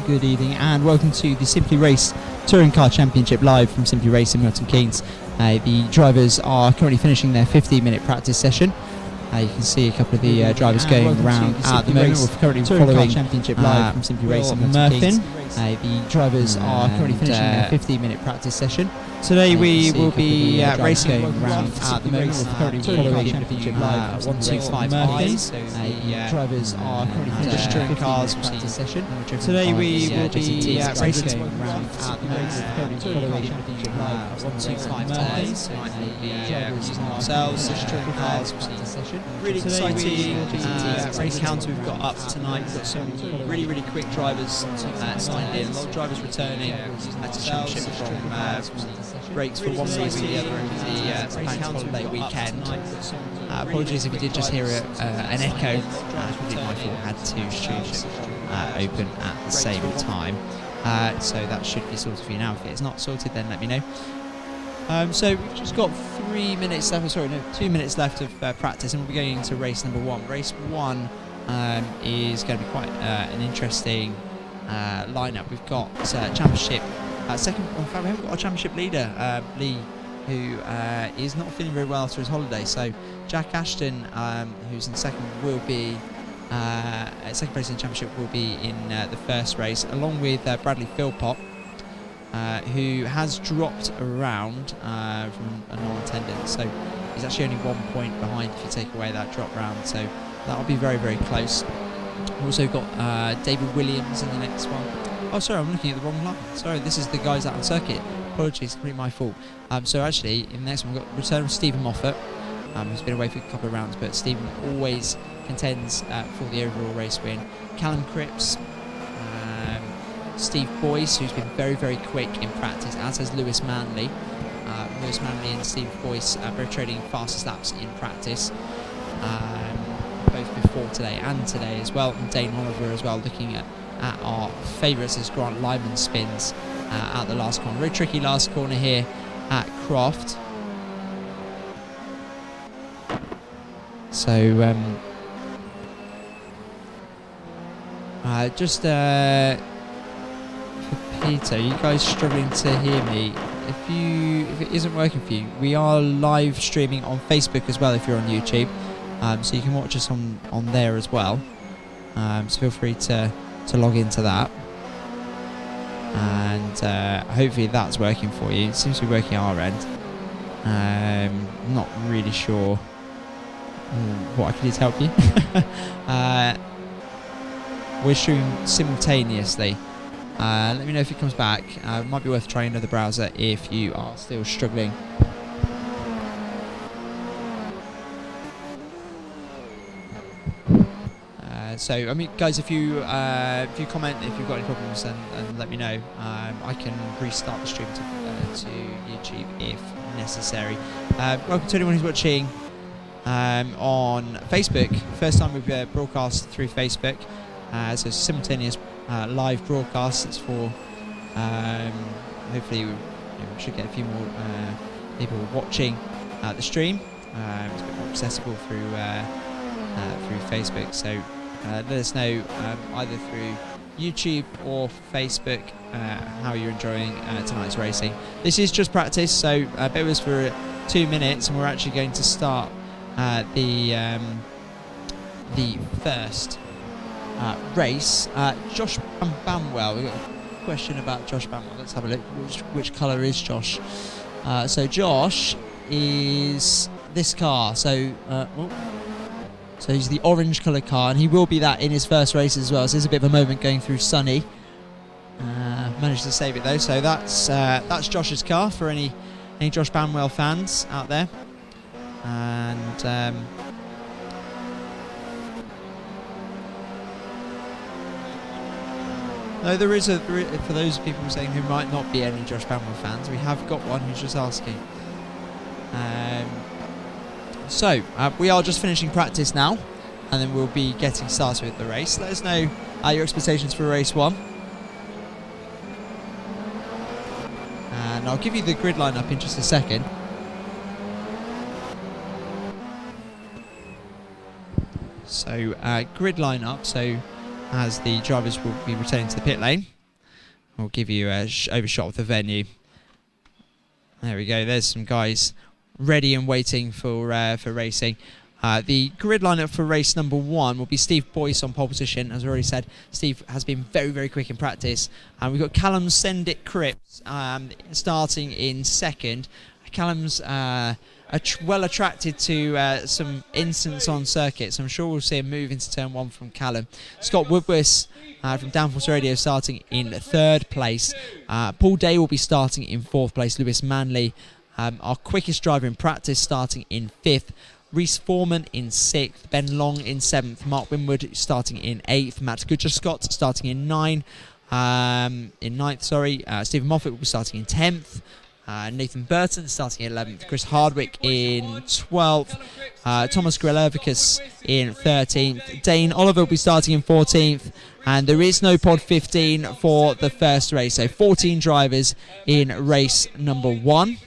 Good evening and welcome to the Simply Race Touring Car Championship live from Simply Race in Milton Keynes. The drivers are currently finishing their 15-minute practice session. You can see a couple of the drivers going around at the moment. We're currently following Championship live from Simply Race in Milton Keynes. The drivers are currently finishing their 15-minute practice session. Today we will be racing around at the moment. We're currently following Championship live from 125 Murphys. The drivers are currently finishing touring cars practice session. Today we will be racing around at the moment. We're currently following Championship live from 125 Murphys. The drivers are touring cars practice session. Really exciting race counter we've got up tonight. We've got some really quick drivers signed in. A lot of drivers returning to championship from breaks for one reason or the other over the bank holiday weekend. Apologies if you did just hear an echo. Probably my fault. Had two streams open at the same time, so that should be sorted for you now. If it's not sorted, then let me know. So we've just got 3 minutes left, 2 minutes left of practice, and we'll be going into race number one. Race one is going to be quite an interesting lineup. We've got championship second. In fact, we haven't got our championship leader, Lee, who is not feeling very well after his holiday. So Jack Ashton, who's in second, will be second place in the championship, will be in the first race, along with Bradley Philpott, who has dropped around from a non-attendance, so he's actually only 1 point behind if you take away that drop round, so that'll be very close. We've also got David Williams in the next one. Oh, sorry, I'm looking at the wrong line. Sorry, this is the guys out on circuit. Apologies, completely my fault. So actually, in the next one, we've got return of Stephen Moffat, who's been away for a couple of rounds, but Stephen always contends for the overall race win. Callum Cripps, Steve Boyce, who's been very quick in practice, as has Lewis Manley. Lewis Manley and Steve Boyce both trading fastest laps in practice, both before today and today as well. And Dane Oliver as well, looking at our favourites as Grant Lyman spins at the last corner. Very tricky last corner here at Croft. So just Peter, you guys struggling to hear me? If it isn't working for you, we are live streaming on Facebook as well if you're on YouTube, so you can watch us on there as well. So feel free to log into that, and hopefully that's working for you. It seems to be working our end. I'm not really sure what I can do to help you. We're streaming simultaneously. Let me know if it comes back. It might be worth trying another browser if you are still struggling. So, I mean, guys, if you comment if you've got any problems, and let me know. I can restart the stream to YouTube if necessary. Welcome to anyone who's watching on Facebook. First time we've broadcast through Facebook. So simultaneous live broadcast. It's for hopefully we should get a few more people watching the stream. It's a bit more accessible through Facebook. So let us know either through YouTube or Facebook how you're enjoying tonight's racing. This is just practice, so bear with us for 2 minutes, and we're actually going to start the first race. Josh Bamwell, we've got a question about Josh Bamwell. Let's have a look. Which colour is Josh? So Josh is this car. So he's the orange coloured car, and he will be that in his first race as well. So there's a bit of a moment going through sunny. Managed to save it though. So that's Josh's car for any Josh Bamwell fans out there. And no, there is for those people saying who might not be any Josh Bamwell fans, we have got one who's just asking. So we are just finishing practice now, and then we'll be getting started with the race. Let us know your expectations for race one, and I'll give you the grid lineup in just a second. So grid lineup. So as the drivers will be returning to the pit lane. We'll give you a overshot of the venue. There we go. There's some guys ready and waiting for racing. The grid lineup for race number 1 will be Steve Boyce on pole position. As I already said, Steve has been very, very quick in practice. We've got Callum Sendit Cripps starting in second. Callum's well attracted to some incidents on circuits. I'm sure we'll see a move into turn 1 from Callum. Scott Woodwis from Downforce Radio starting in 3rd place. Paul Day will be starting in 4th place. Lewis Manley, our quickest driver in practice, starting in 5th. Reese Foreman in 6th, Ben Long in 7th, Mark Winwood starting in 8th, Matt Goodger-Scott starting in 9th, Stephen Moffat will be starting in 10th, Nathan Burton starting in 11th, Chris Hardwick in 12th, Thomas Grellervicus in 13th, Dane Oliver will be starting in 14th, and there is no pod 15 for the first race, so 14 drivers in race number 1.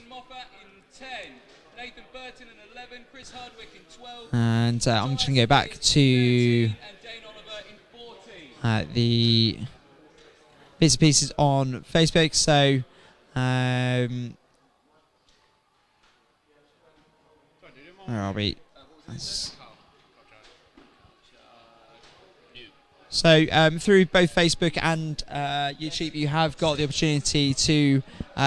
And I'm just going to go back to the bits and pieces on Facebook. So, where are we? So, through both Facebook and YouTube, you have got the opportunity to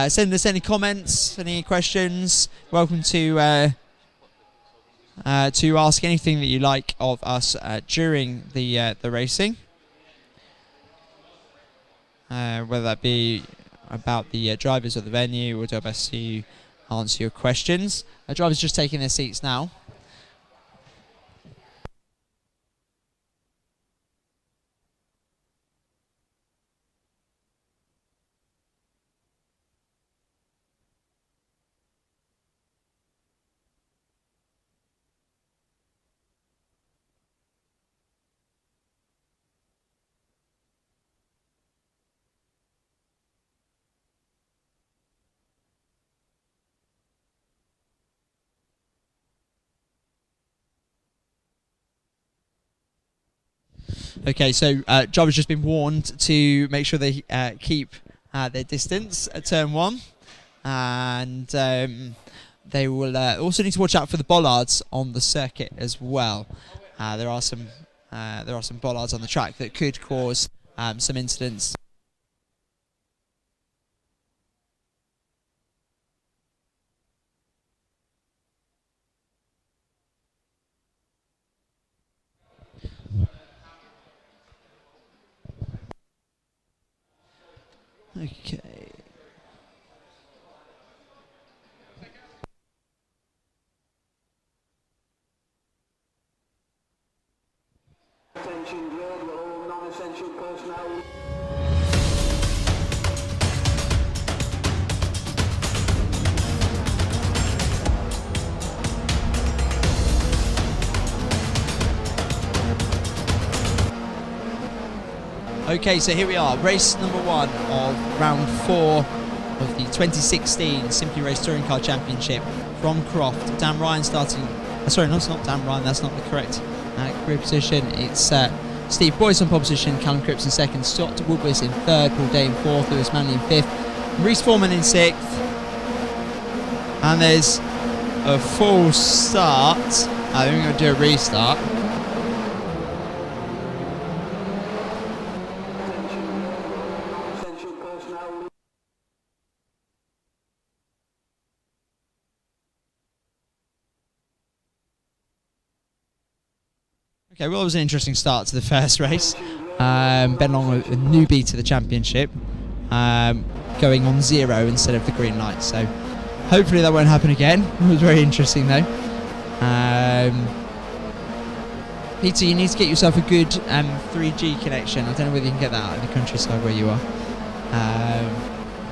send us any comments, any questions. Welcome to ask anything that you like of us during the racing, whether that be about the drivers or the venue. We'll do our best to answer your questions. Drivers just taking their seats now. Okay, so drivers just been warned to make sure they keep their distance at turn 1, and they will also need to watch out for the bollards on the circuit as well. There are some bollards on the track that could cause some incidents. Okay. Attention grid, all non-essential personnel. Okay, so here we are, race number 1 of round 4 of the 2016 Simply Race Touring Car Championship from Croft. Dan Ryan starting, sorry, no, it's not Dan Ryan, that's not the correct career position. It's Steve Boyce on pole position, Callum Cripps in 2nd, Scott Woodwis in 3rd, Paul Day in 4th, Lewis Manley in 5th, Reese Foreman in 6th, and there's a full start. I think we're going to do a restart. Okay, well, it was an interesting start to the first race. Ben Long, a newbie to the championship, going on 0 instead of the green light. So hopefully that won't happen again. It was very interesting though. Peter, you need to get yourself a good 3G connection. I don't know whether you can get that out in the countryside where you are.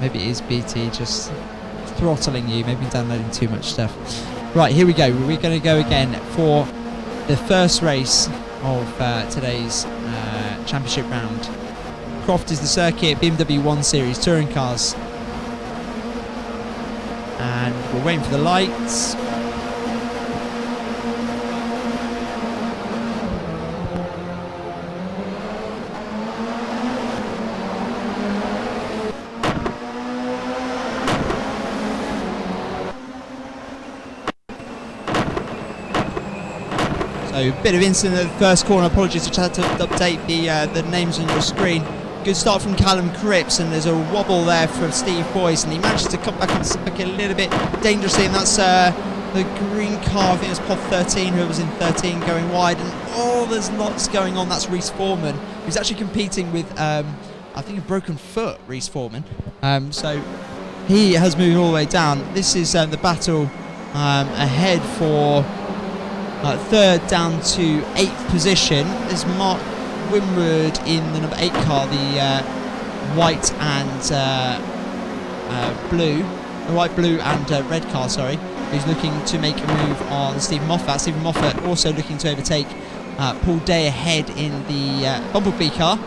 Maybe it is BT just throttling you, maybe downloading too much stuff. Right, here we go. We're going to go again for the first race of today's championship round. Croft is the circuit, BMW 1 Series touring cars. And we're waiting for the lights. So a bit of incident at the first corner. Apologies, I just had to update the names on your screen. Good start from Callum Cripps, and there's a wobble there from Steve Boyce, and he manages to come back and stick a little bit dangerously, and that's the green car. I think it was Pod 13 who was in 13 going wide, and there's lots going on. That's Reece Foreman, who's actually competing with I think a broken foot, Reece Foreman. So he has moved all the way down. This is the battle ahead for third down to 8th position. There's Mark Winwood in the number 8 car, the white and blue and red car, sorry, who's looking to make a move on Stephen Moffat. Stephen Moffat also looking to overtake Paul Day ahead in the Bumblebee car.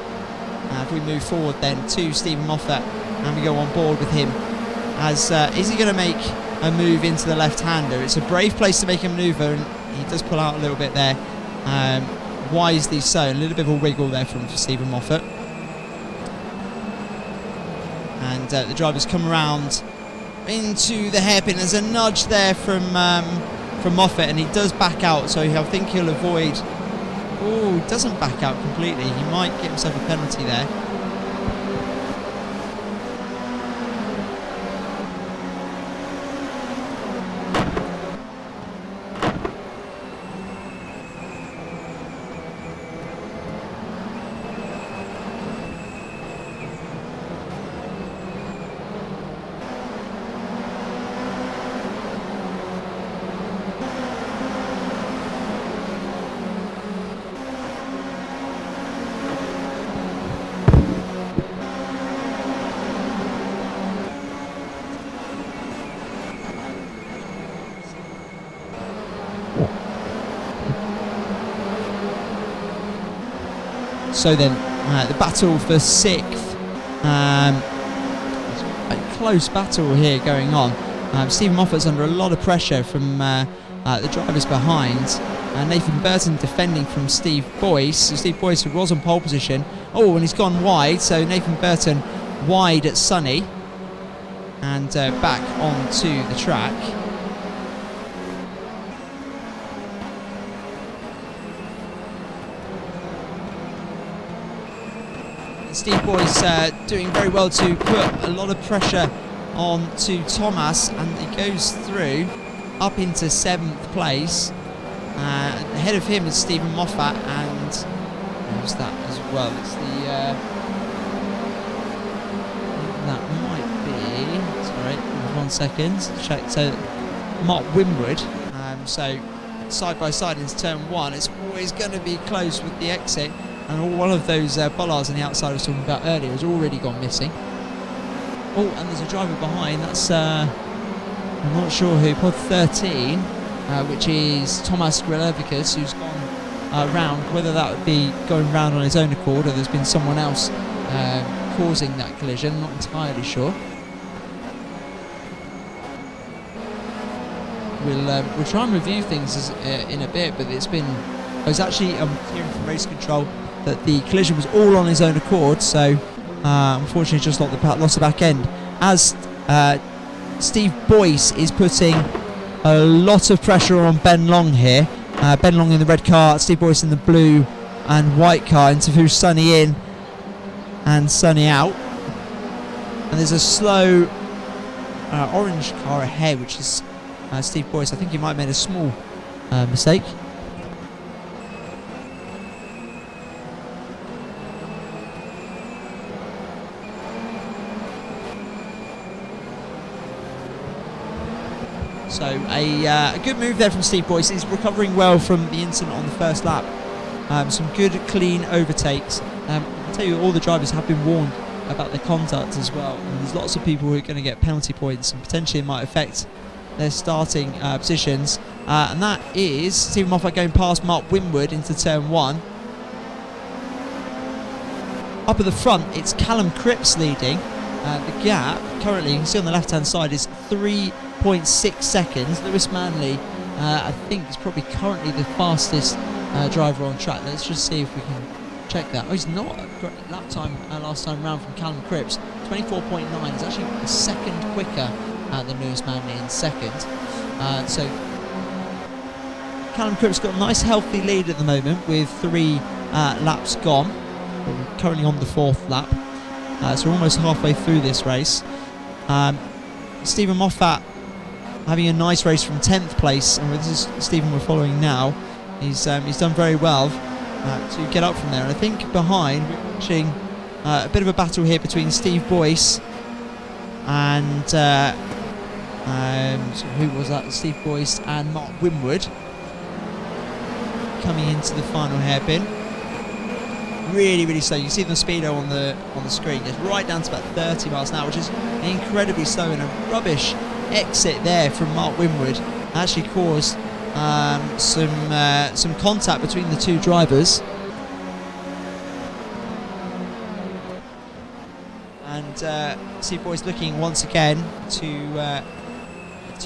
If we move forward then to Stephen Moffat and we go on board with him, as is he going to make a move into the left-hander? It's a brave place to make a manoeuvre, and he does pull out a little bit there. Wisely so, a little bit of a wiggle there from Stephen Moffat, and the drivers come around into the hairpin. There's a nudge there from Moffat, and he does back out, so I think he'll avoid. Oh, he doesn't back out completely. He might get himself a penalty there. So then, the battle for 6th, a close battle here going on. Stephen Moffat's under a lot of pressure from the drivers behind. Nathan Burton defending from Steve Boyce. So Steve Boyce, who was on pole position. Oh, and he's gone wide, so Nathan Burton wide at Sunny and back onto the track. Steve Boyce doing very well to put a lot of pressure on to Thomas, and he goes through up into 7th place. Ahead of him is Stephen Moffat, and who's that as well? It's the that might be, sorry, 1 second, check. So Mark Winwood. So side by side into turn 1. It's always going to be close with the exit. And one of those bollards on the outside I was talking about earlier has already gone missing. Oh, and there's a driver behind. That's, I'm not sure who, Pod 13, which is Thomas Grelevicus, who's gone round. Whether that would be going round on his own accord or there's been someone else causing that collision, not entirely sure. We'll try and review things in a bit, but I was actually hearing from race control that the collision was all on his own accord, so unfortunately just lost the back end. As Steve Boyce is putting a lot of pressure on Ben Long here. Ben Long in the red car, Steve Boyce in the blue and white car, into Sunny in and Sunny out. And there's a slow orange car ahead, which is Steve Boyce. I think he might have made a small mistake. So a good move there from Steve Boyce. He's recovering well from the incident on the first lap. Some good, clean overtakes. I'll tell you, all the drivers have been warned about their conduct as well. And there's lots of people who are going to get penalty points, and potentially it might affect their starting positions. And that is Stephen Moffat going past Mark Winwood into turn 1. Up at the front, it's Callum Cripps leading. The gap currently, you can see on the left-hand side, is 3.6 seconds. Lewis Manley, I think, is probably currently the fastest driver on track. Let's just see if we can check that. Oh, he's not. Great lap time last time round from Callum Cripps. 24.9 is actually a second quicker than Lewis Manley in second. So Callum Cripp's got a nice healthy lead at the moment with 3 laps gone. We're currently on the 4th lap, so we're almost halfway through this race. Stephen Moffat having a nice race from 10th place, and this is Stephen we're following now. He's done very well to get up from there. And I think behind we're watching a bit of a battle here between Steve Boyce and so who was that? Steve Boyce and Mark Winwood coming into the final hairpin. Really slow. You can see the speedo on the screen. It's right down to about 30 miles an hour, which is incredibly slow, and a rubbish exit there from Mark Winwood actually caused some contact between the two drivers. And Steve Boyce looking once again to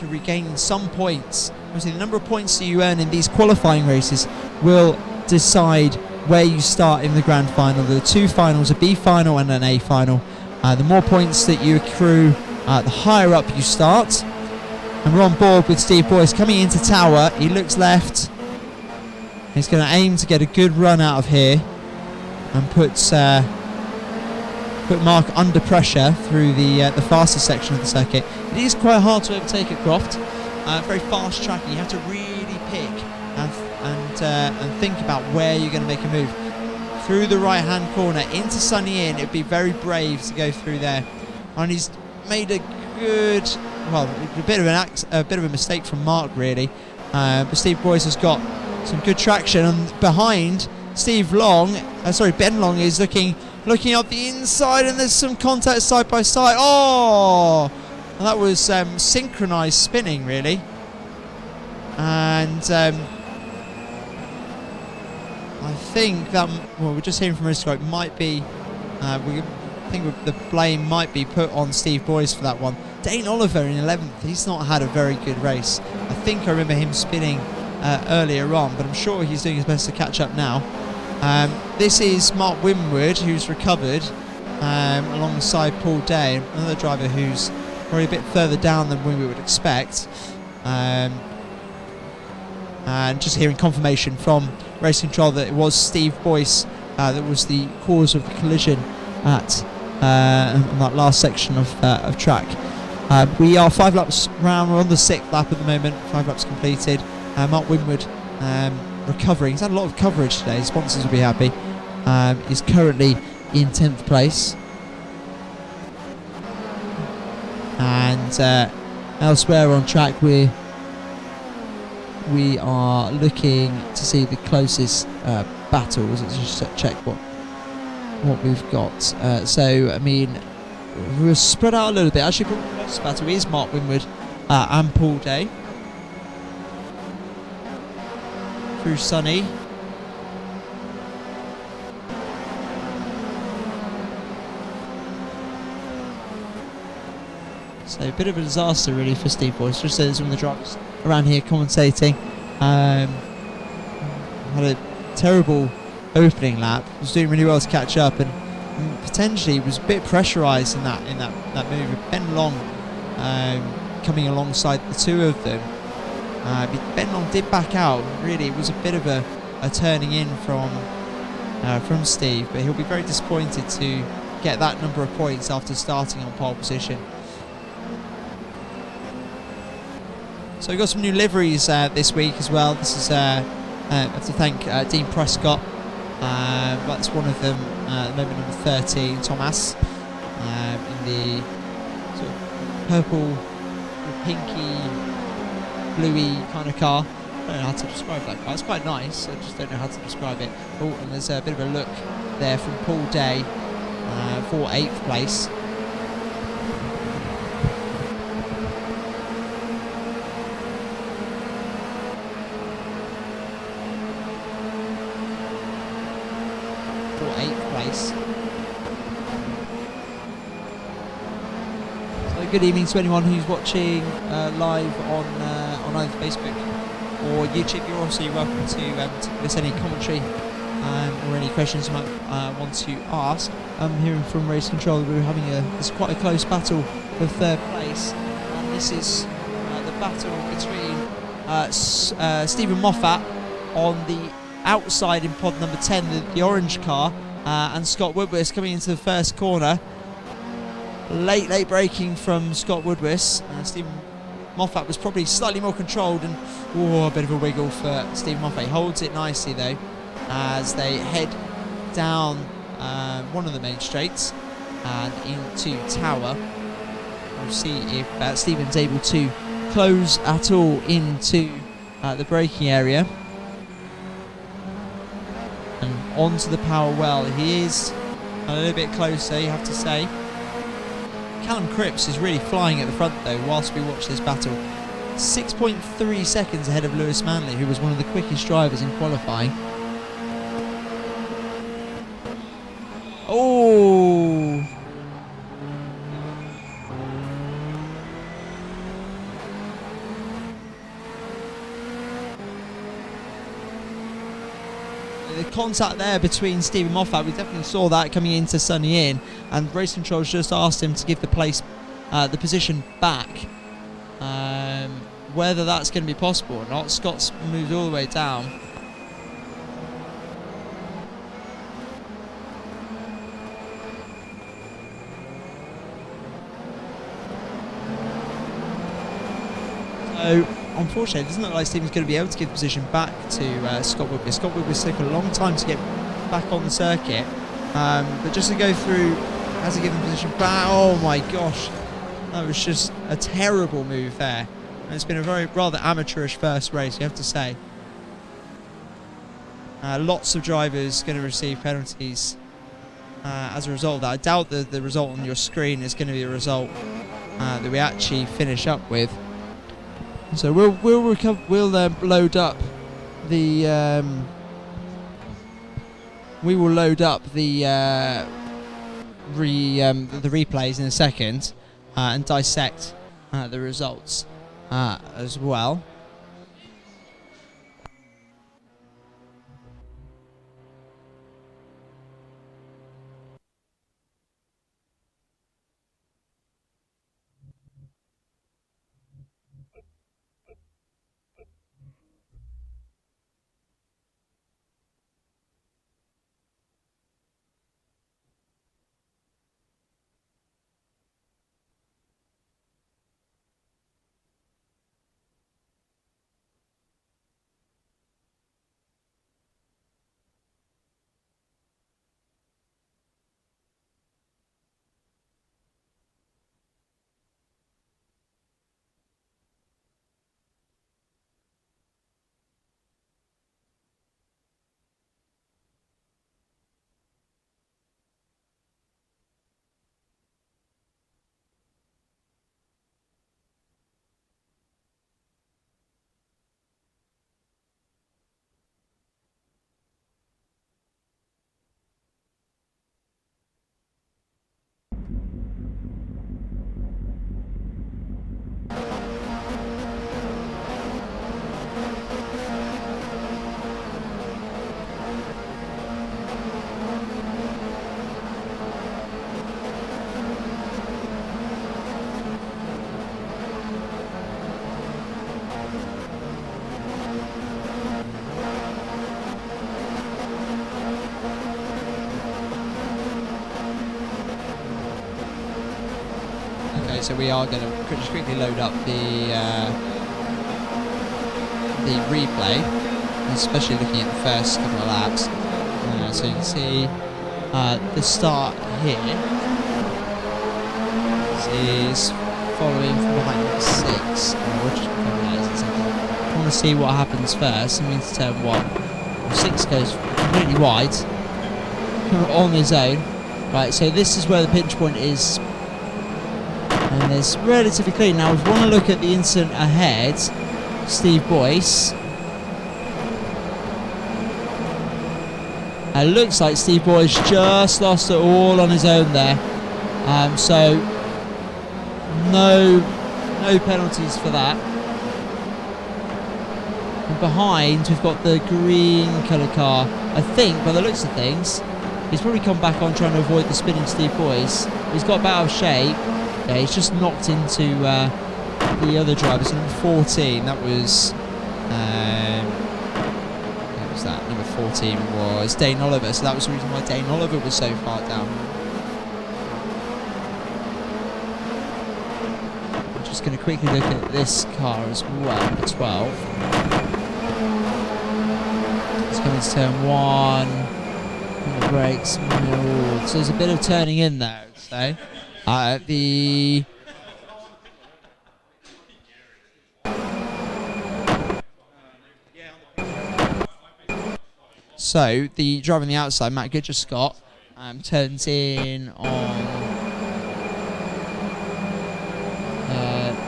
regain some points. Obviously, the number of points that you earn in these qualifying races will decide where you start in the grand final. There are 2 finals, a B final and an A final. The more points that you accrue, the higher up you start. And we're on board with Steve Boyce coming into Tower. He looks left. He's going to aim to get a good run out of here and put Mark under pressure through the fastest section of the circuit. It is quite hard to overtake at Croft. Very fast track. You have to really pick and think about where you're going to make a move. Through the right-hand corner into Sunny Inn, it'd be very brave to go through there. And he's made a bit of a mistake from Mark, really. But Steve Boyce has got some good traction, and behind Ben Long is looking up the inside, and there's some contact side by side. Oh, and that was synchronized spinning, really. And I think that, we're just hearing from Risco, it might be, we think the blame might be put on Steve Boyce for that one. Dane Oliver in 11th, he's not had a very good race. I think I remember him spinning earlier on, but I'm sure he's doing his best to catch up now. This is Mark Winwood, who's recovered alongside Paul Day, another driver who's probably a bit further down than we would expect. And just hearing confirmation from race control that it was Steve Boyce that was the cause of the collision at on that last section of track. We are 5 laps round. We're on the 6th lap at the moment. 5 laps completed. Mark Winwood recovering. He's had a lot of coverage today. His sponsors will be happy. Is currently in 10th place. And elsewhere on track, we are looking to see the closest battles. Let's just check what we've got. So, I mean, we're spread out a little bit. Actually, probably the closest battle is Mark Winwood and Paul Day. Through Sunny. So a bit of a disaster really for Steve Boyce. Just so there's some of the drivers around here commentating. Had a terrible opening lap. Was doing really well to catch up, and potentially was a bit pressurised in that move. Ben Long coming alongside the two of them. Ben Long did back out. Really, it was a bit of a turning in from Steve, but he'll be very disappointed to get that number of points after starting on pole position. So we've got some new liveries this week as well. This is I have to thank Dean Prescott. That's one of them, moment number 13, Thomas, in the sort of purple, pinky, bluey kind of car. I don't know how to describe that car. It's quite nice. I just don't know how to describe it. Oh, and there's a bit of a look there from Paul Day for 8th place. So good evening to anyone who's watching live on either Facebook or YouTube. You're also welcome to give us any commentary or any questions you might want to ask. I'm hearing from Race Control that we're having it's quite a close battle for 3rd place, and this is the battle between Stephen Moffat on the outside in pod number 10, the orange car, and Scott Woodwis coming into the first corner. Late braking from Scott Woodwis. Stephen Moffat was probably slightly more controlled, and a bit of a wiggle for Stephen Moffat. He holds it nicely though as they head down one of the main straights and into Tower. We'll see if Stephen's able to close at all into the braking area and onto the power well. He is a little bit closer, you have to say. Callum Cripps is really flying at the front though whilst we watch this battle. 6.3 seconds ahead of Lewis Manley, who was one of the quickest drivers in qualifying. Oh! The contact there between Stephen Moffat, we definitely saw that coming into Sunny Inn, and race controls just asked him to give the position back. Whether that's going to be possible or not, Scott's moved all the way down. So, unfortunately, it doesn't look like Stephen's going to be able to give the position back to Scott Woodward. Scott Woodward took a long time to get back on the circuit, but just to go through, has he given the position back? Oh my gosh, that was just a terrible move there. And it's been a rather amateurish first race, you have to say. Lots of drivers going to receive penalties as a result of that. I doubt that the result on your screen is going to be a result that we actually finish up with. So we'll load up the we will load up the replays in a second and dissect the results as well. So we are going to just quickly load up the replay, especially looking at the first couple of laps. So you can see the start here is following from behind at 6. We'll just I want to see what happens first. I'm going to turn 1. 6 goes completely wide on his own. Right, so this is where the pinch point is. And it's relatively clean. Now, if we want to look at the incident ahead, Steve Boyce. It looks like Steve Boyce just lost it all on his own there. So, no penalties for that. And behind, we've got the green colour car. I think, by the looks of things, he's probably come back on trying to avoid the spinning Steve Boyce. He's got about out of shape. Yeah, he's just knocked into the other driver, so number 14. That was Who was that? Number 14 was Dane Oliver, so that was the reason why Dane Oliver was so far down. I'm just going to quickly look at this car as well, number 12. It's coming to turn 1. On the brakes. So there's a bit of turning in there, I would say. So the driver on the outside, Matt Goodger-Scott, turns in on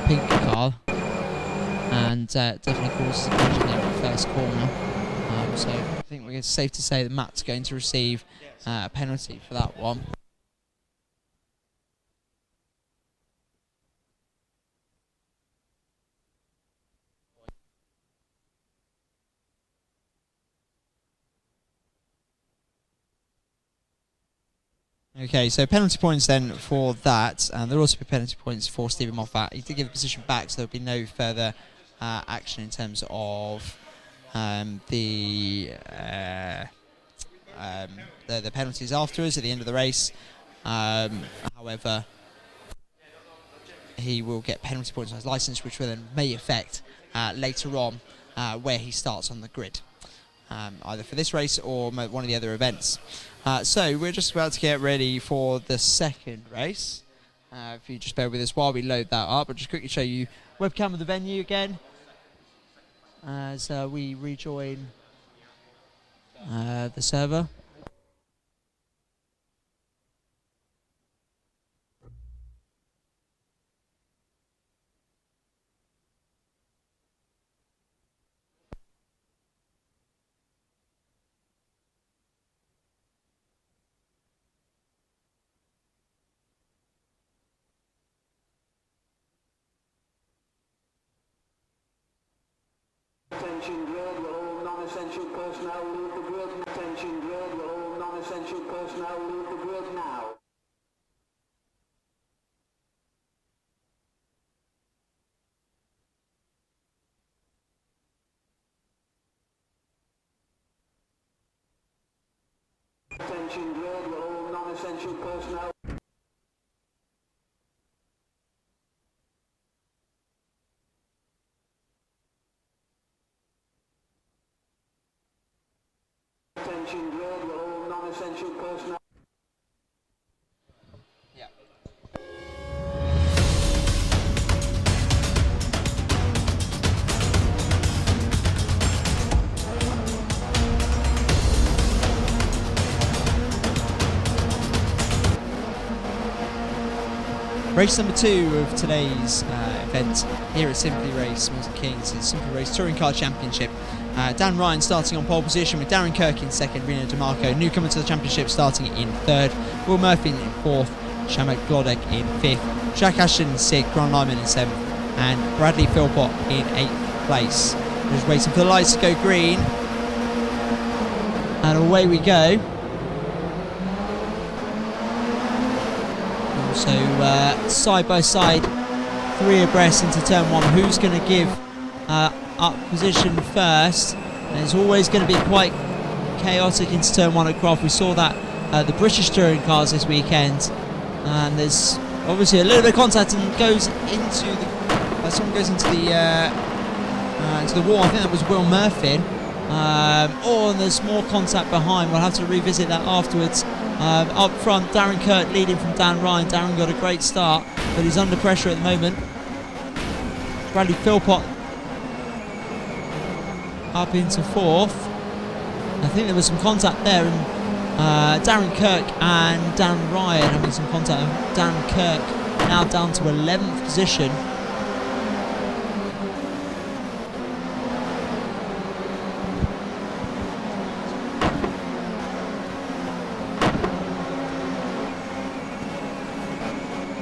pink car and definitely causes a collision there at the first corner. So I think it's safe to say that Matt's going to receive a penalty for that one. Okay, so penalty points then for that, and there'll also be penalty points for Stephen Moffat. He did give the position back, so there'll be no further action in terms of the penalties afterwards at the end of the race. However, he will get penalty points on his licence, which will then may affect later on where he starts on the grid, either for this race or one of the other events. So we're just about to get ready for the second race. If you just bear with us while we load that up, I'll just quickly show you webcam of the venue again as we rejoin the server. Attention grid, will all non-essential personnel leave the grid? Attention grid, will all non-essential personnel leave the grid now? Attention grid, will all non-essential personnel... Attention grid, will all non-essential personnel... Race number 2 of today's event here at Simply Race Milton Keynes is Simply Race Touring Car Championship. Dan Ryan starting on pole position with Darren Kirk in second, Reno DeMarco newcomer to the championship starting in third, Will Murphy in fourth, Shamek Glodek in fifth, Jack Ashton in sixth, Ron Lyman in seventh, and Bradley Philpott in 8th place. We're just waiting for the lights to go green, and away we go. So side by side, 3 abreast into turn 1. Who's going to give up position first? And it's always going to be quite chaotic into turn 1 at Croft. We saw that the British touring cars this weekend, and there's obviously a little bit of contact and goes into the someone goes into the wall. I think that was Will Murphy. And there's more contact behind. We'll have to revisit that afterwards. Up front, Darren Kirk leading from Dan Ryan. Darren got a great start, but he's under pressure at the moment. Bradley Philpott up into 4th. I think there was some contact there, and Darren Kirk and Dan Ryan having some contact. Darren Kirk now down to 11th position.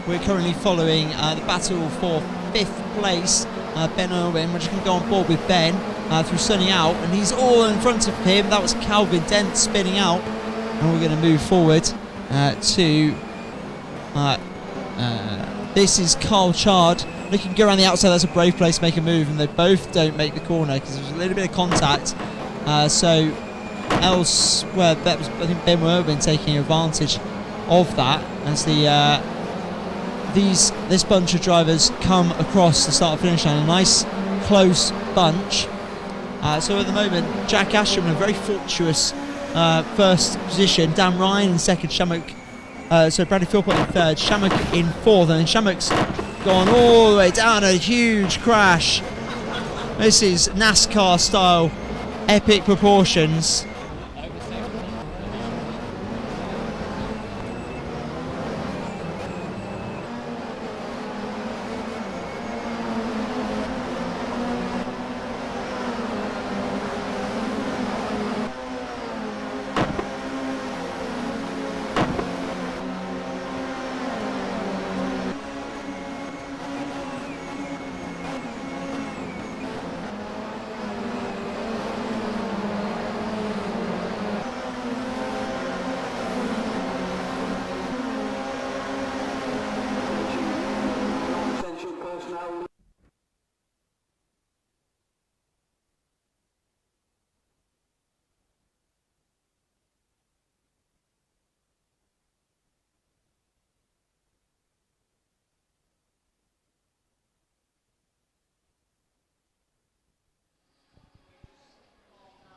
We're currently following the battle for 5th place, Ben Irwin. We're just going to go on board with Ben through Sunny Out, and he's all in front of him. That was Calvin Dent spinning out, and we're going to move forward to this is Carl Chard looking to go around the outside. That's a brave place to make a move, and they both don't make the corner because there's a little bit of contact. So elsewhere, I think Ben Merwin taking advantage of that as this bunch of drivers come across the start finish line. A nice close bunch. So at the moment, Jack Ashton in a very fortuitous first position. Dan Ryan in second. Bradley Philpott in third. Shamrock in fourth, and then Shamrock's gone all the way down. A huge crash. This is NASCAR style, epic proportions.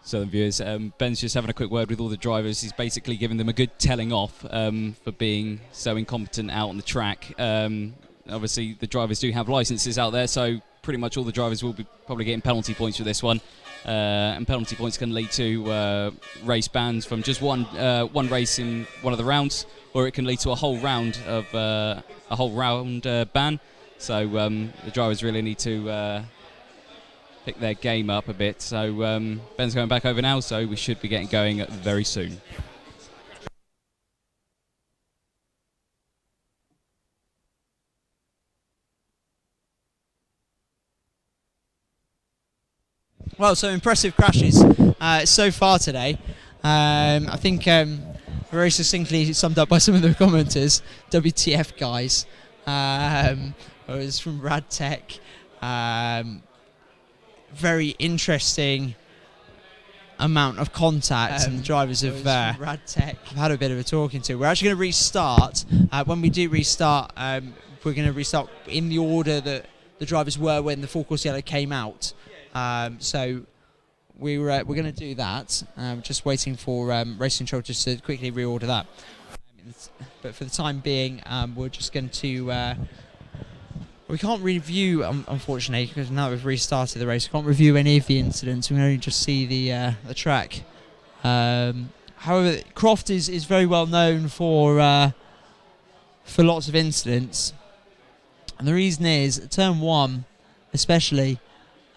So, viewers, Ben's just having a quick word with all the drivers. He's basically giving them a good telling off for being so incompetent out on the track. Obviously, the drivers do have licenses out there, so pretty much all the drivers will be probably getting penalty points for this one. And penalty points can lead to race bans from just one race in one of the rounds, or it can lead to a whole round of ban. So the drivers really need to pick their game up a bit. So Ben's going back over now, so we should be getting going very soon. Well, so impressive crashes so far today. I think very succinctly summed up by some of the commenters. WTF, guys. It was from Rad Tech. Very interesting amount of contact, and the drivers have Rad Tech had a bit of a talking to. We're actually going to restart. When we do restart, we're going to restart in the order that the drivers were when the full course yellow came out. So we're going to do that. Just waiting for race control just to quickly reorder that. But for the time being, we're just going to. We can't review, unfortunately, because now we've restarted the race. We can't review any of the incidents. We can only just see the track. However, Croft is very well known for lots of incidents, and the reason is turn one, especially.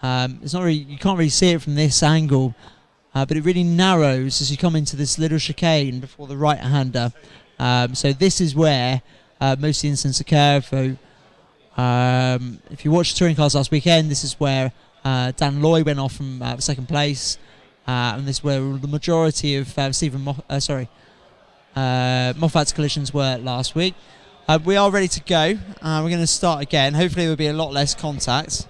It's not really, you can't really see it from this angle, but it really narrows as you come into this little chicane before the right-hander. So this is where most of the incidents occur. So, if you watched touring cars last weekend, this is where Dan Loy went off from second place, and this is where the majority of Moffat's collisions were last week. We are ready to go. We're going to start again. Hopefully there will be a lot less contact.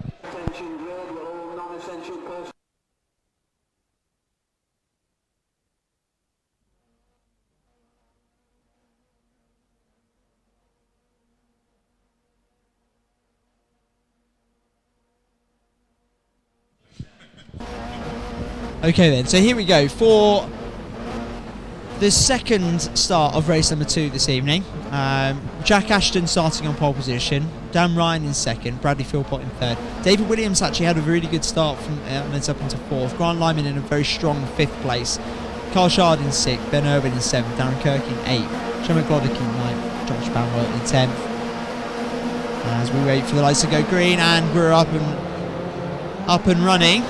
Okay then, so here we go for the second start of race number 2 this evening. Jack Ashton starting on pole position, Dan Ryan in second, Bradley Philpott in third. David Williams actually had a really good start from it's up into fourth. Grant Lyman in a very strong 5th place. Carl Shard in 6th, Ben Irwin in 7th, Darren Kirk in 8th, Sean McGlodick in 9th, Josh Banwell in 10th. As we wait for the lights to go green, and we're up and running.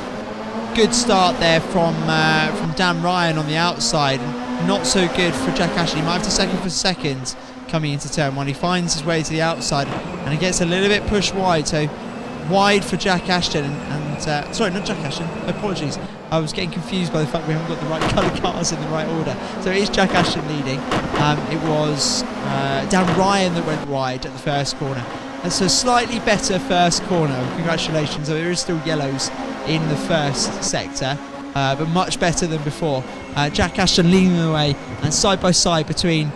Good start there from Dan Ryan on the outside. Not so good for Jack Ashton. He might have to second for second coming into turn 1. He finds his way to the outside and he gets a little bit pushed wide. So wide for Jack Ashton and sorry, not Jack Ashton. Apologies. I was getting confused by the fact we haven't got the right colour cars in the right order. So it is Jack Ashton leading. It was Dan Ryan that went wide at the first corner. That's a slightly better first corner. Congratulations. There is still yellows in the first sector, but much better than before. Jack Ashton leading the way, and side by side between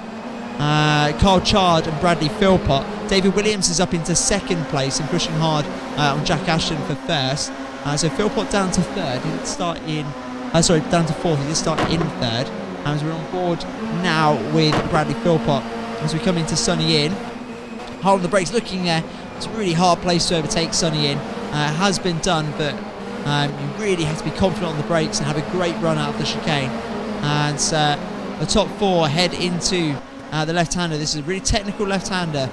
Carl Chard and Bradley Philpott. David Williams is up into second place and pushing hard on Jack Ashton for first. So Philpott down to third. He did start in, down to fourth. He did start in third. As we're on board now with Bradley Philpott as we come into Sonny Inn. Hard on the brakes, looking there. It's a really hard place to overtake Sonny Inn. Has been done, but you really have to be confident on the brakes and have a great run out of the chicane. And the top four head into the left-hander. This is a really technical left-hander.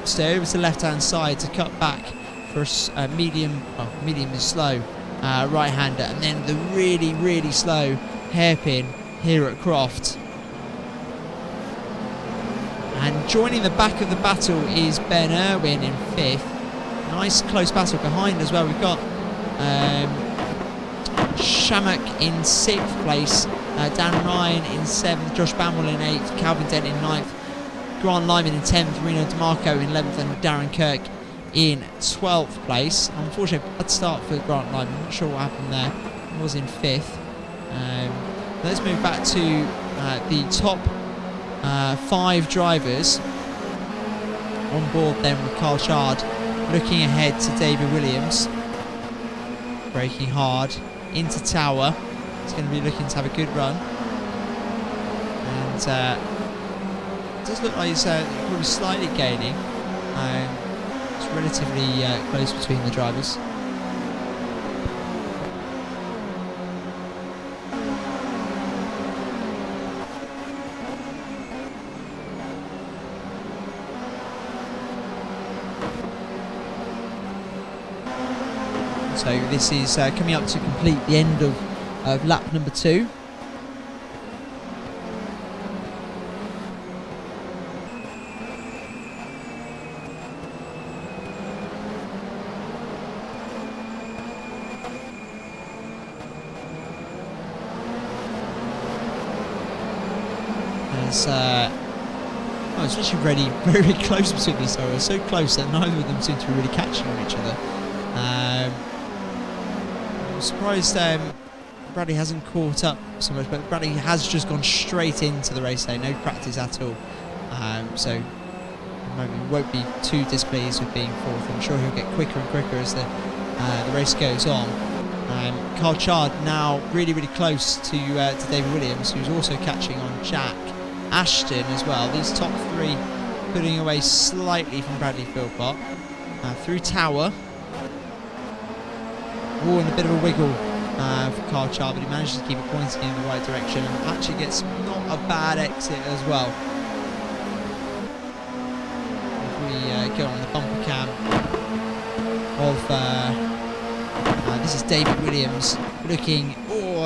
Stay over to the left-hand side to cut back for a medium is slow right-hander, and then the really, really slow hairpin here at Croft. And joining the back of the battle is Ben Irwin in fifth. Nice close battle behind as well. We've got Shamak in sixth place, Dan Ryan in seventh, Josh Bamwell in eighth, Calvin Dent in ninth, Grant Lyman in 10th, Reno DeMarco in 11th, and Darren Kirk in 12th place. Unfortunately, bad start for Grant Lyman. I'm not sure what happened there. He was in 5th. Let's move back to the top 5 drivers on board then, with Carl Chard looking ahead to David Williams. Braking hard into Tower. He's going to be looking to have a good run. And it does look like he's probably slightly gaining. It's relatively close between the drivers. So this is coming up to complete the end of lap number 2. It's actually really very close between these two. So close that neither of them seem to be really catching on each other. I'm surprised Bradley hasn't caught up so much, but Bradley has just gone straight into the race day, no practice at all. So maybe he won't be too displeased with being fourth. I'm sure he'll get quicker and quicker as the race goes on. Carl Chard now really, really close to David Williams, who's also catching on Jack Ashton as well. These top 3 putting away slightly from Bradley Philpott. Through Tower. Oh, and a bit of a wiggle for Carl Chard, but he manages to keep it pointing in the right direction and actually gets not a bad exit as well. If we go on the bumper cam of this is David Williams looking,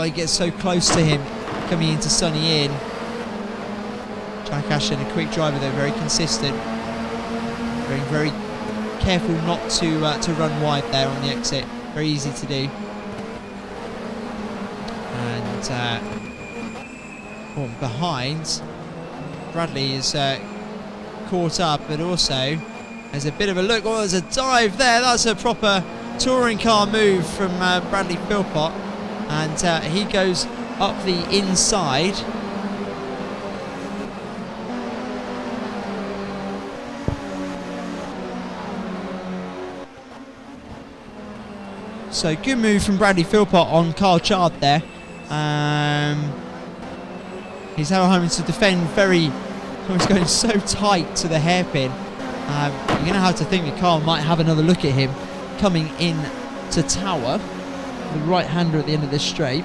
he gets so close to him coming into Sonny Inn. Jack Ashton, a quick driver though, very consistent, very, very careful not to run wide there on the exit. Very easy to do. And behind, Bradley is caught up, but also there's a bit of a look. There's a dive there. That's a proper touring car move from Bradley Philpott, and he goes up the inside. So good move from Bradley Philpott on Carl Chard there. He's now having to defend he's going so tight to the hairpin. You're going to have to think that Carl might have another look at him coming in to Tower, the right-hander at the end of this straight.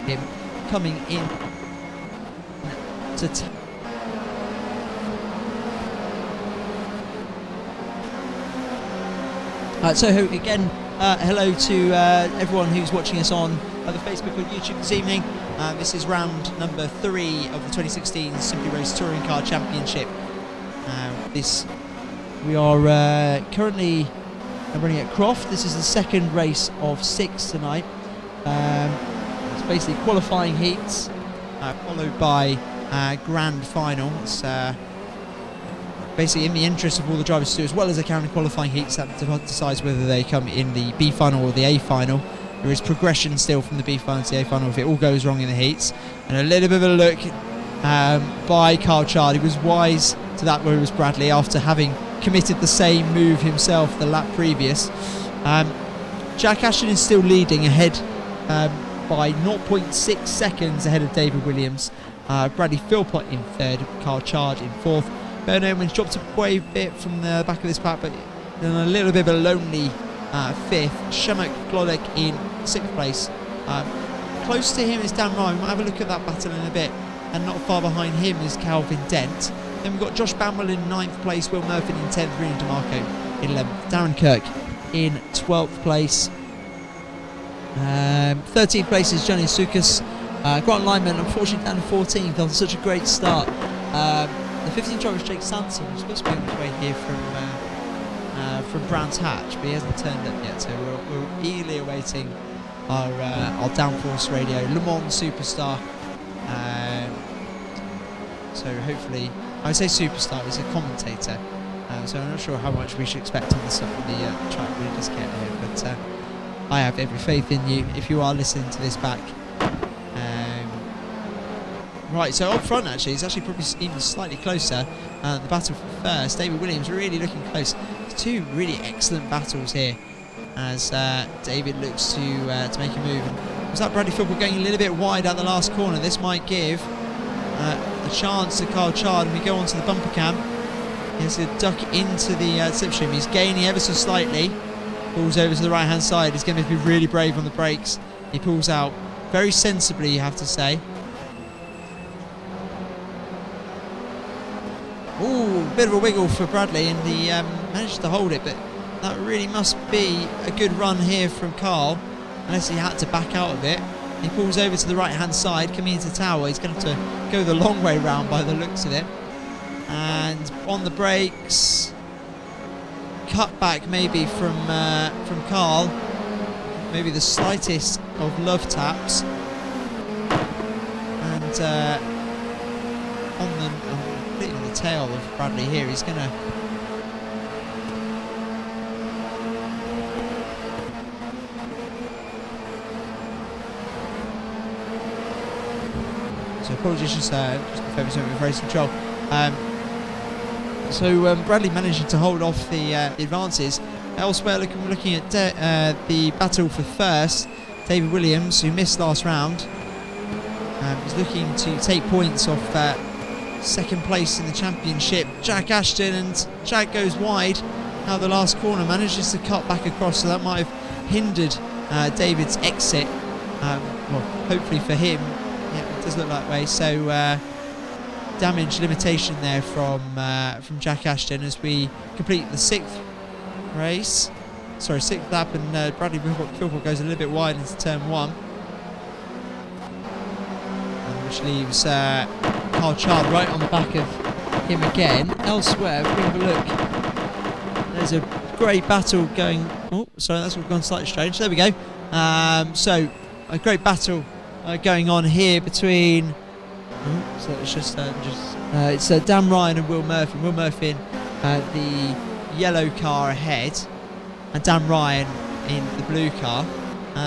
Him coming in to Tower. So again, hello to everyone who's watching us on the Facebook or YouTube this evening. This is round number 3 of the 2016 Simply Race Touring Car Championship. We are currently running at Croft. This is the second race of 6 tonight. It's basically qualifying heats, followed by grand final. It's basically in the interest of all the drivers to do as well as they can in qualifying heats, that decides whether they come in the B final or the A final. There is progression still from the B final to the A final if it all goes wrong in the heats. And a little bit of a look by Carl Chard. He was wise to that where it was Bradley after having committed the same move himself the lap previous. Jack Ashton is still leading ahead by 0.6 seconds ahead of David Williams. Bradley Philpott in third, Carl Chard in fourth. Ben Owen's dropped away a bit from the back of this pack, but in a little bit of a lonely fifth. Shamak Glodek in sixth place. Close to him is Dan Ryan. We might have a look at that battle in a bit. And not far behind him is Calvin Dent. Then we've got Josh Bamwell in 9th place, Will Murphy in 10th, Ryan DeMarco in 11th, Darren Kirk in 12th place. 13th place is Johnny Sukas. Grant Lyman, unfortunately, down to 14th on such a great start. The 15th driver is Jake Sanson, who's supposed to be on his way here from Brands Hatch, but he hasn't turned up yet, so we're eagerly awaiting our Downforce Radio Le Mans superstar. So hopefully, I would say superstar, he's a commentator, so I'm not sure how much we should expect on the stuff on the track we just get here, but I have every faith in you if you are listening to this back. Right, so up front actually, it's actually probably even slightly closer. The battle for first, David Williams really looking close. Two really excellent battles here as David looks to make a move. Was that Bradley Philpott going a little bit wide at the last corner? This might give a chance to Carl Chard, and we go onto the bumper cam. He has to duck into the slipstream. He's gaining ever so slightly. Pulls over to the right hand side. He's going to be really brave on the brakes. He pulls out very sensibly, you have to say. Ooh, bit of a wiggle for Bradley, and he managed to hold it, but that really must be a good run here from Carl, unless he had to back out of it. He pulls over to the right hand side, coming into Tower. He's going to have to go the long way round by the looks of it. And on the brakes, cut back maybe from Carl, maybe the slightest of love taps, and completely on the tail of Bradley here. He's going to apologies, just focus on race control. So Bradley managing to hold off the advances. Elsewhere, looking at the battle for first, David Williams, who missed last round, is looking to take points off second place in the championship. Jack Ashton, and Jack goes wide now the last corner, manages to cut back across, so that might have hindered David's exit. Well, hopefully for him, yeah, it does look that way. So damage limitation there from Jack Ashton as we complete the sixth lap, and Bradley Philpott goes a little bit wide into turn one, which leaves Carl Chard right on the back of him again. Elsewhere, if we have a look, there's a great battle going. Oh, sorry, that's gone slightly strange. There we go. So a great battle going on here between. So it's just it's Dan Ryan and Will Murphy. Will Murphy in the yellow car ahead, and Dan Ryan in the blue car.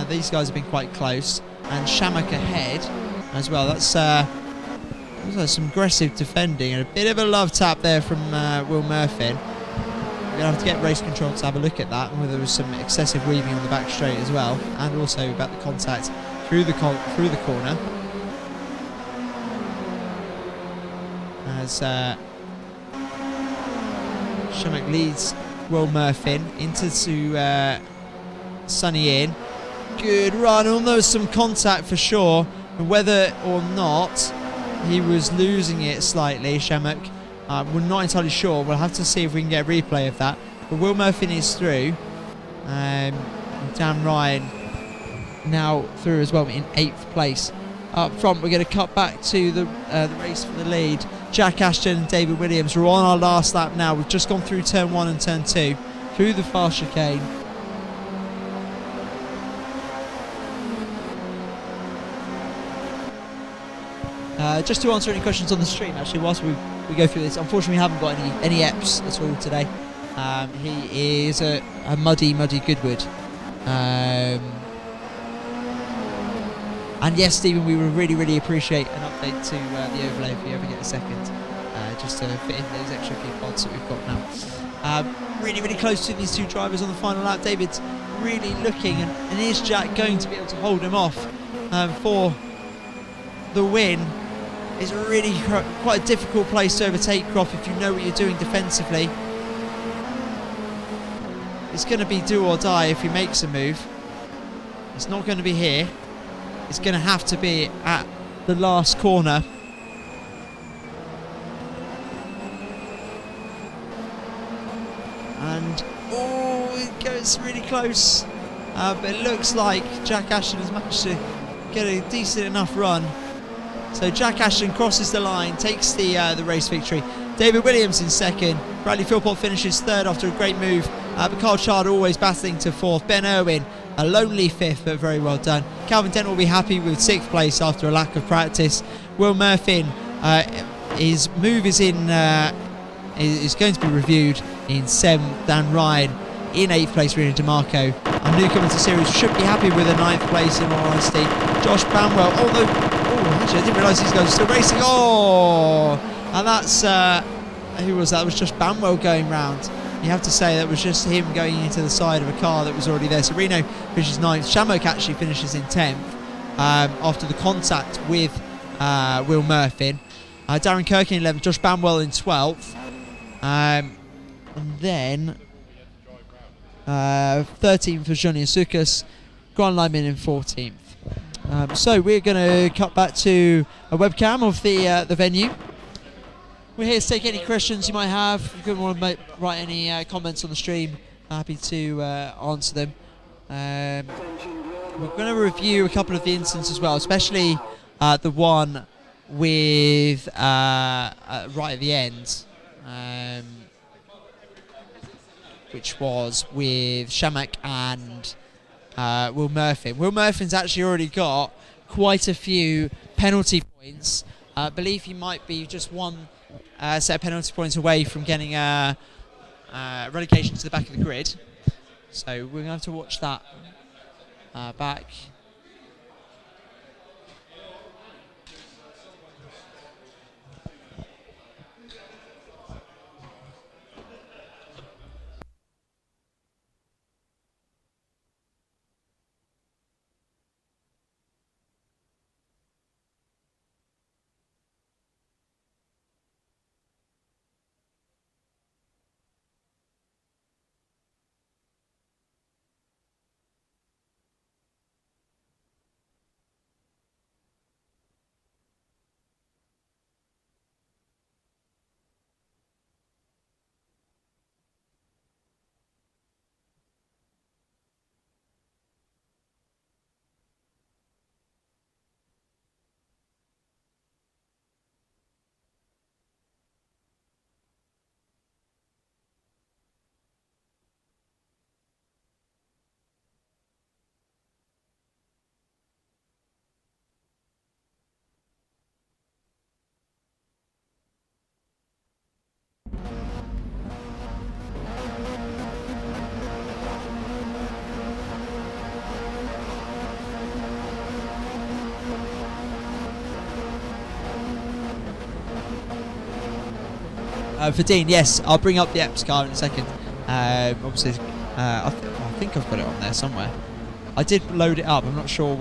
These guys have been quite close, and Shamak ahead as well. That's some aggressive defending and a bit of a love tap there from Will Murphy. We're going to have to get race control to have a look at that, and whether there was some excessive weaving on the back straight as well, and also about the contact through the corner. As Shamak leads Will Murphy into Sonny in. Good run, almost some contact for sure, and whether or not he was losing it slightly, Shamak, we're not entirely sure. We'll have to see if we can get a replay of that. But Will Murphy is through. Dan Ryan now through as well in 8th place. Up front, we're going to cut back to the race for the lead. Jack Ashton and David Williams. We're on our last lap now. We've just gone through turn 1 and turn 2, through the fast chicane. Just to answer any questions on the stream, actually, whilst we go through this, unfortunately we haven't got any EPs at all today. He is a muddy Goodwood. And yes, Stephen, we would really appreciate an update to the overlay if you ever get a second, just to fit in those extra few pods that we've got now. Really close to these two drivers on the final lap. David's really looking, and is Jack going to be able to hold him off for the win? It's really quite a difficult place to overtake Croft if you know what you're doing defensively. It's going to be do or die if he makes a move. It's not going to be here. It's going to have to be at the last corner. And it goes really close. But it looks like Jack Ashton has managed to get a decent enough run. So Jack Ashton crosses the line, takes the race victory. David Williams in second. Bradley Philpott finishes third after a great move. But Carl Chard always battling to fourth. Ben Irwin, a lonely fifth, but very well done. Calvin Dent will be happy with sixth place after a lack of practice. Will Murphy, his move is going to be reviewed in seventh. Dan Ryan in eighth place. Rena DeMarco, a newcomer to series, should be happy with a ninth place in all honesty. Josh Bamwell, actually I didn't realise these guys are still racing. And that's who was that? It was just Bamwell going round. You have to say that was just him going into the side of a car that was already there. So Reno finishes 9th. Shamrock actually finishes in 10th after the contact with Will Murphy. Darren Kirk in 11th. Josh Bamwell in 12th. And then 13th was Johnny Asukas. Grant Lyman in 14th. So we're going to cut back to a webcam of the venue. We're here to take any questions you might have. If you want to write any comments on the stream, happy to answer them. We're going to review a couple of the incidents as well, especially the one with right at the end, which was with Shamak and Will Murphy. Will Murphy's actually already got quite a few penalty points. I believe he might be just one set of penalty points away from getting relegation to the back of the grid. So we're going to have to watch that back. For Dean, yes, I'll bring up the EPS car in a second. Obviously, I think I've got it on there somewhere. I did load it up. I'm not sure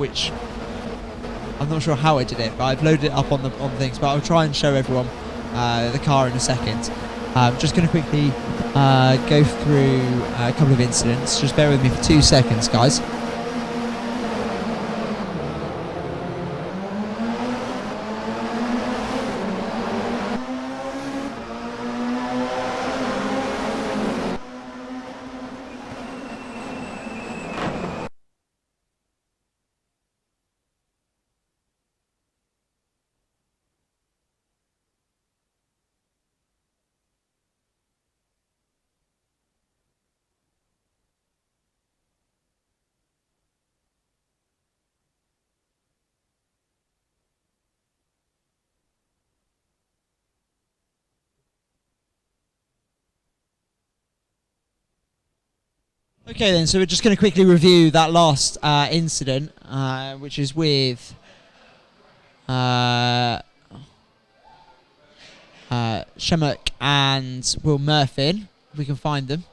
how I did it, but I've loaded it up on things. But I'll try and show everyone the car in a second. Just going to quickly go through a couple of incidents. Just bear with me for 2 seconds, guys. Okay then, so we're just going to quickly review that last incident, which is with Shamuk and Will Murphin, if we can find them.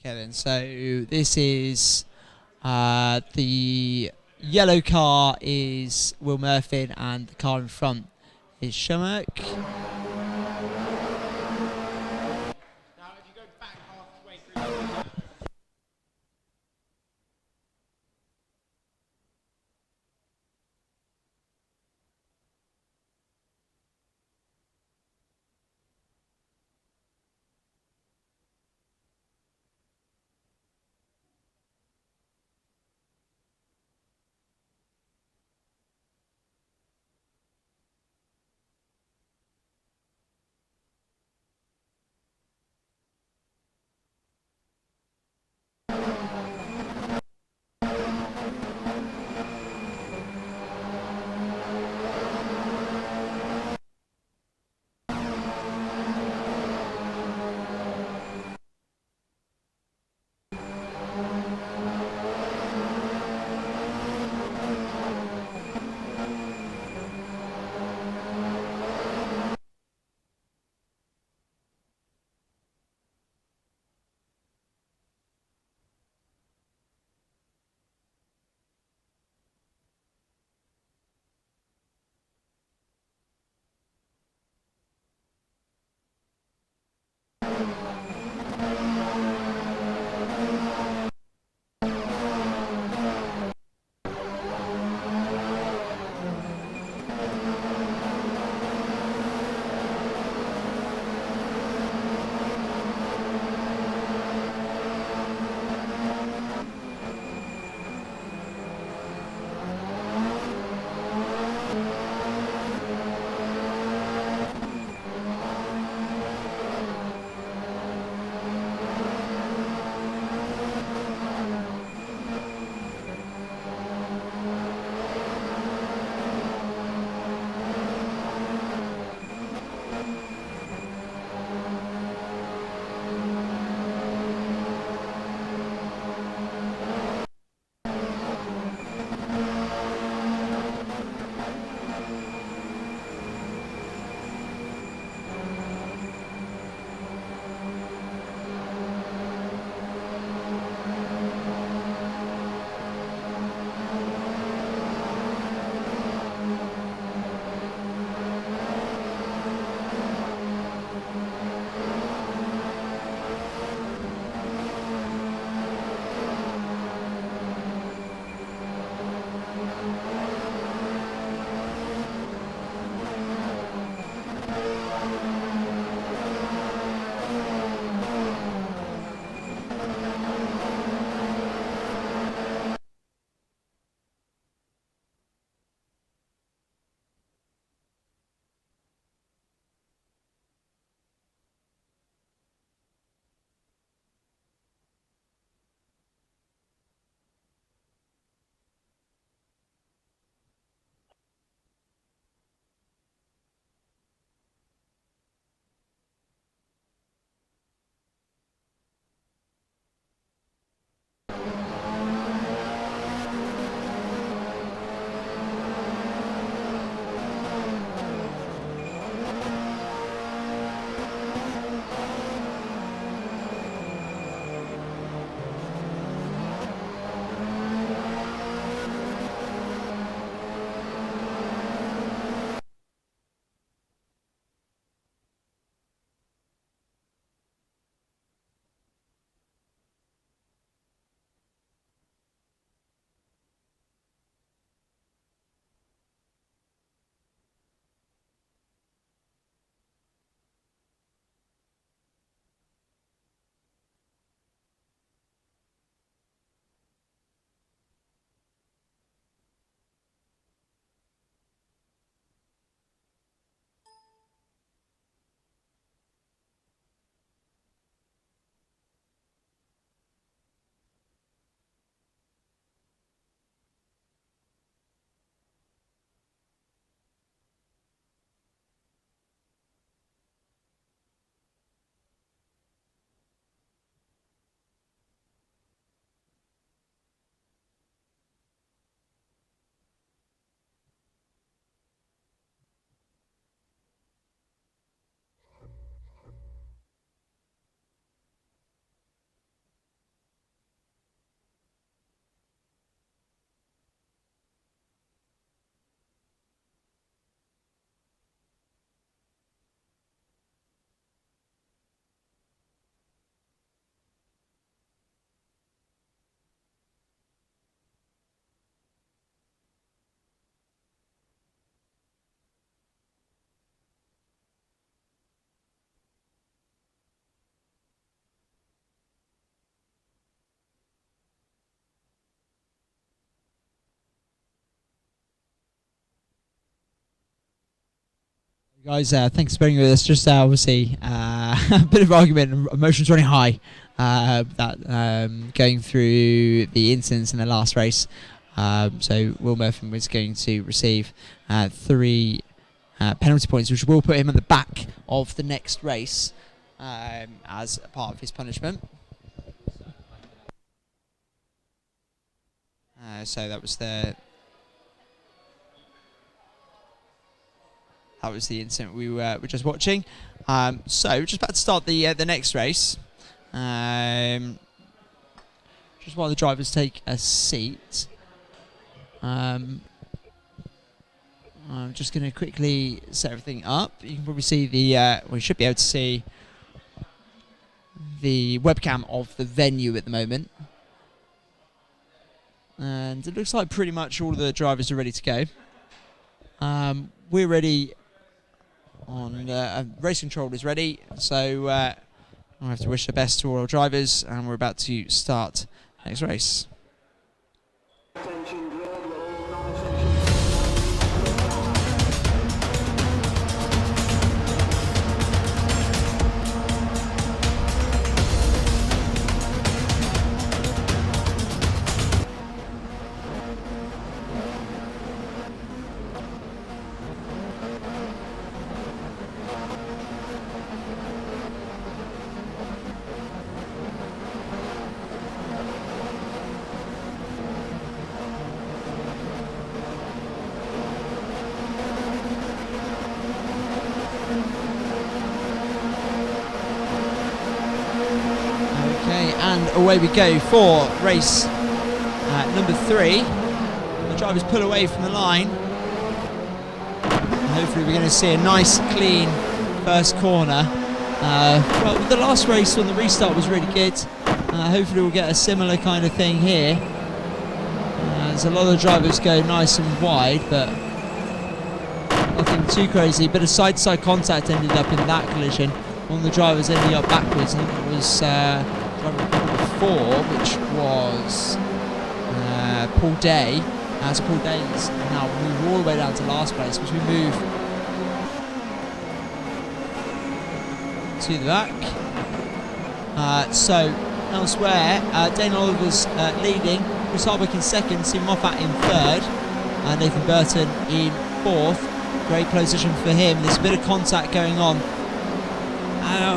Okay then, so this is the yellow car is Will Murphin and the car in front is Shamuk. Guys, thanks for being with us. Just obviously a bit of argument, emotions running high. Going through the incidents in the last race. So Will Murphy was going to receive 3 penalty points, which will put him at the back of the next race as a part of his punishment. So that was the incident we were just watching. So we're just about to start the next race. Just while the drivers take a seat. I'm just going to quickly set everything up. You can probably see we should be able to see the webcam of the venue at the moment. And it looks like pretty much all of the drivers are ready to go. We're ready. Race control is ready, so I have to wish the best to all our drivers, and we're about to start next race. And away we go for race number 3. The drivers pull away from the line. And hopefully we're going to see a nice, clean first corner. Well, the last race on the restart was really good. Hopefully we'll get a similar kind of thing here. As a lot of the drivers go nice and wide, but nothing too crazy. Bit of side-to-side contact ended up in that collision. One of the drivers ended up backwards. I think it was driver number 4, which was Paul Day. So Paul Day is now moved all the way down to last place, which we move to the back. So elsewhere, Dane Oliver's leading, Chris Hardwick in second, Steve Moffat in third, Nathan Burton in fourth. Great position for him. There's a bit of contact going on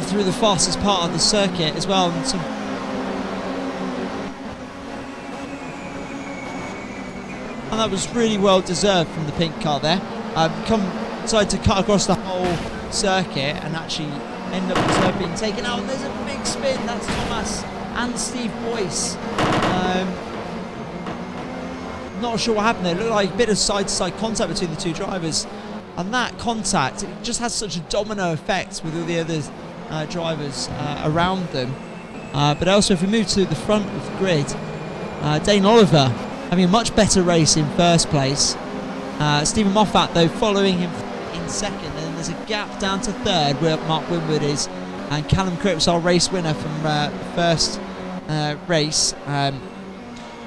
through the fastest part of the circuit as well. And that was really well deserved from the pink car there. Decided to cut across the whole circuit and actually end up deserved being taken out. And there's a big spin. That's Thomas and Steve Boyce. Not sure what happened there. It looked like a bit of side-to-side contact between the two drivers. And that contact, it just has such a domino effect with all the other drivers around them. But also, if we move to the front of the grid, Dane Oliver having a much better race in first place. Stephen Moffat, though, following him in second. And there's a gap down to third where Mark Winwood is. And Callum Cripps, our race winner from the first race,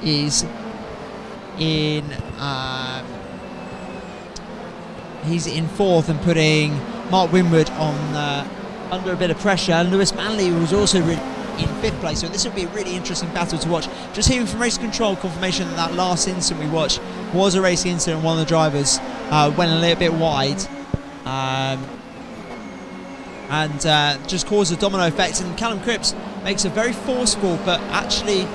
is in... he's in fourth and putting Mark Winwood on under a bit of pressure. And Lewis Manley was also in fifth place, so this will be a really interesting battle to watch. Just hearing from race control confirmation that last incident we watched was a racing incident. One of the drivers went a little bit wide and just caused a domino effect, and Callum Cripps makes a very forceful but actually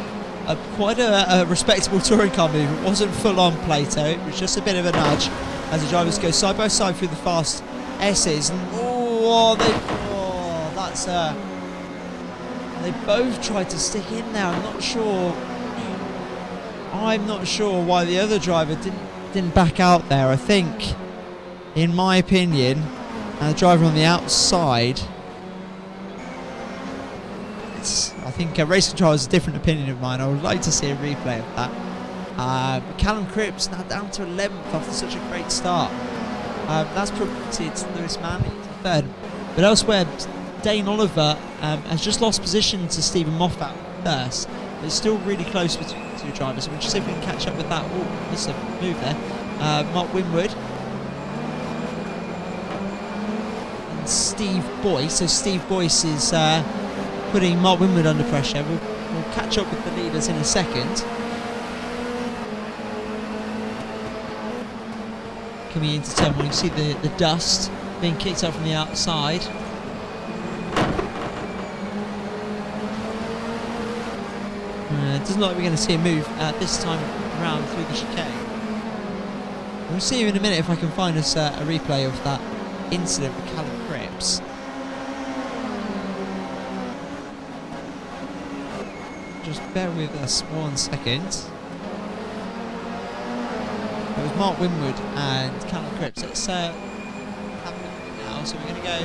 quite a respectable touring car move. It wasn't full on Plato, it was just a bit of a nudge as the drivers go side by side through the fast S's. And they both tried to stick in there. I'm not sure why the other driver didn't back out there. I think, in my opinion, the driver on the outside, I think race control has a different opinion of mine. I would like to see a replay of that. But Callum Cripps now down to 11th after such a great start. That's promoted Lewis Manley to third. But elsewhere, Dane Oliver has just lost position to Stephen Moffat first. But it's still really close between the two drivers. So we'll just see if we can catch up with that. Oh, there's a move there. Mark Winwood. Steve Boyce. So Steve Boyce is putting Mark Winwood under pressure. We'll catch up with the leaders in a second. Coming into turn one, you see the dust being kicked out from the outside. It doesn't look like we're going to see a move this time around through the chicane. We'll see you in a minute if I can find us a replay of that incident with Callum Cripps. Just bear with us 1 second. It was Mark Winwood and Callum Cripps. Let's have a look now. So we're going to go.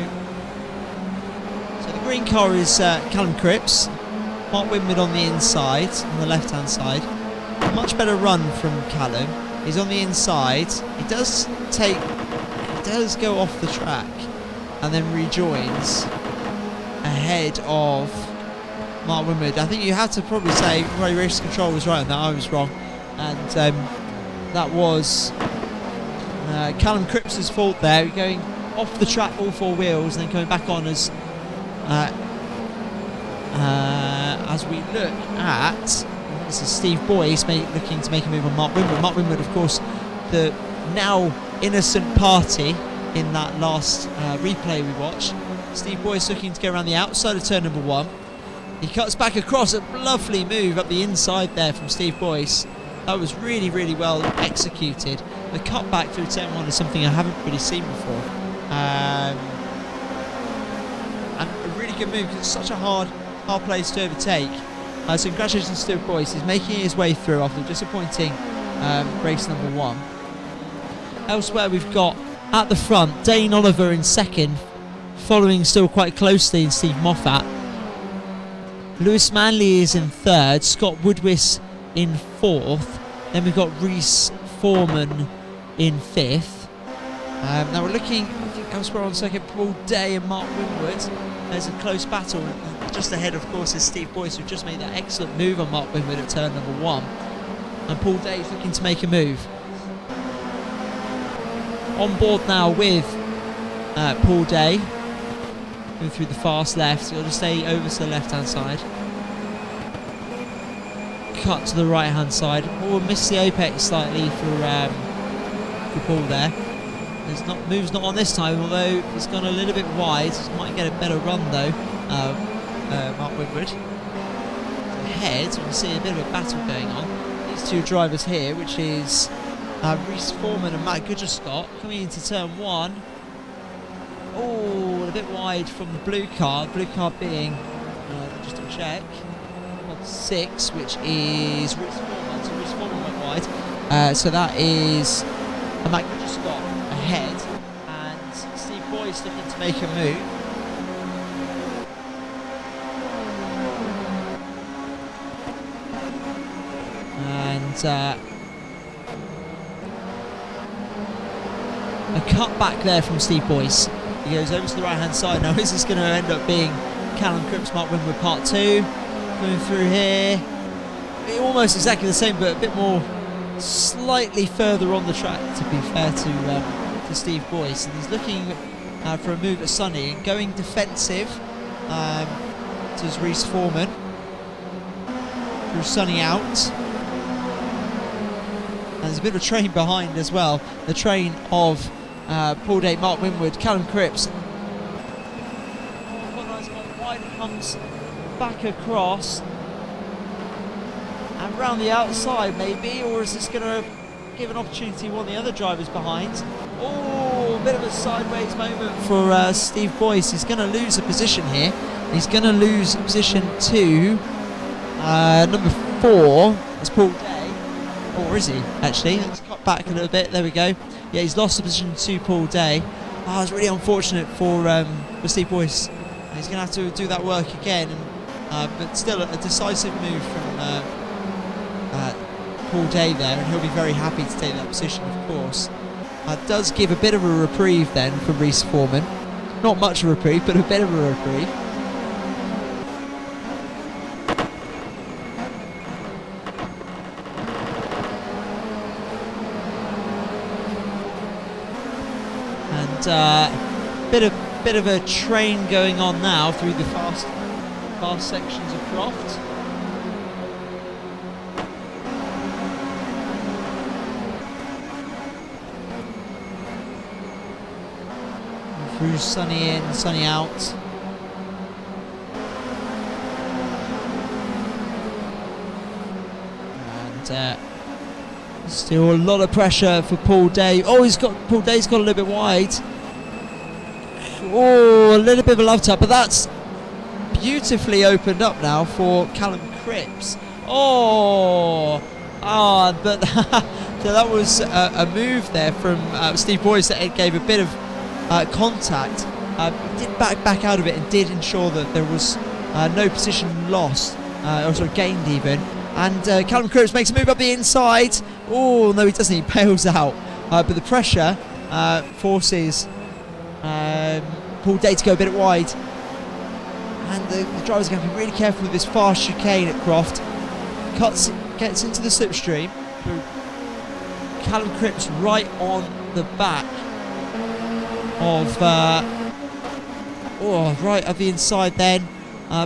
So the green car is Callum Cripps. Mark Winwood on the inside, on the left-hand side. A much better run from Callum. He's on the inside. He does go off the track and then rejoins ahead of Mark Winwood. I think you have to probably say race control was right on that. I was wrong, and that was Callum Cripps' fault there, going off the track all four wheels and then coming back on as we look at, this is Steve Boyce looking to make a move on Mark Winwood. Mark Winwood, of course, the now innocent party in that last replay we watched. Steve Boyce looking to go around the outside of turn number one. He cuts back across, a lovely move up the inside there from Steve Boyce. That was really, really well executed. The cut back through turn one is something I haven't really seen before. And a really good move because it's such a hard place to overtake. So congratulations to Steve Boyce. He's making his way through after a disappointing race number one. Elsewhere we've got at the front Dane Oliver in second, following still quite closely in Steve Moffat. Lewis Manley is in third, Scott Woodwiss in fourth, then we've got Reese Foreman in fifth. Now we're looking, I think elsewhere on second, Paul Day and Mark Winwood. There's a close battle. Just ahead, of course, is Steve Boyce, who just made that excellent move on Mark Winwood at turn number one. And Paul Day is looking to make a move. On board now with Paul Day. Going through the fast left, so you'll just stay over to the left-hand side. Cut to the right-hand side. Oh, missed the apex slightly for Paul there. Move's not on this time, although it's gone a little bit wide. Might get a better run though. Mark Winwood. Ahead, we can see a bit of a battle going on. These two drivers here, which is Reese Foreman and Matt Goodgescott, coming into turn one. Oh, a bit wide from the blue car. The blue car being, just to check, 6, which is Reese Foreman. So Reese Foreman went wide. So that is Matt Goodgescott ahead, and Steve Boyce looking to make a move. And a cut back there from Steve Boyce. He goes over to the right hand side. Now is this going to end up being Callum Cripps, Mark Winwood part 2? Going through here. Almost exactly the same, but a bit more, slightly further on the track, to be fair to Steve Boyce. And he's looking for a move at Sonny and going defensive to Reese Foreman. Through Sonny out. And there's a bit of a train behind as well. The train of Paul Day, Mark Winwood, Callum Cripps. Wide comes back across and round the outside maybe, or is this going to give an opportunity to one of the other drivers behind? Oh, a bit of a sideways moment for Steve Boyce. He's going to lose a position here. He's going to lose position to number 4. That's Paul Day. Or is he, actually? Let's cut back a little bit. There we go. Yeah, he's lost the position to Paul Day. Oh, it's really unfortunate for Steve Boyce. He's going to have to do that work again. But still, a decisive move from Paul Day there, and he'll be very happy to take that position, of course. Does give a bit of a reprieve then for Reese Foreman. Not much of a reprieve, but a bit of a reprieve. And bit bit of a train going on now through the fast sections of Croft. Through sunny in, sunny out. And still a lot of pressure for Paul Day. Oh, Paul Day's got a little bit wide. Oh, a little bit of a love tap, but that's beautifully opened up now for Callum Cripps. But so that was a move there from Steve Boyce that gave a bit of contact. He did back out of it and did ensure that there was no position lost, or sort of gained even. And Callum Cripps makes a move up the inside. Oh, no, he doesn't. He bails out. But the pressure forces Paul Day to go a bit wide. And the driver's going to be really careful with this fast chicane at Croft. Gets into the slipstream. Callum Cripps right on the back of right of the inside then.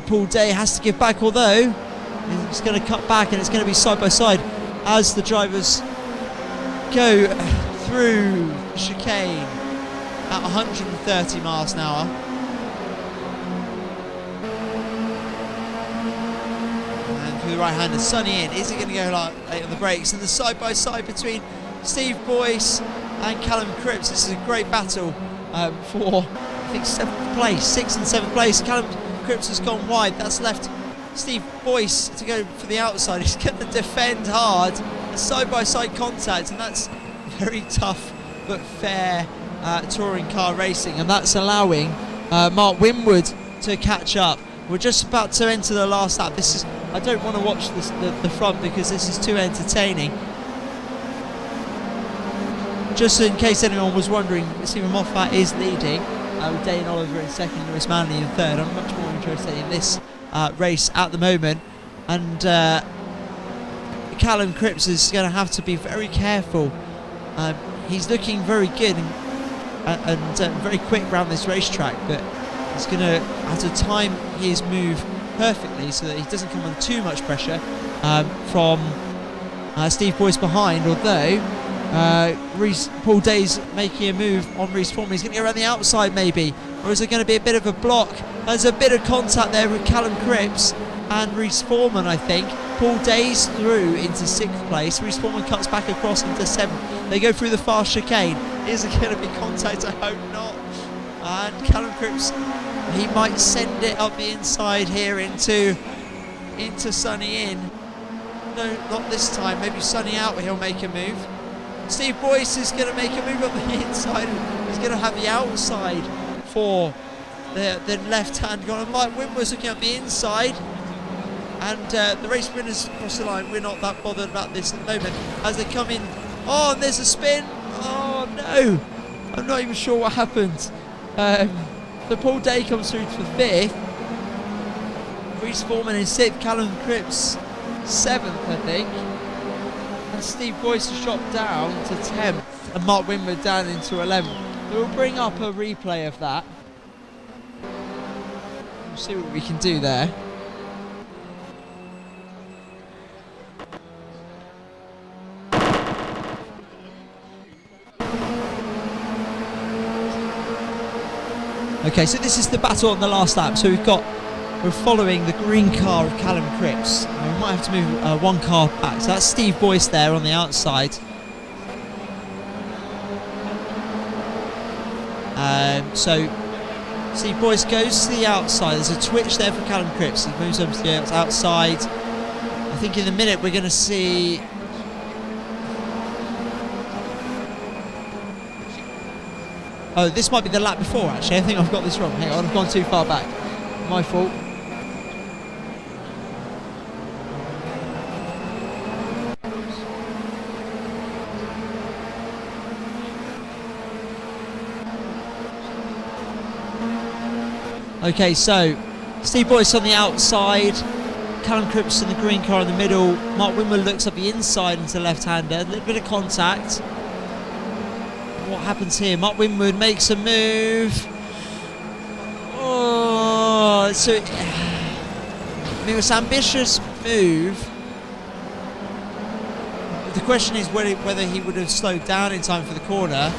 Paul Day has to give back, although he's going to cut back, and it's going to be side by side as the drivers go through chicane at 130 miles an hour. And through the right-hander, Sonny in. Is he going to go late on the brakes? And the side by side between Steve Boyce and Callum Cripps. This is a great battle for, I think, 7th place, 6th and 7th place. Callum Cripps has gone wide. That's left Steve Boyce to go for the outside. He's going to defend hard, side-by-side contact, and that's very tough but fair touring car racing, and that's allowing Mark Winwood to catch up. We're just about to enter the last lap. I don't want to watch the front because this is too entertaining. Just in case anyone was wondering, Stephen Moffat is leading with Dane Oliver in second, Lewis Manley in third. I'm much more interested in this race at the moment, and Callum Cripps is going to have to be very careful. He's looking very good and very quick around this racetrack, but he's going to have to time his move perfectly so that he doesn't come under too much pressure from Steve Boyce behind, although Paul Day's making a move on Reece Foreman. He's going to go around the outside maybe, or is there going to be a bit of a block? There's a bit of contact there with Callum Cripps and Reece Foreman, I think. Paul Day's through into 6th place. Reece Foreman cuts back across into 7th. They go through the fast chicane. Is there going to be contact? I hope not. And Callum Cripps, he might send it up the inside here into Sunny in. No, not this time. Maybe Sunny out, he'll make a move. Steve Boyce is going to make a move up the inside. He's going to have the outside for the left hand gone. And Mike Winwood's looking up the inside. And the race winners across the line, we're not that bothered about this at the moment. As they come in, oh, and there's a spin. Oh, no. I'm not even sure what happened. So Paul Day comes through for 5th. Reece Foreman in 6th. Callum Cripps 7th, I think. And Steve Boyce has dropped down to 10th. And Mark Winwood down into 11th. We'll bring up a replay of that. We'll see what we can do there. Okay, so this is the battle on the last lap. So we're following the green car of Callum Cripps. We might have to move one car back. So that's Steve Boyce there on the outside. So Steve Boyce goes to the outside. There's a twitch there for Callum Cripps. He moves over to the outside. I think in a minute we're going to see... Oh, this might be the lap before, actually. I think I've got this wrong. Hang on, I've gone too far back. My fault. Okay, so Steve Boyce on the outside, Callum Cripps in the green car in the middle. Mark Winwood looks up the inside into the left-hander. A little bit of contact. What happens here? Mark Winwood makes a move. So it was an ambitious move. The question is whether he would have slowed down in time for the corner.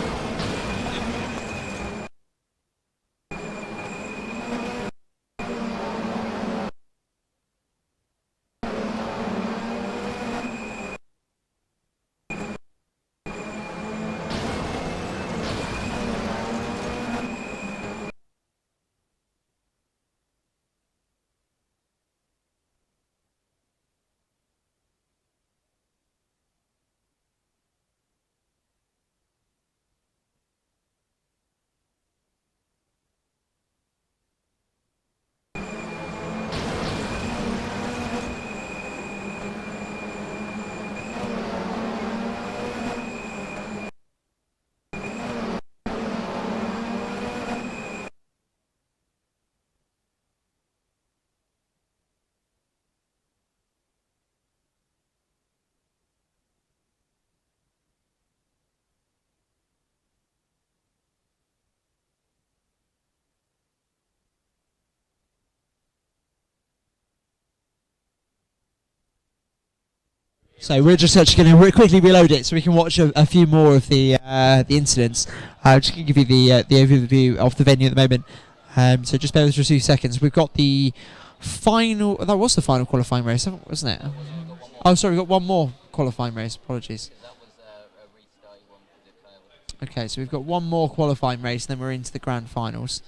So we're just actually going to quickly reload it so we can watch a few more of the incidents. Just going to give you the overview of the venue at the moment. So just bear with us for a few seconds. We've got the final. That was the final qualifying race, wasn't it? Oh, sorry, we've got one more qualifying race. Apologies. Okay, so we've got one more qualifying race, then we're into the grand finals.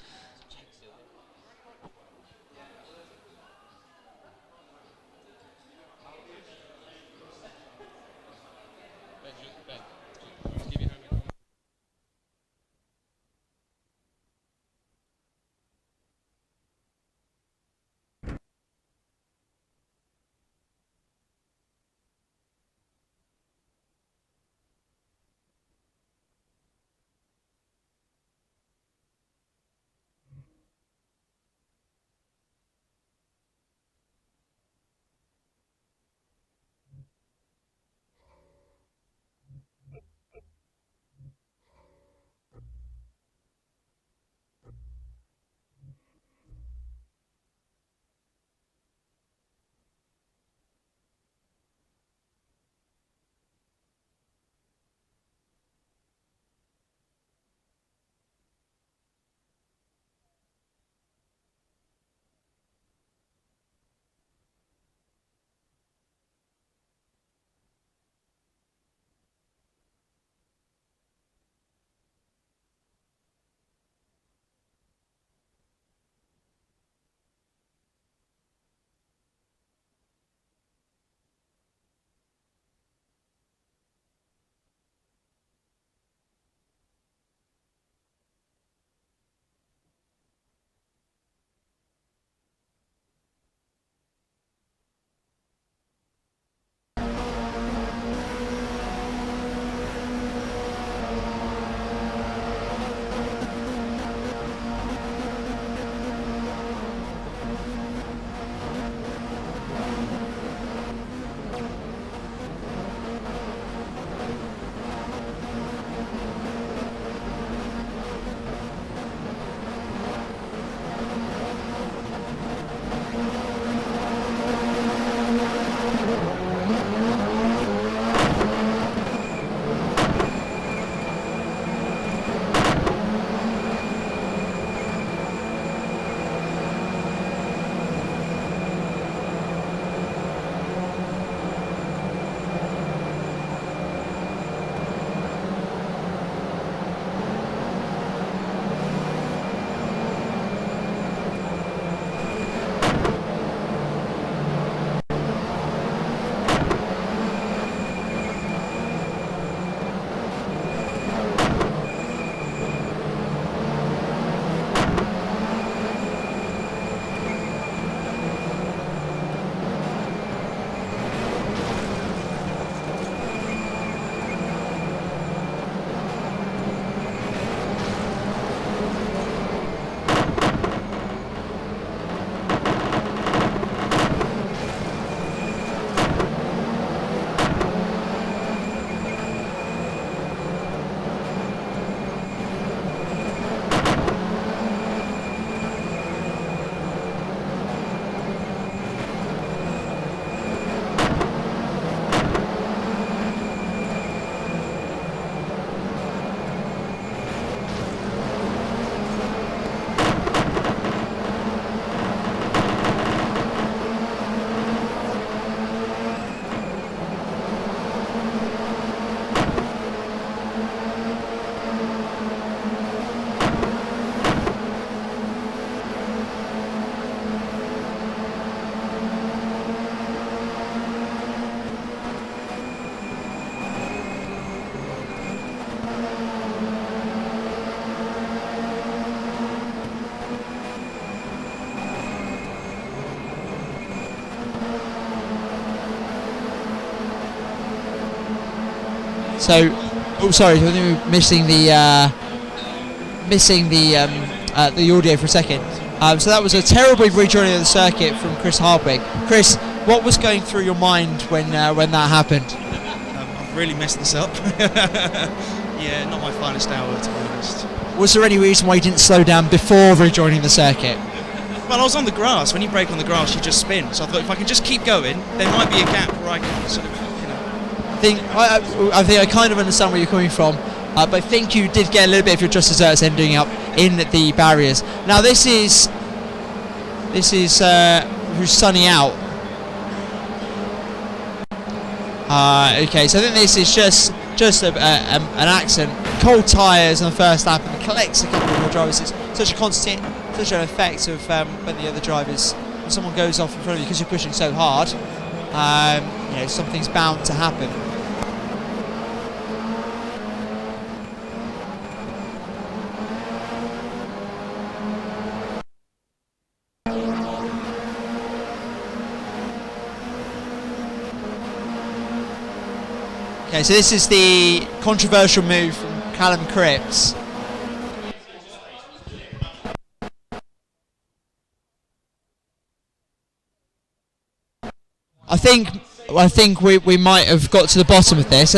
So, oh sorry, we're missing the audio for a second. So that was a terrible rejoining of the circuit from Chris Hardwick. Chris, what was going through your mind when that happened? I've really messed this up. Yeah, not my finest hour, to be honest. Was there any reason why you didn't slow down before rejoining the circuit? Well, I was on the grass. When you brake on the grass, you just spin. So I thought if I could just keep going, there might be a gap where I can sort of, I think I kind of understand where you're coming from, but I think you did get a little bit of your just desserts ending up in the barriers. Now this is who's sunny out. Okay, so I think this is just an accident. Cold tyres on the first lap, and it collects a couple of more drivers. It's such an effect of when the other drivers, when someone goes off in front of you because you're pushing so hard, something's bound to happen. Okay, so this is the controversial move from Callum Cripps. I think we might have got to the bottom of this.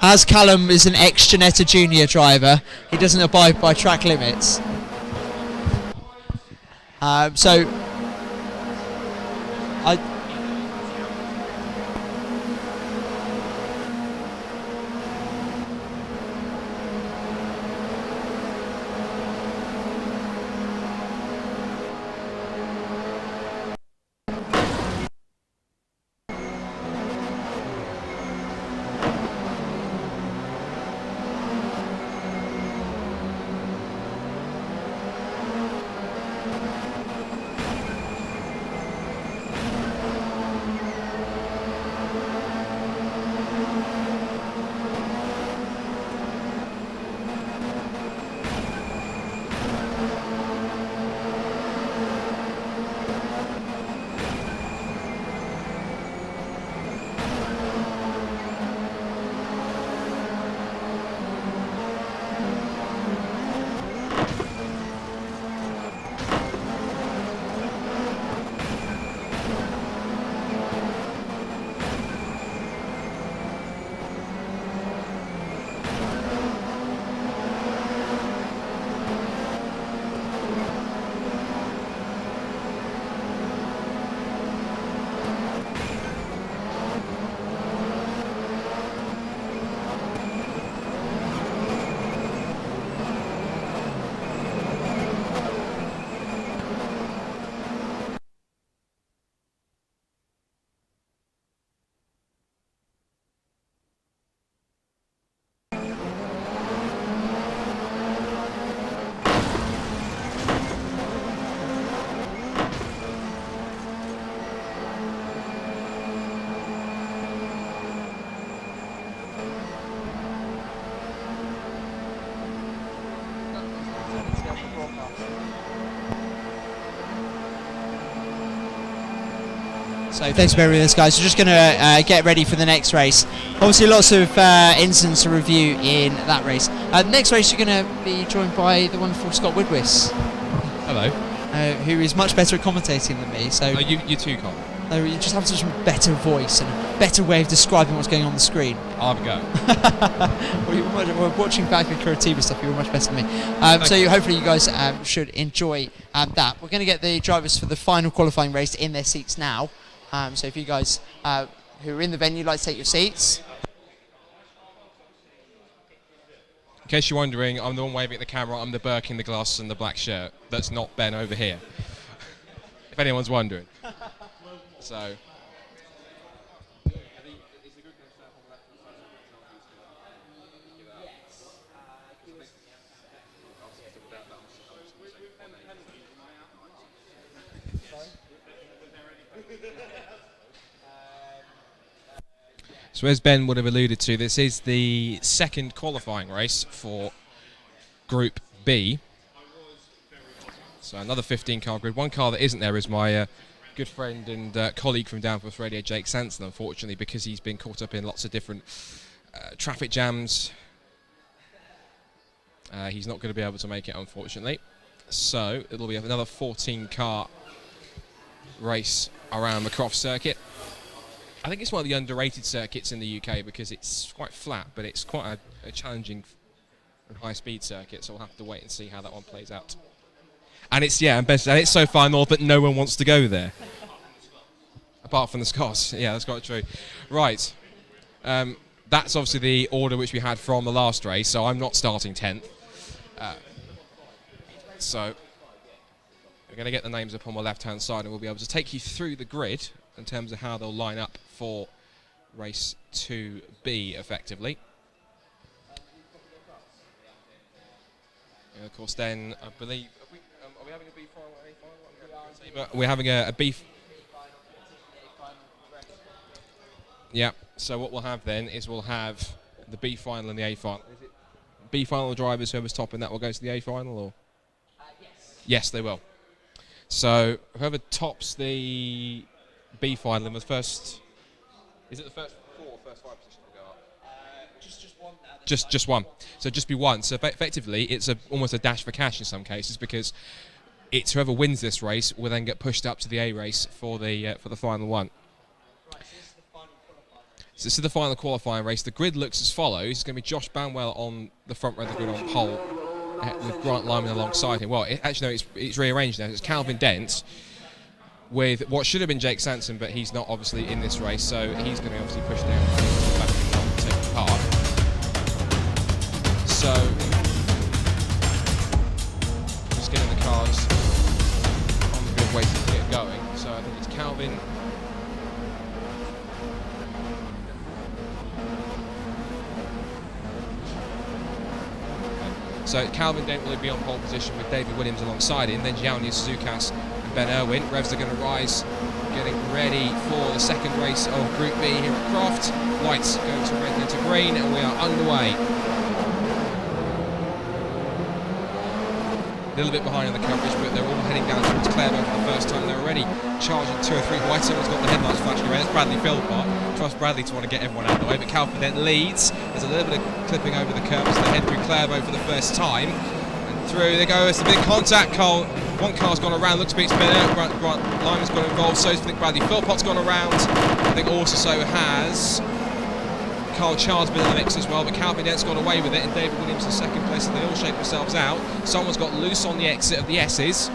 As Callum is an ex-Ginetta Junior driver, he doesn't abide by track limits. So thanks for bearing with us, guys. We're just going to get ready for the next race. Obviously lots of incidents to review in that race. Next race you're going to be joined by the wonderful Scott Woodwiss. Hello. Who is much better at commentating than me. So you too, Colin. You just have such a better voice and a better way of describing what's going on the screen. I'll have a go. We're watching back the Curitiba stuff. You were much better than me. Hopefully you guys should enjoy that. We're going to get the drivers for the final qualifying race in their seats now. So if you guys who are in the venue like to take your seats. In case you're wondering, I'm the one waving at the camera. I'm the Burke in the glasses and the black shirt. That's not Ben over here. If anyone's wondering. So. So as Ben would have alluded to, this is the second qualifying race for Group B. So another 15-car grid. One car that isn't there is my good friend and colleague from Downforce Radio, Jake Sanson, unfortunately, because he's been caught up in lots of different traffic jams. He's not going to be able to make it, unfortunately. So it'll be another 14-car race around the Croft circuit. I think it's one of the underrated circuits in the UK because it's quite flat, but it's quite a challenging and high-speed circuit, so we'll have to wait and see how that one plays out. And it's, and it's so far north that no one wants to go there. Apart from the Scots. Yeah, that's quite true. Right. That's obviously the order which we had from the last race, so I'm not starting 10th. So we're going to get the names up on my left-hand side, and we'll be able to take you through the grid in terms of how they'll line up for race 2B, effectively. And of course, then I believe are we having a B final or A final? But we're having a B. Yeah. So what we'll have then is we'll have the B final and the A final. Is it B final drivers whoever's top in that will go to the A final, or? Yes, they will. So whoever tops the B final in the first, is it the first 4 or first 5 positions will go up? Just one. Just one. So just be one. So effectively, it's almost a dash for cash in some cases, because it's whoever wins this race will then get pushed up to the A race for the final one. So this is the final qualifying race. The grid looks as follows. It's going to be Josh Banwell on the front row of the grid on pole, with Grant Lyman alongside him. Well, it's rearranged now. It's Calvin Dent with what should have been Jake Sanson, but he's not obviously in this race, so he's going to obviously push down back and not take part. So, just getting the cars on the grid waiting to get going. So I think it's Calvin. So Calvin Dent will be on pole position with David Williams alongside him. Then Giannis Zukas and Ben Irwin. Revs are going to rise, getting ready for the second race of Group B here at Croft. Lights go to red and to green, and we are underway. A little bit behind on the coverage, but they're all heading down towards Clairvaux for the first time. They're already charging 2 or 3 white. Someone's got the headlights flashing around. It's Bradley Philpott. Trust Bradley to want to get everyone out of the way, but Calvin Dent leads. There's a little bit of clipping over the curb as they head through Clairvaux for the first time. And through they go. It's a big contact. One car's gone around. Looks to be spinner. Grant Lyman's got involved. So I think Bradley Philpott's gone around. I think also so has Carl Chard's been in the mix as well, but Calvin Dent's got away with it, and David Williams in second place, and they all shake themselves out. Someone's got loose on the exit of the S's.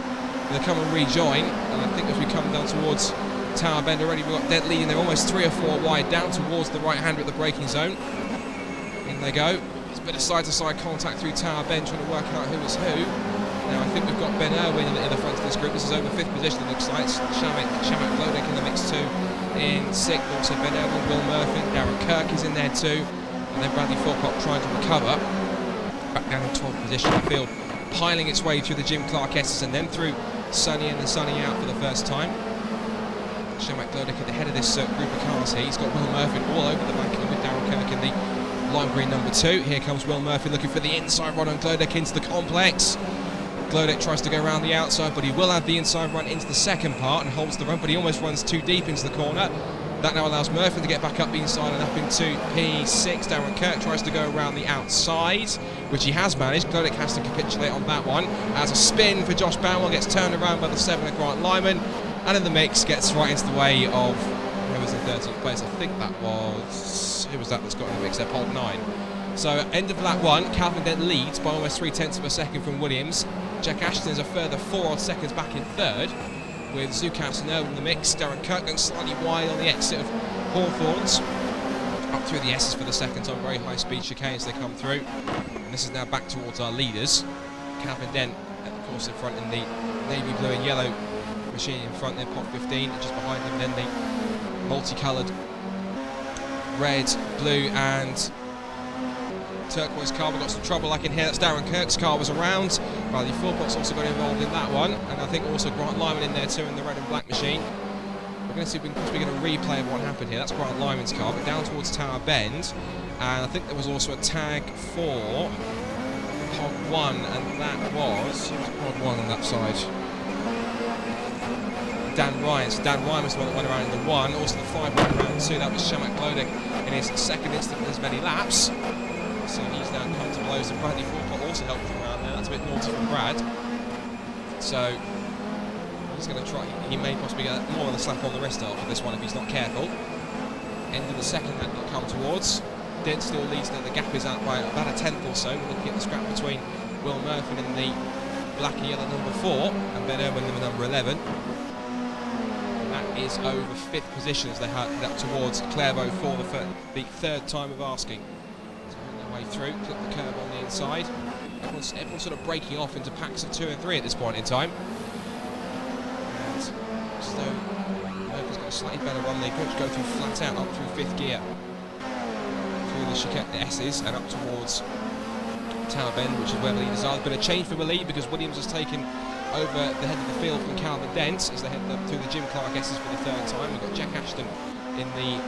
They'll come and rejoin, and I think as we come down towards Tower Bend already, we've got Dent leading. They're almost 3 or 4 wide down towards the right-hander at the braking zone. In they go. There's a bit of side-to-side contact through Tower Bend, trying to work out who is who. Now I think we've got Ben Irwin in the front of this group. This is over 5th position, it looks like. Shamak Glodek in the mix too. In 6th, also Ben Irwin, Will Murphy, Darren Kirk is in there too. And then Bradley Philpott trying to recover. Back down in 12th position. The field piling its way through the Jim Clark S's and then through Sonny in and Sonny out for the first time. Shamak Glodek at the head of this group of cars here. He's got Will Murphy all over the back of him with Darren Kirk in the lime green number 2. Here comes Will Murphy looking for the inside run on Glodek into the complex. Glodek tries to go around the outside, but he will have the inside run into the second part and holds the run, but he almost runs too deep into the corner. That now allows Murphy to get back up the inside and up into P6. Darren Kirk tries to go around the outside, which he has managed. Glodek has to capitulate on that one. As a spin for Josh Banwell, gets turned around by the 7 of Grant Lyman, and in the mix gets right into the way of who was in 13th place. I think that was, who was that that's got in the mix there? Pole 9. So end of lap 1, Calvin Dent leads by almost 0.3 of a second from Williams. Jack Ashton is a further 4 odd seconds back in 3rd, with Zukas and Irwin in the mix. Darren Kirk going slightly wide on the exit of Hawthorns. Up through the S's for the second time, very high speed chicane as they come through. And this is now back towards our leaders. Calvin Dent, of course, in front in the navy blue and yellow machine in front there, pot 15, and just behind them then the multicoloured red, blue and turquoise car. We've got some trouble I can hear. That's Darren Kirk's car was around. Bradley Philpott's also got involved in that one, and I think also Grant Lyman in there too in the red and black machine. We're going to see if we can get a replay of what happened here. That's Grant Lyman's car, but down towards Tower Bend, and I think there was also a tag for Pod 1, and that was Pod 1 on that side. Dan Ryan. So Dan Ryan was the one that went around in the 1, also the 5 went around 2. That was Shamak Glodek in his second instant in as many laps. So he's now come to blows, and Bradley Philpott also helped him around there. That's a bit naughty from Brad. So he's going to try. He may possibly get more than a slap on the wrist after this one if he's not careful. End of the second lap will come towards. Dent still leads there. The gap is out by about a tenth or so. We're looking at the scrap between Will Murphy in the black and yellow number 4 and Ben Irwin in the number 11. And that is over 5th position as they head up towards Clairvaux for the third time of asking. So on their way through, clip the curb on the inside. Everyone's sort of breaking off into packs of 2 and 3 at this point in time. And so Murphy's got a slightly better run. They go through flat out up through 5th gear. The chicane S's and up towards Tower Bend, which is where the leaders are. There's been a change for the lead because Williams has taken over the head of the field from Calvin Dent as they head up through the Jim Clark S's for the 3rd time. We've got Jack Ashton in the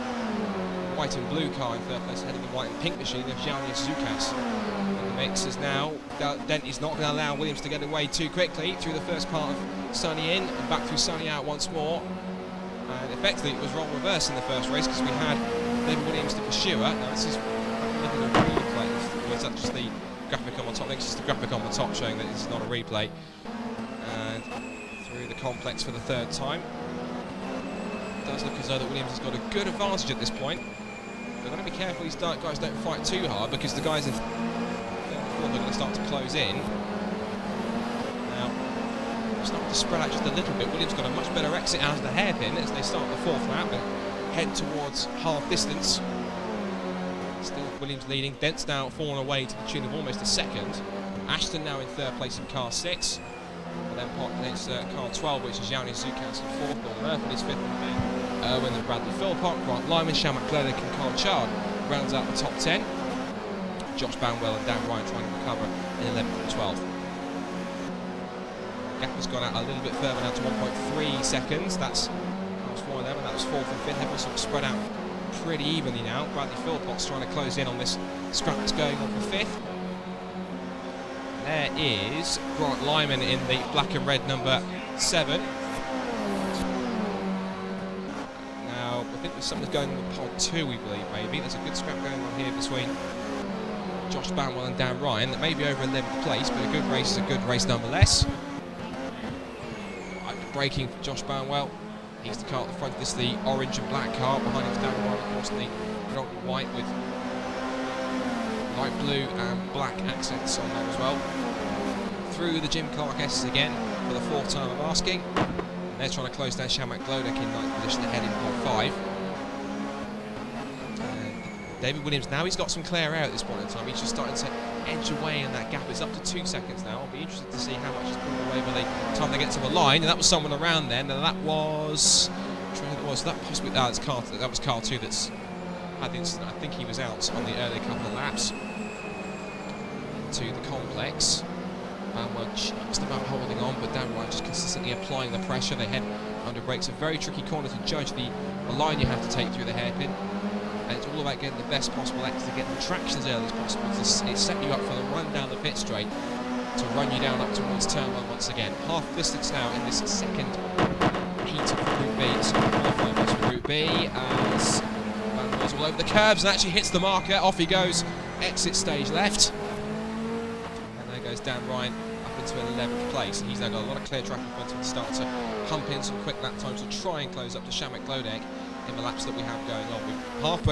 white and blue car in 3rd place, ahead of the white and pink machine of Gianni Zukas. In the mix is now Dent is not going to allow Williams to get away too quickly through the first part of Sunny in and back through Sunny out once more. And effectively it was role reverse in the first race because we had David Williams the pursuer. Now this is looking at a replay. Is that just the graphic on the top? I think it's just the graphic on the top showing that it's not a replay. And through the complex for the 3rd time. It does look as though that Williams has got a good advantage at this point. They're going to be careful these guys don't fight too hard because the guys in 3rd and 4th are going to start to close in. Now, starting to spread out just a little bit. Williams got a much better exit out of the hairpin as they start the 4th lap and head towards half distance. Still Williams leading. Dent's now fallen away to the tune of almost a second. Ashton now in 3rd place in car 6. And then Pot next car 12, which is Gianni Zukas in 4th. Bill Murphy is 5th and 5th. Irwin and Bradley Philpott, Grant Lyman, Sean McClellan and Carl Chard rounds out the top 10. Josh Banwell and Dan Ryan trying to recover in 11th and 12th. Gap has gone out a little bit further now to 1.3 seconds. That was 4 and 11, that was 4th and 5th. Everyone's sort of spread out pretty evenly now. Bradley Philpott's trying to close in on this scrap that's going on for 5th. There is Grant Lyman in the black and red number 7. Now, I think there's something going on with pod 2, we believe, maybe. There's a good scrap going on here between Josh Banwell and Dan Ryan. That may be over 11th place, but a good race is a good race nonetheless. Braking for Josh Banwell. He's the car at the front. This is the orange and black car. Behind him is Dan Ryan, of course, in the predominantly white with light blue and black accents on there as well. Through the Jim Clark S's again for the 4th time of asking. And they're trying to close down Shamak Glodek in 9th position ahead in pod 5. And David Williams, now he's got some clear air at this point in time. He's just starting to edge away in that gap. It's up to 2 seconds now. I'll be interested to see how much he's pulling away by the time they get to the line. And that was someone around then. And that was... that possibly... That was car 2 that's had the incident. I think he was out on the early couple of laps to the complex. We're just about holding on, but Dan Ryan just consistently applying the pressure. They head under brakes. A very tricky corner to judge the line you have to take through the hairpin. And it's all about getting the best possible exit to get the traction as early as possible. It's set you up for the run down the pit straight to run you down up towards turn 1 once again. Half distance now in this second heat of Group B. It's qualifying race for Group B as Van goes all over the curbs and actually hits the marker. Off he goes. Exit stage left. And there goes Dan Ryan up into 11th place. And he's now got a lot of clear track in front of him to start to hump in some quick lap times to try and close up to Shamak Glodek in the laps that we have going on.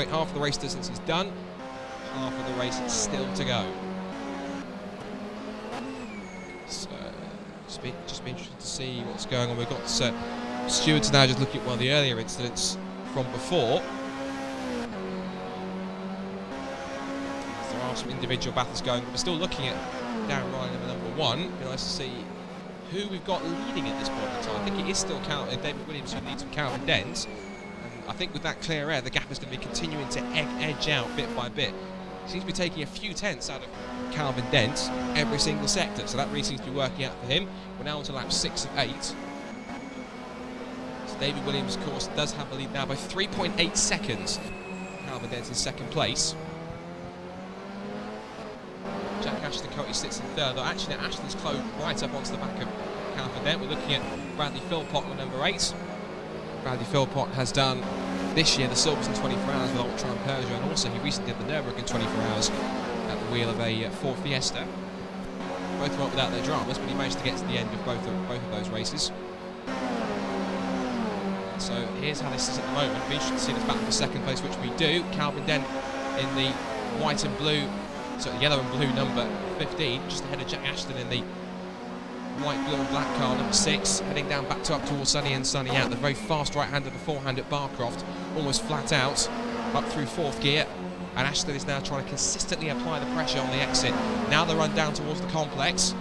Half the race distance is done, half of the race is still to go. So, just be interested to see what's going on. We've got stewards now just looking at one of the earlier incidents from before. There are some individual battles going, but we're still looking at Darren Ryan in number 1. It'd be nice to see who we've got leading at this point in time. I think it is still David Williams who leads from Calvin Dent. I think with that clear air, the gap is going to be continuing to edge out bit by bit. He seems to be taking a few tenths out of Calvin Dent every single sector, so that really seems to be working out for him. We're now on to lap 6 of 8. So David Williams, of course, does have the lead now by 3.8 seconds. Calvin Dent in 2nd place. Jack Ashton currently sits in 3rd, though actually now Ashton's closed right up onto the back of Calvin Dent. We're looking at Bradley Philpott with number 8. Bradley Philpott has done this year the Silverstone 24 Hours with Ultra and Peugeot, and also he recently did the Nürburgring 24 Hours at the wheel of a Ford Fiesta. Both went without their dramas, but he managed to get to the end of both of those races. So here's how this is at the moment. It'll be interesting to see this battle for second place, which we do. Calvin Dent in the white and blue, so yellow and blue number 15, just ahead of Jack Ashton in the white, blue and black car number 6, heading down back up towards Sunny in, Sunny out. The very fast right-hander, the forehand at Barcroft, almost flat out, up through 4th gear. And Ashton is now trying to consistently apply the pressure on the exit. Now the run down towards the complex.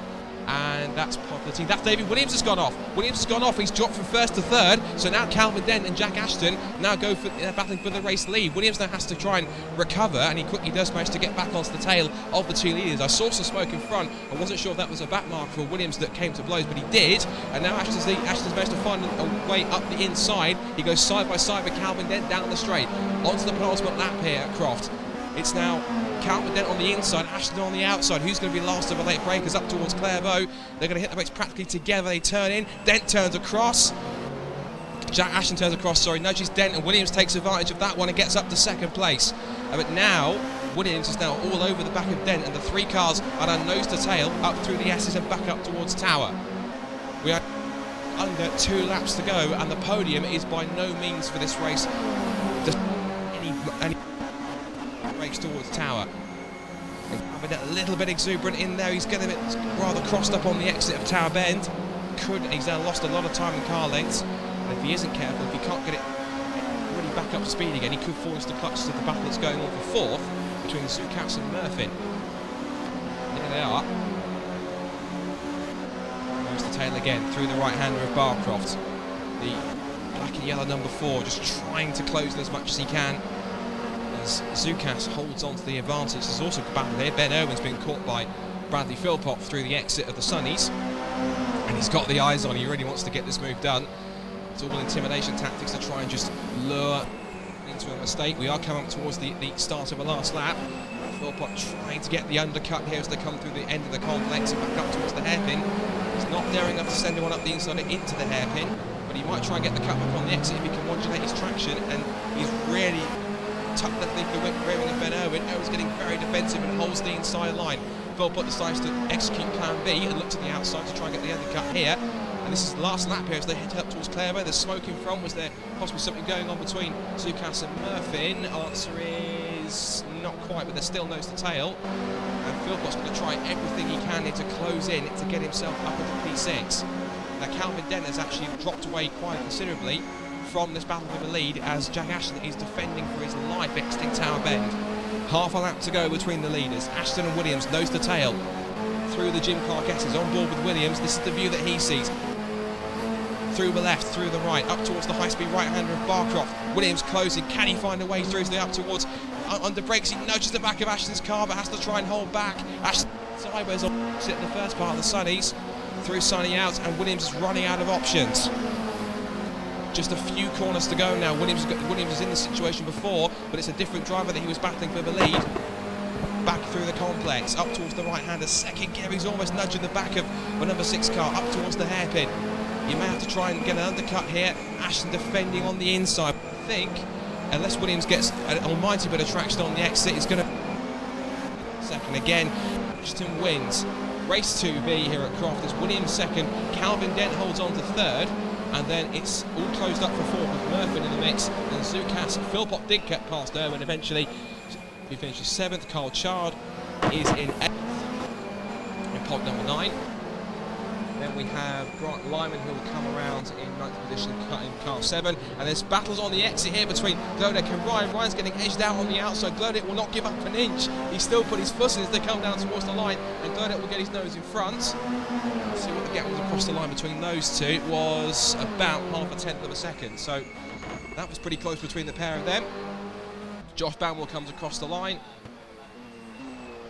And that's Popular Team. That's David Williams has gone off. Williams has gone off. He's dropped from 1st to 3rd. So now Calvin Dent and Jack Ashton now go for battling for the race lead. Williams now has to try and recover, and he quickly does manage to get back onto the tail of the 2 leaders. I saw some smoke in front. I wasn't sure if that was a back mark for Williams that came to blows, but he did. And now Ashton's managed to find a way up the inside. He goes side by side with Calvin Dent down the straight onto the penultimate lap here at Croft. It's now Calvin Dent on the inside, Ashton on the outside. Who's going to be last of the late breakers up towards Clairvaux? They're going to hit the brakes practically together. They turn in. Dent turns across. Jack Ashton turns across, sorry, nudges Dent, and Williams takes advantage of that one and gets up to second place. But now, Williams is now all over the back of Dent, and the 3 cars are now nose to tail up through the S's and back up towards Tower. We are under 2 laps to go, and the podium is by no means for this race any breaks towards Tower. And a little bit exuberant in there. He's getting a bit rather crossed up on the exit of Tower Bend. He's now lost a lot of time in car lengths, and if he isn't careful, if he can't get it really back up to speed again, he could fall into the clutches of the battle that's going on for 4th between Zukas and Murphy. There they are. Goes the tail again through the right-hander of Barcroft. The black and yellow number 4 just trying to close in as much as he can. As Zukas holds on to the advantage. There's also a battle here. Ben Irwin's been caught by Bradley Philpott through the exit of the Sunnies, and he's got the eyes on. He really wants to get this move done. It's all intimidation tactics to try and just lure into a mistake. We are coming towards the start of a last lap. Philpott trying to get the undercut here as they come through the end of the complex and back up towards the hairpin. He's not daring enough to send anyone up the inside into the hairpin, but he might try and get the cut back on the exit if he can modulate his traction, and he's really tucked the rearing of Ben Irwin. Irwin's getting very defensive and holds the inside line. Philpott decides to execute plan B and look to the outside to try and get the undercut here. And this is the last lap here as they head up towards Clairvaux. There's smoke in front. Was there possibly something going on between Zukas and Murphin? Answer is not quite, but they're still nose to tail. And Philpott's going to try everything he can here to close in to get himself up into P6. Now Calvin Dent has actually dropped away quite considerably from this battle for the lead as Jack Ashton is defending for his life exiting Tower Bend. Half a lap to go between the leaders. Ashton and Williams nose to tail through the Jim Clark S's, on board with Williams. This is the view that he sees. Through the left, through the right, up towards the high-speed right-hander of Barcroft. Williams closing. Can he find a way through as they up towards under brakes? He nudges the back of Ashton's car, but has to try and hold back. Ashton sideways on the first part of the Sunnies, through Sunny out, and Williams is running out of options. Just a few corners to go now. Williams was in this situation before, but it's a different driver that he was battling for the lead. Back through the complex, up towards the right-hander. Second gear, he's almost nudging the back of the number 6 car, up towards the hairpin. You may have to try and get an undercut here. Ashton defending on the inside. I think, unless Williams gets an almighty bit of traction on the exit, he's going to... Second again, Ashton wins. Race 2B here at Croft is Williams second. Calvin Dent holds on to 3rd. And then it's all closed up for 4th with Murphy in the mix. And Zukas, Philpott did get past Irwin eventually. He finishes 7th. Carl Chard is in 8th in pod number 9. Then we have Grant Lyman, who will come around in 9th position in car 7. And there's battles on the exit here between Glodek and Ryan. Ryan's getting edged out on the outside. Glodek will not give up an inch. He still put his foot in as they come down towards the line. And Glodek will get his nose in front. Let's see what the gap was across the line between those two. It was about 0.5 of a second. So that was pretty close between the pair of them. Josh Banwell comes across the line.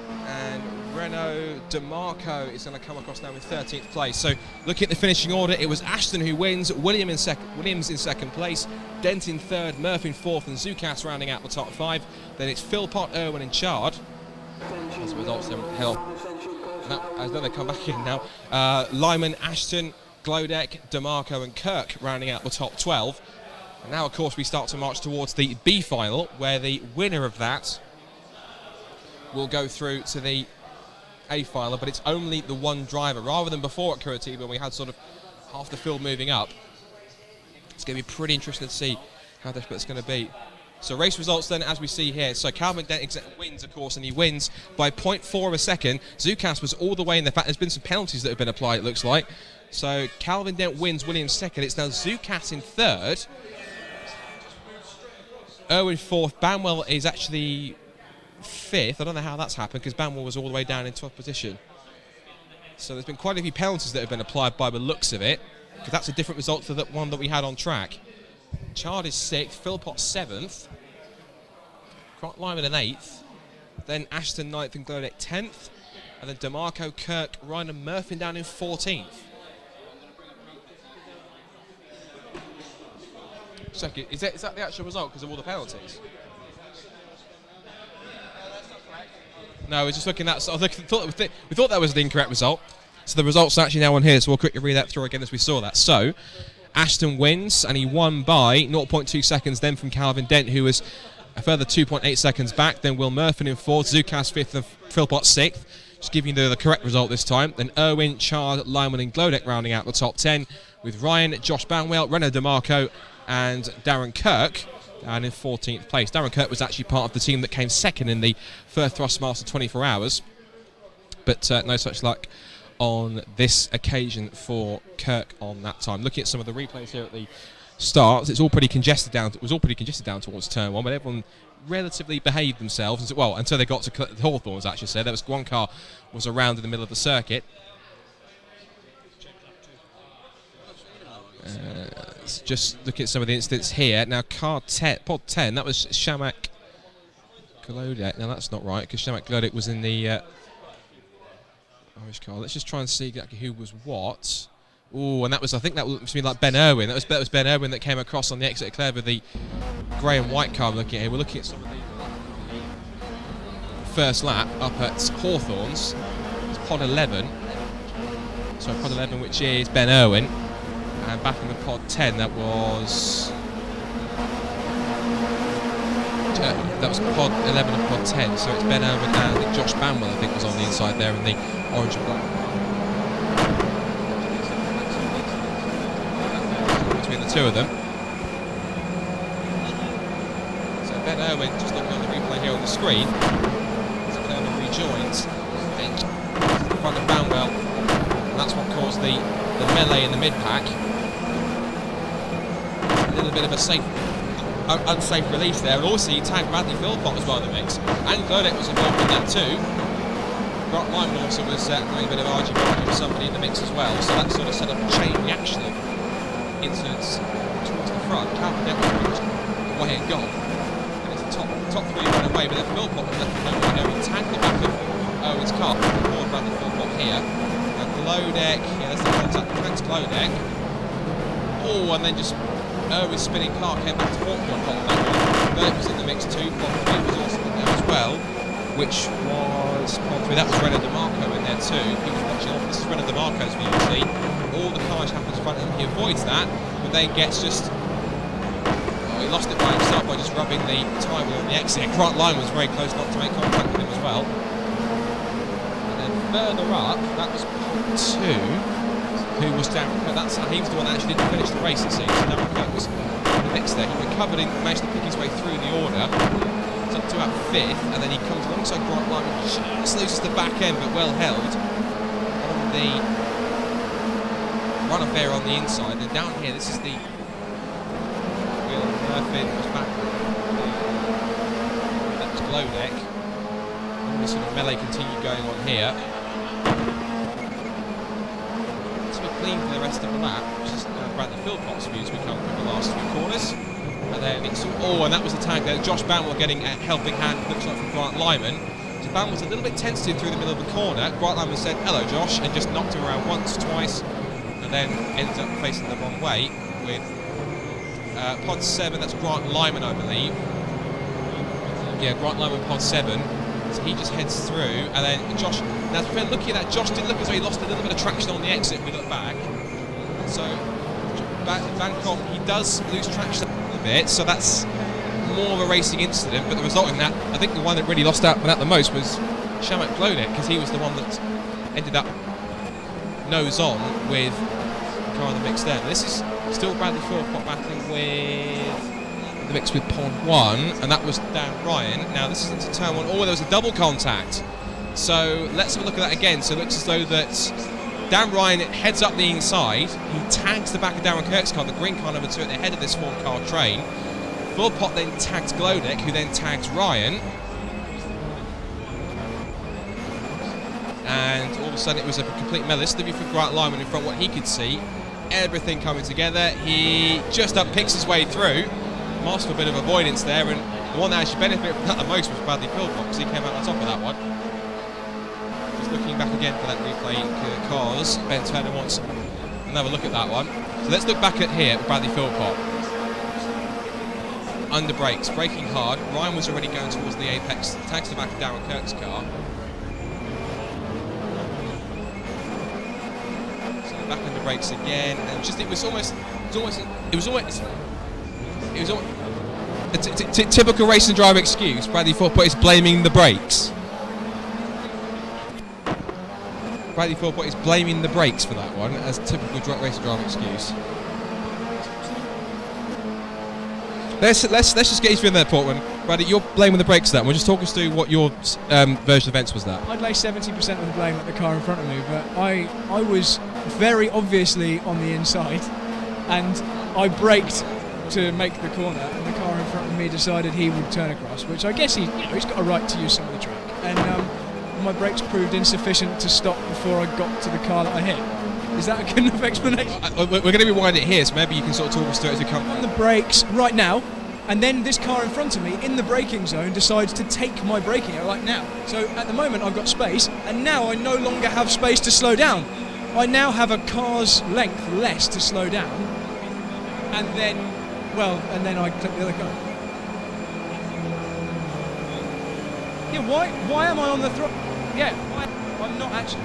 And Renault DeMarco is going to come across now in 13th place. So looking at the finishing order, it was Ashton who wins, Williams in second place, Dent in 3rd, Murphy in 4th, and Zukas rounding out the top 5. Then it's Philpott, Irwin and Chard. As a result, as though they come back in now. Lyman, Ashton, Glodek, DeMarco and Kirk rounding out the top 12. And now, of course, we start to march towards the B final, where the winner of that will go through to the A final, but it's only the one driver, rather than before at Curitiba when we had sort of half the field moving up. It's going to be pretty interesting to see how desperate it's going to be. So race results then, as we see here. So Calvin Dent wins, of course, and he wins by 0.4 of a second. Zukas was all the way in. The fact there's been some penalties that have been applied, it looks like. So Calvin Dent wins, Williams second. It's now Zukas in third. Irwin fourth. Banwell is actually fifth. I don't know how that's happened because Banwell was all the way down in 12th position. So there's been quite a few penalties that have been applied by the looks of it, because that's a different result to the one that we had on track. Chard is 6th, Philpott 7th, Lyman in 8th, then Ashton 9th and Glodek 10th, and then DeMarco, Kirk, Ryan and Murphy down in 14th. Second, is that the actual result because of all the penalties? No, we're just looking at. So we thought that was the incorrect result. So the results are actually now on here. So we'll quickly read that through again as we saw that. So Ashton wins, and he won by 0.2 seconds. Then from Calvin Dent, who was a further 2.8 seconds back. Then Will Murphy in fourth, Zukas fifth, and Philpott sixth. Just giving you the correct result this time. Then Irwin, Chard, Lyman, and Glodek rounding out the top 10, with Ryan, Josh Banwell, Renaud DeMarco, and Darren Kirk. And in 14th place. Darren Kirk was actually part of the team that came second in the Firth Thrustmaster 24 hours. But no such luck on this occasion for Kirk on that time. Looking at some of the replays here at the start, it's all pretty congested down. It was all pretty congested down towards turn 1, but everyone relatively behaved themselves. Well, until they got to Hawthorns, actually. So there was one car was around in the middle of the circuit. Just look at some of the incidents here. Now, pod 10, that was Shamak Glodek. Now, that's not right, because Shamak Glodek was in the Irish car. Let's just try and see exactly who was what. Oh, and that was, I think that was like Ben Irwin. That was Ben Irwin that came across on the exit clear with the grey and white car I'm looking at here. We're looking at some of the first lap up at Hawthorns. It's pod 11. So pod 11, which is Ben Irwin. And back in the pod 10, that was pod 11 and pod 10. So it's Ben Irwin and Josh Banwell, I think, was on the inside there in the orange and black. Between the two of them. So Ben Irwin, just looking on the replay here on the screen, as Ben Irwin rejoins in front of Banwell, and that's what caused the melee in the mid-pack. A little bit of a unsafe release there, and also he tagged Bradley Philpott as well in the mix, and Glodek was involved in that too. Grant Lyman also was having a bit of argument with somebody in the mix as well, so that sort of set up a chain reaction of incidents towards the front. Calvin Dent was away and gone, and it's the top three went away, but then Philpott was left with nowhere to go. He tagged the back of Owen's car, forward Bradley Philpott here, and Glodek, there's the contact, thanks Glodek. Oh, and then just Irwin's spinning car came back to Hawthorne on that one. Glodek was in the mix too. Pod 3 was also in there as well, which was Pod 3. That was Renaud DeMarco in there too. He was watching off. This is Renaud DeMarco's view, you see. All the cars happen in front of him. He avoids that, but then gets just. Oh, he lost it by himself by just rubbing the tyre wheel on the exit. Grant Lyman was very close not to make contact with him as well. And then further up, that was Pod 2. Who was Darren Kirk. He was the one that actually didn't finish the race, it seems. So Darren Kirk was in the mix there. He recovered and managed to pick his way through the order. It's up to about 5th, and then he comes alongside Grant Lyman, just loses the back end, but well held on the run affair on the inside. And down here, this is the Will Murphy was back. That was Glodek. All this sort of melee continued going on here. Clean for the rest of the lap, which is Bradley Philpott's view as we come through the last 3 corners. And then it's and that was the tag there. Josh Banwell getting a helping hand, looks like, from Grant Lyman. So Banwell's a little bit tentative through the middle of the corner. Grant Lyman said, "Hello, Josh," and just knocked him around once, twice, and then ends up facing the wrong way with pod 7. That's Grant Lyman, I believe. Yeah, Grant Lyman, pod 7. So he just heads through, and then Josh. Now, if we're looking at that, Josh did look as though he lost a little bit of traction on the exit if we look back. So, Van Croft, he does lose traction bit, so that's more of a racing incident. But the result in that, I think the one that really lost out on that the most was Shamak Glodek, because he was the one that ended up nose on with the car in the mix there. But this is still Bradley Philpott battling with the mix with Pond 1, and that was Dan Ryan. Now this is into turn 1. Oh, there was a double contact. So let's have a look at that again. So it looks as though that Dan Ryan heads up the inside. He tags the back of Darren Kirk's car, the green car number 2, at the head of this 4-car train. Philpott then tags Glodek, who then tags Ryan. And all of a sudden it was a complete melee. This is the view from Grant Lyman in front, what he could see. Everything coming together. He just up picks his way through. Master a bit of avoidance there, and the one that actually benefited from that the most was Bradley Philpott, because he came out on top of that one. Just looking back again for that replay cars. Ben Turner wants another look at that one. So let's look back at here with Bradley Philpott. Under brakes, braking hard. Ryan was already going towards the apex, tags the back of Darren Kirk's car. So back under brakes again, and just it was almost a typical racing driver excuse. Bradley Philpott is blaming the brakes. Bradley Philpott is blaming the brakes for that one as typical racing driver excuse. Let's just get you through that, Portman. Bradley, you're blaming the brakes for that. We'll just talk us through what your version of events was that. I'd lay 70% of the blame at the car in front of me, but I was very obviously on the inside, and I braked to make the corner, and the car in front of me decided he would turn across, which I guess he's got a right to use some of the track. And my brakes proved insufficient to stop before I got to the car that I hit. Is that a good enough explanation? We're going to rewind it here, so maybe you can sort of talk us through it as we come. On the brakes right now, and then this car in front of me in the braking zone decides to take my braking out like now. So at the moment I've got space, and now I no longer have space to slow down. I now have a car's length less to slow down, and then I click the other car. Yeah, why am I on the throttle? Yeah, I'm not actually.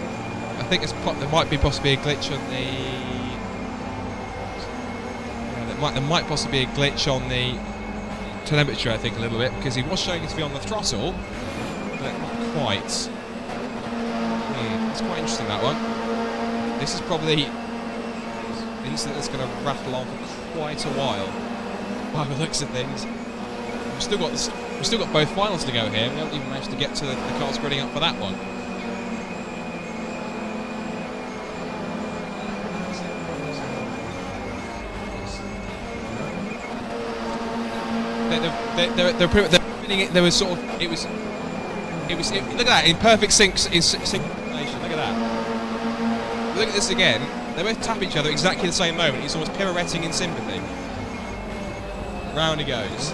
I think there might be possibly a glitch on the. There might possibly be a glitch on the telemetry. I think a little bit, because he was showing it to be on the throttle, but not quite. It's quite interesting, that one. This is probably an incident that's going to rattle on for quite a while. By the looks of things, we've still got both finals to go here. We haven't even managed to get to the cars spreading up for that one. There was sort of it was look at that, in perfect synchronization. Look at that. Look at this again. They both tap each other exactly the same moment. He's almost pirouetting in sympathy. Round he goes.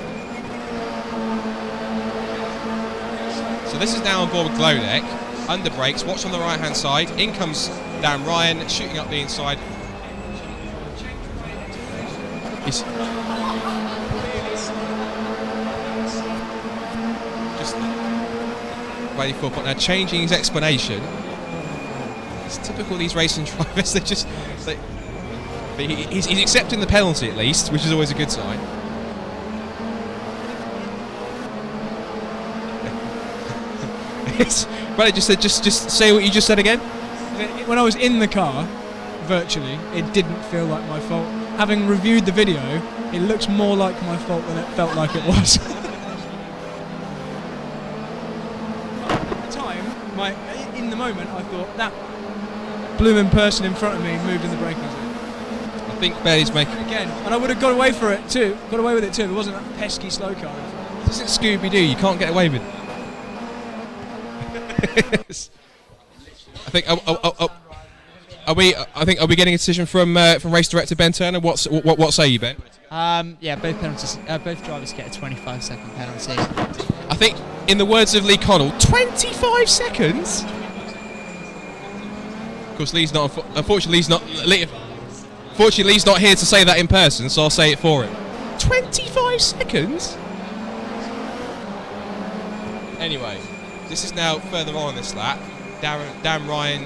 So this is now on board with Glodek. Under brakes. Watch on the right hand side. In comes Dan Ryan shooting up the inside. Bradley Philpott now changing his explanation. It's typical of these racing drivers. He's accepting the penalty at least, which is always a good sign. Bradley just said, just say what you just said again. When I was in the car, virtually, it didn't feel like my fault. Having reviewed the video, it looks more like my fault than it felt like it was. In the moment, I thought that blooming person in front of me moved in the braking zone. I think Bailey's making again, and I would have got away with it too. If it wasn't that pesky slow car. This isn't Scooby-Doo. You can't get away with it. Are we getting a decision from race director Ben Turner? What say you, Ben? Yeah, both penalties. Both drivers get a 25-second penalty. I think, in the words of Lee Connell, 25 seconds. Of course, Lee's not. Unfortunately, Lee's not here to say that in person, so I'll say it for him. 25 seconds. Anyway, this is now further on this lap. Dan Ryan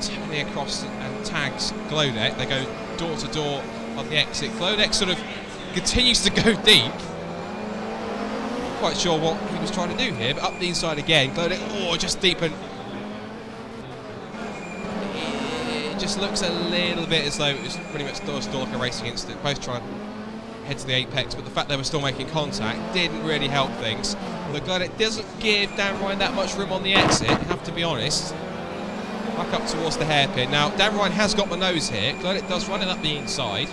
turning across and tags Glodek. They go door to door on the exit. Glodek sort of continues to go deep. Not quite sure what he was trying to do here, but up the inside again. Just deep, and it just looks a little bit as though it was pretty much still like a racing incident. Both trying to head to the apex, but the fact they were still making contact didn't really help things. Look, it doesn't give Dan Ryan that much room on the exit, I have to be honest. Back up towards the hairpin. Now, Dan Ryan has got the nose here. Glennet does run it up the inside.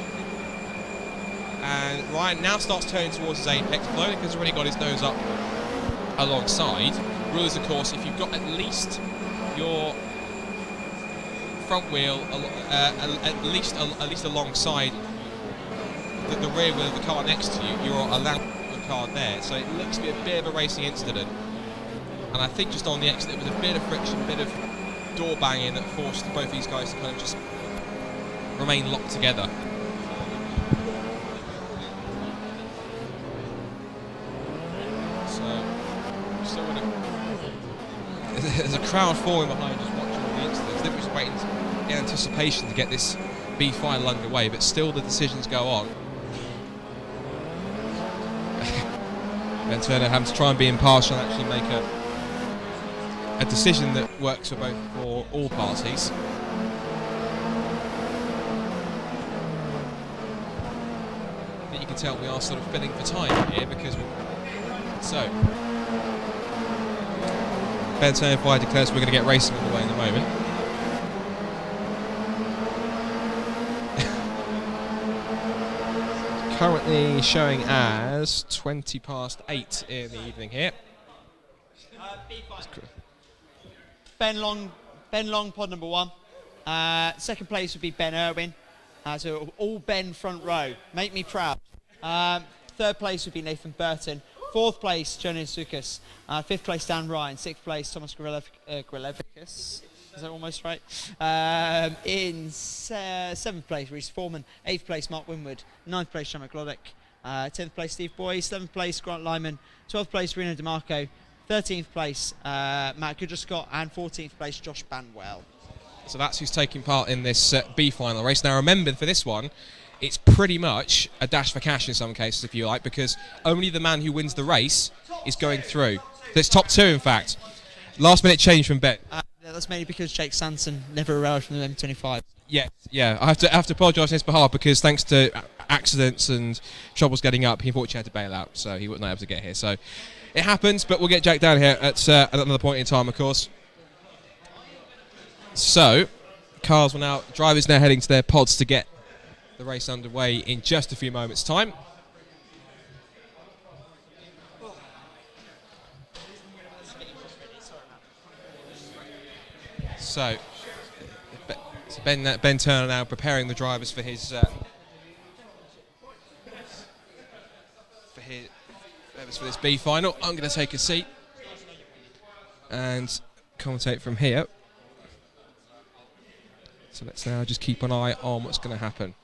And Ryan now starts turning towards his apex. Glennet has already got his nose up alongside. Rule is, of course, if you've got at least your front wheel at least alongside the rear wheel of the car next to you, you're allowed the car there. So it looks to be a bit of a racing incident. And I think just on the exit, there was a bit of friction, a bit of door banging that forced both these guys to kind of just remain locked together. So, still there's a crowd forming behind just watching all the incidents. They were just waiting in anticipation to get this B final underway, but still the decisions go on. Ben Turner having to try and be impartial and actually make a decision that works for all parties. I think you can tell we are sort of filling for time here because Ben Turner finally declares we're going to get racing on the way in a moment. Currently showing as 8:20 in the evening here. Ben Long, pod number 1. Second place would be Ben Irwin. So all Ben front row. Make me proud. Third place would be Nathan Burton. Fourth place, Jonas Sukas. Fifth place, Dan Ryan. Sixth place, Thomas Grelevicus. Is that almost right? In seventh place, Reece Foreman. Eighth place, Mark Winwood. Ninth place, Sean McLoddick. 10th place, Steve Boyce. 11th place, Grant Lyman. 12th place, Reno DeMarco. 13th place, Matt Goodrell-Scott. And 14th place, Josh Banwell. So that's who's taking part in this B final race. Now remember, for this one, it's pretty much a dash for cash in some cases, if you like, because only the man who wins the race is going through. It's top 2, in fact. Last minute change from Ben. That's mainly because Jake Sanson never arrived from the M25. Yeah. I have to apologise on his behalf because thanks to accidents and troubles getting up, he unfortunately had to bail out, so he wasn't able to get here. So it happens, but we'll get Jack down here at another point in time, of course. So drivers now heading to their pods to get the race underway in just a few moments' time. So Ben Turner now preparing the drivers for his this B final. I'm going to take a seat and commentate from here. So let's now just keep an eye on what's going to happen.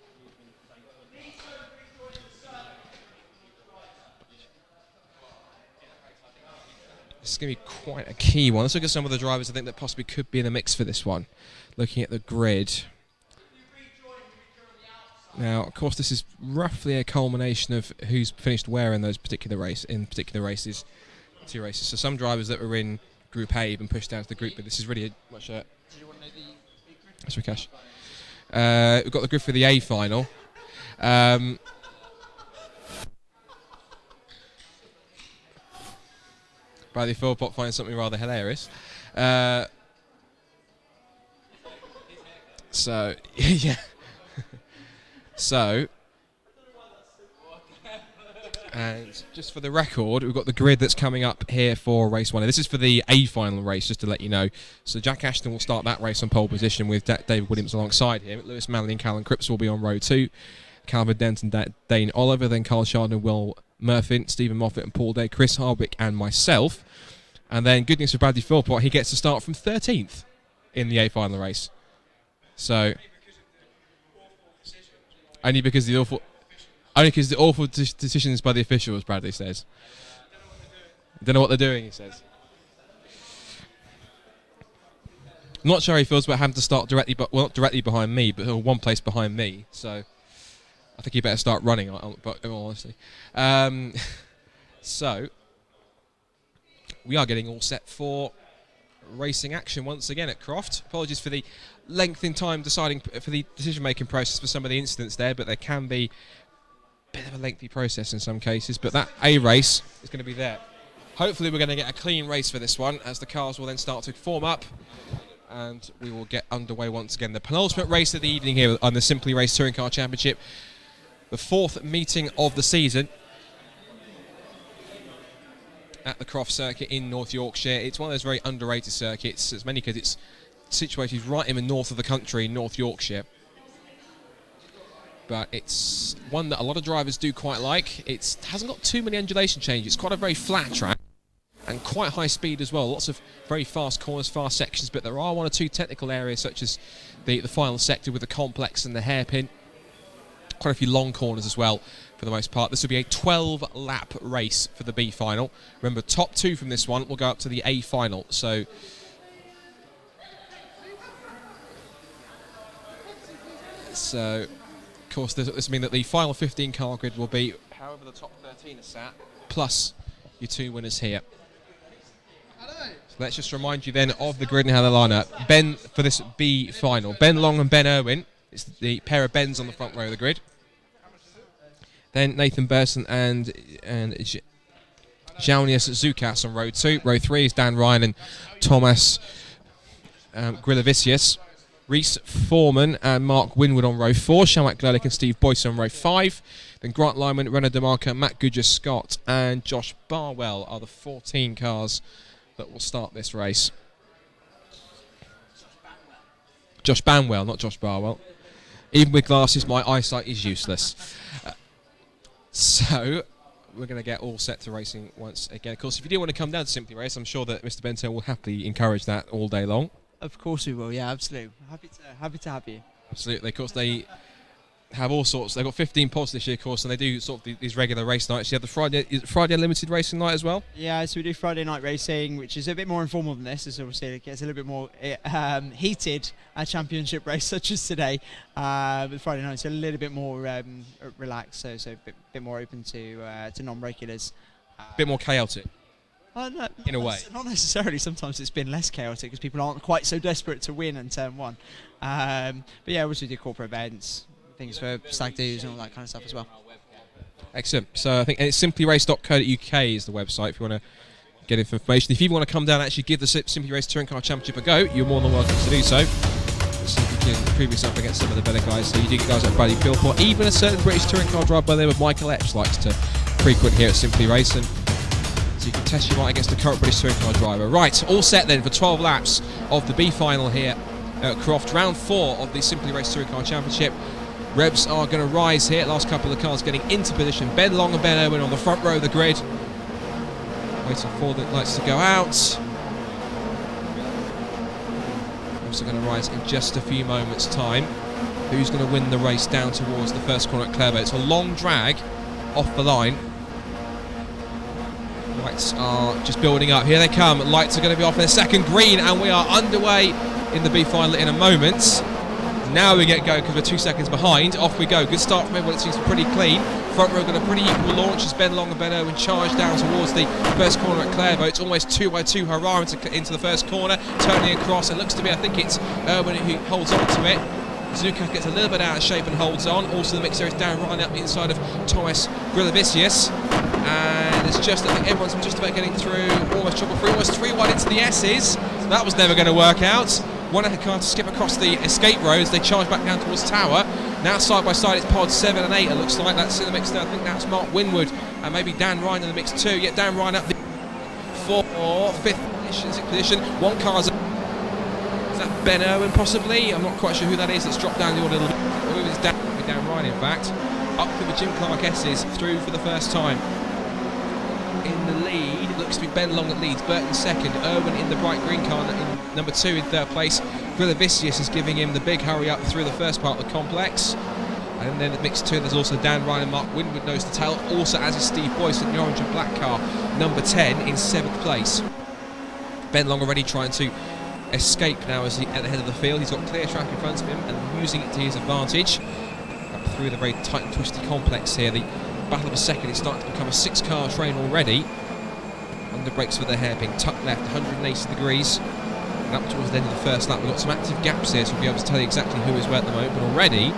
This is going to be quite a key one. Let's look at some of the drivers I think that possibly could be in the mix for this one. Looking at the grid. Now, of course, this is roughly a culmination of who's finished where in those particular races, 2 races. So some drivers that were in Group A have been pushed down to the Group B. This is really much a... That's for cash. We've got the grid for the A final. Bradley Philpott finds something rather hilarious. So, yeah. So, and just for the record, we've got the grid that's coming up here for race 1. This is for the A final race, just to let you know. So Jack Ashton will start that race on pole position with David Williams alongside him. Lewis Manley and Callan Cripps will be on row 2. Calvin Dent and Dane Oliver, then Carl Chardon, Will Murphy, Stephen Moffat and Paul Day, Chris Hardwick and myself. And then good news for Bradley Philpott, he gets to start from 13th in the A final race. So only because the awful decisions by the officials, Bradley says. Don't know what they're doing, he says. I'm not sure how he feels about having to start directly, but not directly behind me, but one place behind me. So I think you better start running, but in all honesty. So, we are getting all set for racing action once again at Croft. Apologies for the length in time deciding for the decision-making process for some of the incidents there, but there can be a bit of a lengthy process in some cases. But that A race is going to be there. Hopefully we're going to get a clean race for this one, as the cars will then start to form up and we will get underway once again. The penultimate race of the evening here on the Simply Race Touring Car Championship, the 4th meeting of the season at the Croft circuit in North Yorkshire. It's one of those very underrated circuits, as many because it's situated right in the north of the country, North Yorkshire. But it's one that a lot of drivers do quite like. It hasn't got too many undulation changes. It's quite a very flat track and quite high speed as well. Lots of very fast corners, fast sections, but there are 1 or 2 technical areas, such as the final sector with the complex and the hairpin. Quite a few long corners as well, for the most part. This will be a 12-lap race for the B final. Remember, top 2 from this one will go up to the A final. So, of course, this will mean that the final 15 car grid will be however the top 13 are sat, plus your 2 winners here. So let's just remind you then of the grid and how they line up. Ben for this B final. Ben Long and Ben Irwin. It's the pair of Bens on the front row of the grid. Then Nathan Burson and Jaunius Zukas on row 2. Row 3 is Dan Ryan and Thomas Grillavicius. Reese Foreman and Mark Winwood on row 4. Shamak Glerlich and Steve Boyce on row 5. Then Grant Lyman, Renaud DeMarco, Matt Goodger-Scott and Josh Barwell are the 14 cars that will start this race. Josh Banwell, not Josh Barwell. Even with glasses, my eyesight is useless. So, we're going to get all set to racing once again. Of course, if you do want to come down to Simply Race, I'm sure that Mr. Bento will happily encourage that all day long. Of course we will, yeah, absolutely. Happy to have you. Absolutely. Of course, they have all sorts. They've got 15 pods this year, of course, and they do sort of these regular race nights. You have the Friday Unlimited racing night as well? Yeah, so we do Friday night racing, which is a bit more informal than this, as obviously it gets a little bit more heated championship race such as today. But Friday night's a little bit more relaxed, so a bit more open to non-regulars. A bit more chaotic. No, in a way. Not necessarily. Sometimes it's been less chaotic because people aren't quite so desperate to win in turn 1. But yeah, we also do corporate events, things for stag do's and all that kind of stuff as well. Excellent. So I think it's simplyrace.co.uk is the website if you want to get information. If you want to come down and actually give the Simply Race Touring Car Championship a go, you're more than welcome to do so. See if you can prove yourself against some of the better guys. So you do get guys like Bradley Philpott, even a certain British touring car driver by the name of Michael Epps likes to frequent here at Simply Race, and so you can test your might against the current British touring car driver. Right, all set then for 12 laps of the B final here at Croft. Round 4 of the Simply Race Touring Car Championship. Revs are going to rise here. Last couple of cars getting into position. Ben Long and Ben Irwin on the front row of the grid. Waiting for the lights to go out. Also going to rise in just a few moments' time. Who's going to win the race down towards the first corner at Clairvaux? It's a long drag off the line. Lights are just building up. Here they come. Lights are going to be off in a second. Green, and we are underway in the B final in a moment. Now we get going because we're 2 seconds behind. Off we go. Good start from everyone. It seems pretty clean. Front row got a pretty equal launch as Ben Long and Ben Irwin charge down towards the first corner at Clairvaux. It's almost 2x2 hurrah into the first corner. Turning across. It looks to be, I think it's Irwin who holds on to it. Zukas gets a little bit out of shape and holds on. Also the mix there is down right up the inside of Thomas Grillavicius. And it's just, I think everyone's just about getting through, almost trouble-free, almost 3 wide into the S's. So that was never going to work out. One ahead car to skip across the escape roads. They charge back down towards Tower. Now side by side it's pods 7 and 8. It looks like that's in the mix there. I think that's Mark Winwood and maybe Dan Ryan in the mix too. Yeah, Dan Ryan up the 5th position, 6th position. One car's up. Is that Ben Irwin possibly? I'm not quite sure who that is. It's dropped down the order a little bit. It's Dan Ryan in fact. Up for the Jim Clark S's, through for the first time. In the lead, it looks to be Ben Long that leads, Burton second, Irwin in the bright green car in number 2 in 3rd place. Grillavicius is giving him the big hurry up through the first part of the complex. And then the mix 2, there's also Dan Ryan and Mark Winwood nose to tail, also as is Steve Boyce in the orange and black car, number 10 in 7th place. Ben Long already trying to escape now as he at the head of the field. He's got clear track in front of him and using it to his advantage. through the very tight and twisty complex here. The battle of a second is starting to become a 6-car train already. Under brakes for the hairpin, tuck left, 180 degrees. And up towards the end of the first lap, we've got some active gaps here, so we'll be able to tell you exactly who is where at the moment. But already,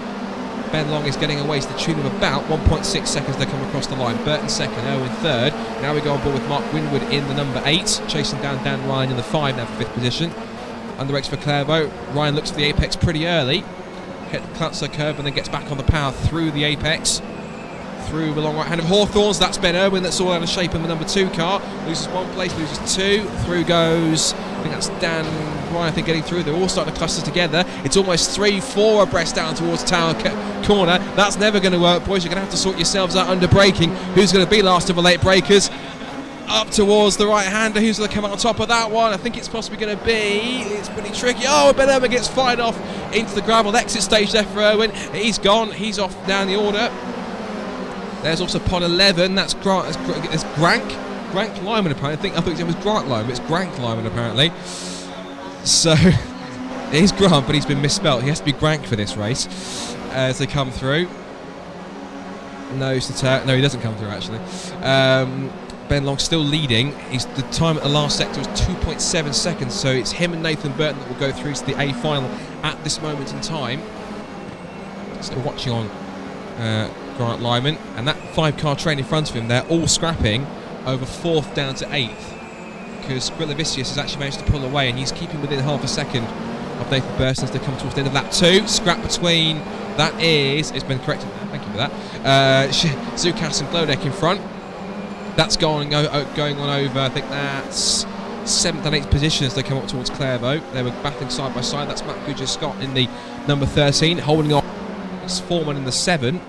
Ben Long is getting away to the tune of about 1.6 seconds they come across the line. Burton second, Owen third. Now we go on board with Mark Winwood in the number 8, chasing down Dan Ryan in the 5 now for 5th position. Under brakes for Clairvaux. Ryan looks for the apex pretty early. Cuts the curve and then gets back on the power through the apex. Through the long right hand of Hawthorns. That's Ben Irwin that's all out of shape in the number 2 car. Loses 1 place, loses 2. Through goes, I think that's Dan Ryan, I think, getting through. They're all starting to cluster together. It's almost 3-4 abreast down towards Tower Corner. That's never going to work, boys. You're going to have to sort yourselves out under braking. Who's going to be last of the late breakers? Up towards the right-hander. Who's going to come out on top of that one? I think it's possibly going to be... It's pretty tricky. Oh, Ben Irwin gets fired off into the gravel. Exit stage there for Irwin. He's gone. He's off down the order. There's also pod 11. That's Grant. There's Grank Lyman apparently. I thought it was Grant Lyman, but it's Grank Lyman apparently. So it is Grant, but he's been misspelt. He has to be Grank for this race as they come through. Nose to tail. No, he doesn't come through actually. Ben Long still leading. The time at the last sector was 2.7 seconds, so it's him and Nathan Burton that will go through to the A final at this moment in time. So watching on Grant Lyman, and that 5-car train in front of him, they're all scrapping over 4th down to 8th, because Grillavicius has actually managed to pull away, and he's keeping within half a second of Nathan Burton as they come towards the end of lap 2. Scrap between, it's been corrected, thank you for that, Zukas and Glodek in front. That's going on over, I think that's 7th and 8th position as they come up towards Clairvaux. They were battling side by side. That's Matt Goodger-Scott in the number 13, holding on. It's Foreman in the 7.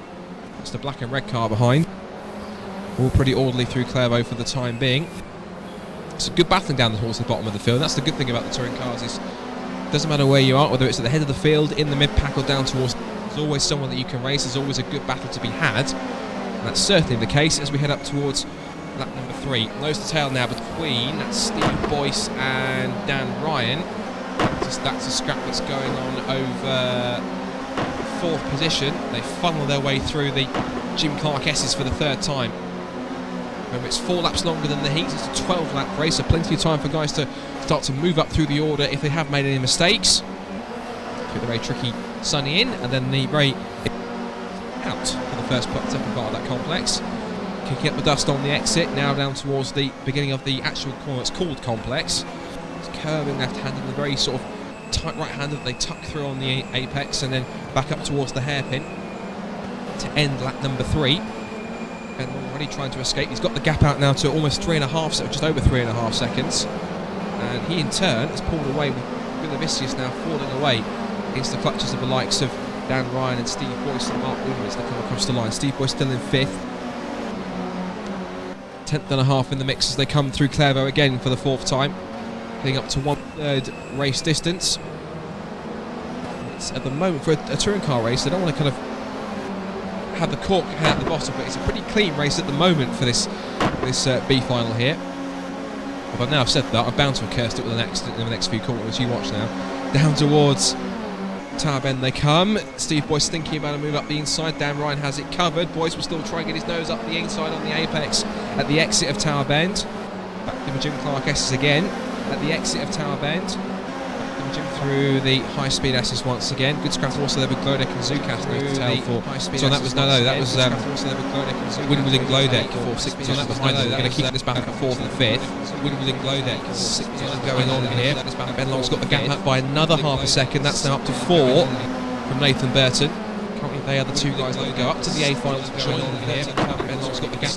That's the black and red car behind. All pretty orderly through Clairvaux for the time being. It's a good battling down towards the bottom of the field. That's the good thing about the touring cars is it doesn't matter where you are, whether it's at the head of the field, in the mid-pack or down towards. There's always someone that you can race. There's always a good battle to be had. And that's certainly the case as we head up towards lap number 3. Nose to tail now between Steve Boyce and Dan Ryan. That's a scrap that's going on over 4th position. They funnel their way through the Jim Clark S's for the 3rd time. Remember, it's 4 laps longer than the heat. It's a 12-lap race, so plenty of time for guys to start to move up through the order if they have made any mistakes. Through the very tricky sunny in, and then the very out for the first part of that complex. Kicking up the dust on the exit, now down towards the beginning of the actual corner. It's called complex. It's curving left-handed and a very sort of tight right-handed that they tuck through on the apex and then back up towards the hairpin to end lap number 3. Ben already trying to escape. He's got the gap out now to almost 3.5, so just over 3.5 seconds. And he in turn has pulled away with Grillavicius now falling away against the clutches of the likes of Dan Ryan and Steve Boyce and Mark Winwood as they come across the line. Steve Boyce still in 5th. 10th and a half in the mix as they come through Clairvaux again for the 4th time, heading up to 1/3 race distance. It's at the moment for a touring car race, they don't want to kind of have the cork at the bottom, but it's a pretty clean race at the moment for this B final here. But now I've said that, I'm bound to have cursed it with in the next few corners. You watch now. Down towards Tower Bend they come. Steve Boyce thinking about a move up the inside. Dan Ryan has it covered. Boyce will still try and get his nose up the inside on the apex at the exit of Tower Bend. Back to Jim Clark S's again at the exit of Tower Bend. Jim through the high-speed S's once again. Good scrap also there with Glodek and Zukas to tail for. So that was that was Winwood and Glodek for 6. So that was they're going to keep this back at 4th and 5th. Winwood and Glodek 6 going on here. Ben Long's got the gap up by another half a second. That's now up to 4 from Nathan Burton. Currently they are the 2 guys that will go up to the A final to join on here. Ben Long's got the gap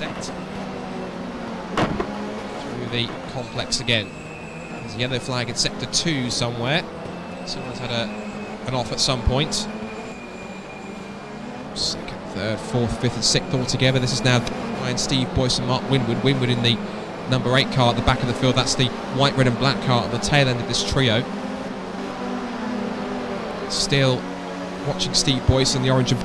through the complex again. There's a yellow flag in sector 2 somewhere. Someone's had an off at some point. 2nd, 3rd, 4th, 5th and 6th all together. This is now Ryan, Steve Boyce and Mark Winwood. Winwood in the number 8 car at the back of the field. That's the white, red and black car at the tail end of this trio. Still watching Steve Boyce in the orange and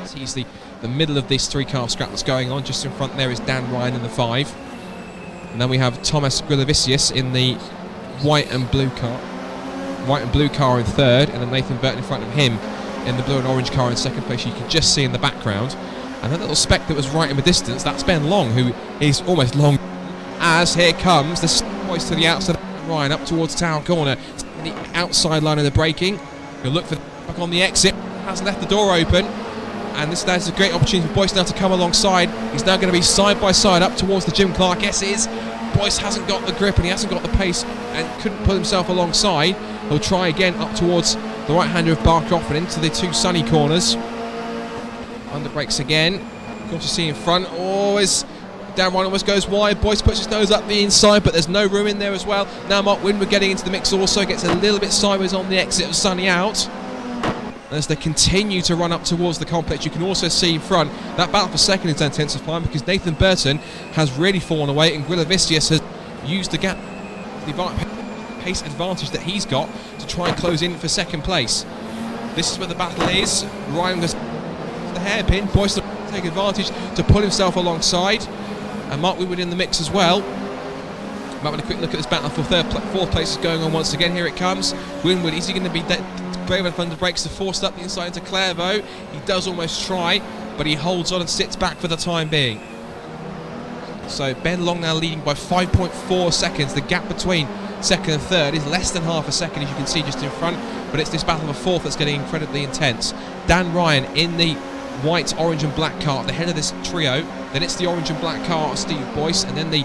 he's the middle of this 3-car scrap that's going on. Just in front there is Dan Ryan in the 5. And then we have Thomas Grillavicius in the white and blue car in 3rd, and then Nathan Burton in front of him in the blue and orange car in second place, you can just see in the background. And that little speck that was right in the distance, that's Ben Long, who is almost long. As here comes the voice to the outside, Ryan up towards Town Corner, the outside line of the braking. He'll look for back on the exit, has left the door open, and this is a great opportunity for Boyce now to come alongside. He's now going to be side by side up towards the Jim Clark S's. Boyce hasn't got the grip and he hasn't got the pace and couldn't put himself alongside. He'll try again up towards the right-hander of Barcroft and into the two sunny corners. Under brakes again. Got to see in front. Always Dan Ryan almost goes wide. Boyce puts his nose up the inside, but there's no room in there as well. Now Mark Winwood getting into the mix also, gets a little bit sideways on the exit of Sunny out. As they continue to run up towards the complex, you can also see in front that battle for second is intensifying because Nathan Burton has really fallen away and Grillavicius has used the gap, the pace advantage that he's got to try and close in for second place. This is where the battle is. Ryan goes the hairpin. Boyce take advantage to put himself alongside, and Mark Winwood in the mix as well. Might want a quick look at this battle for fourth place is going on once again. Here it comes. Winwood, is he going to be brave enough under brakes to force up the inside into Clairvaux? He does almost try, but he holds on and sits back for the time being. So Ben Long now leading by 5.4 seconds. The gap between second and third is less than half a second, as you can see just in front, but it's this battle for fourth that's getting incredibly intense. Dan Ryan in the white, orange and black car at the head of this trio. Then it's the orange and black car of Steve Boyce, and then the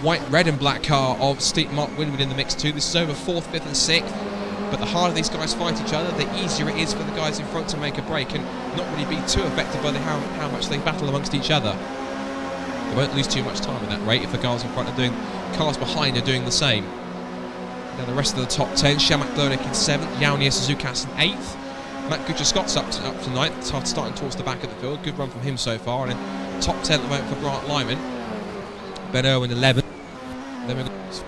white, red and black car of Mark Winwood in the mix too. This is over 4th, 5th and 6th, but the harder these guys fight each other, the easier it is for the guys in front to make a break and not really be too affected by how much they battle amongst each other. They won't lose too much time at that rate if the cars in front are doing, cars behind are doing the same. Now the rest of the top 10, Shamak Glodek in 7th, Yaunier Suzukas in 8th, Matt Goodger-Scott's up to 9th, starting towards the back of the field. Good run from him so far. And then top 10 at the moment for Grant Lyman. Ben Irwin 11th. Then we've got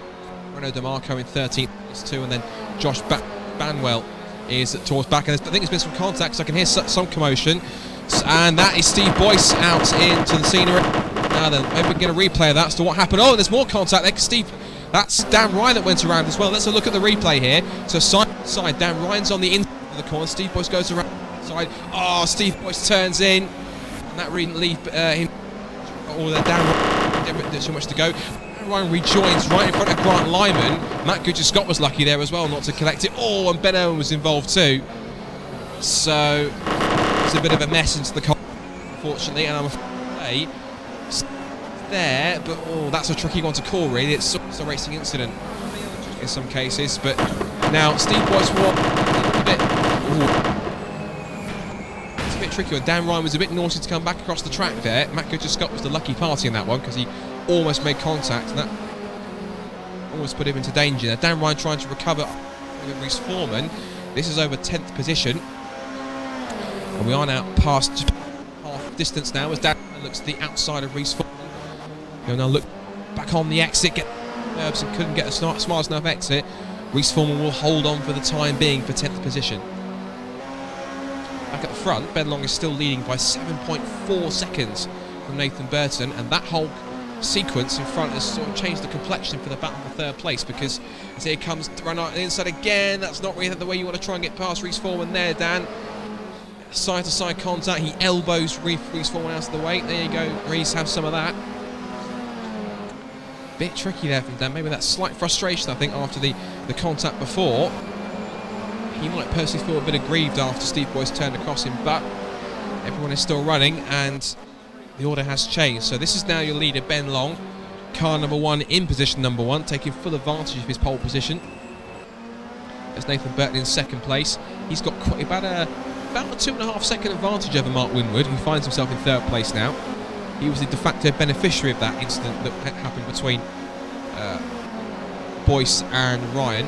Renaud DeMarco in 13th, and then Josh Banwell is towards back. And I think there's been some contact, so I can hear some commotion. And that is Steve Boyce out into the scenery. Now then, maybe we can get a replay of that as to what happened. Oh, there's more contact there, Steve. That's Dan Ryan that went around as well. Let's have a look at the replay here. So side, Dan Ryan's on the inside of the corner. Steve Boyce goes around the side. Oh, Steve Boyce turns in. And that didn't leave him. Oh, Dan Ryan didn't so much to go. Dan Ryan rejoins right in front of Grant Lyman. Matt Goodger-Scott was lucky there as well not to collect it. Oh, and Ben Owen was involved too. So it's a bit of a mess into the car, unfortunately. And I'm afraid there, but oh, that's a tricky one to call really. It's a racing incident in some cases, but now Steve Boyce won a bit. It's a bit tricky. Dan Ryan was a bit naughty to come back across the track there. Matt Goodger-Scott was the lucky party in that one because he almost made contact and that almost put him into danger. Now Dan Ryan trying to recover with Reece Foreman. This is over 10th position, and we are now past half distance now as Dan looks to the outside of Reece Foreman. He'll now look back on the exit, get nerves and couldn't get a smart enough exit. Reece Foreman will hold on for the time being for 10th position. Back at the front, Ben Long is still leading by 7.4 seconds from Nathan Burton, and that whole sequence in front has sort of changed the complexion for the battle for third place because as here comes to run out the inside again, that's not really the way you want to try and get past Reece Foreman there, Dan. Side to side contact, he elbows Reece Foreman out of the way. There you go, Reece, have some of that. Bit tricky there from Dan, maybe that slight frustration I think after the contact before. He might personally feel a bit aggrieved after Steve Boyce turned across him, but everyone is still running and the order has changed. So this is now your leader Ben Long, car number 1 in position number 1, taking full advantage of his pole position. There's Nathan Burton in second place. He's got about a 2.5 second advantage over Mark Winwood, who finds himself in third place now. He was the de facto beneficiary of that incident that happened between Boyce and Ryan.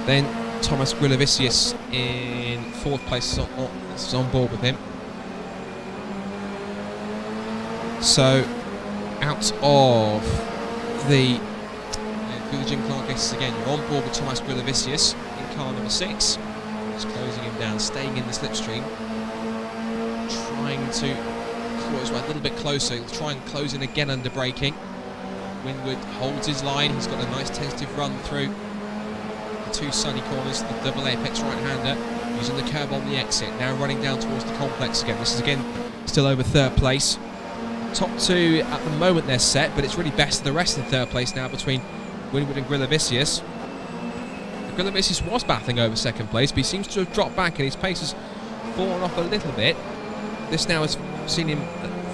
Then Thomas Grillavicius in 4th place is on board with him. So out of the Jim Clark races again, you're on board with Thomas Grillavicius in car number 6. Just closing him down, staying in the slipstream, trying to claw his way a little bit closer. He'll try and close in again under braking. Winwood holds his line. He's got a nice tentative run through the 2 sunny corners, the double apex right-hander. using the curb on the exit, now running down towards the complex again. This is again still over third place. Top two at the moment they're set, but it's really best of the rest in third place now between Winwood and Grillavicius. Grillavicius was battling over second place, but he seems to have dropped back and his pace has fallen off a little bit. This now has seen him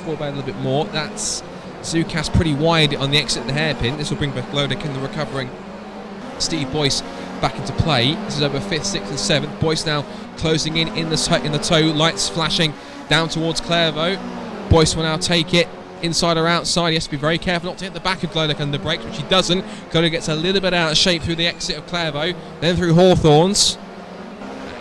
fall back a little bit more. That's Zukas pretty wide on the exit of the hairpin. This will bring back Glodic and the recovering Steve Boyce back into play. This is over 5th, 6th and 7th. Boyce now closing in the toe, lights flashing down towards Clairvaux. Boyce will now take it inside or outside. He has to be very careful not to hit the back of Glodic under brakes, which he doesn't. Glodic gets a little bit out of shape through the exit of Clairvaux, then through Hawthorns.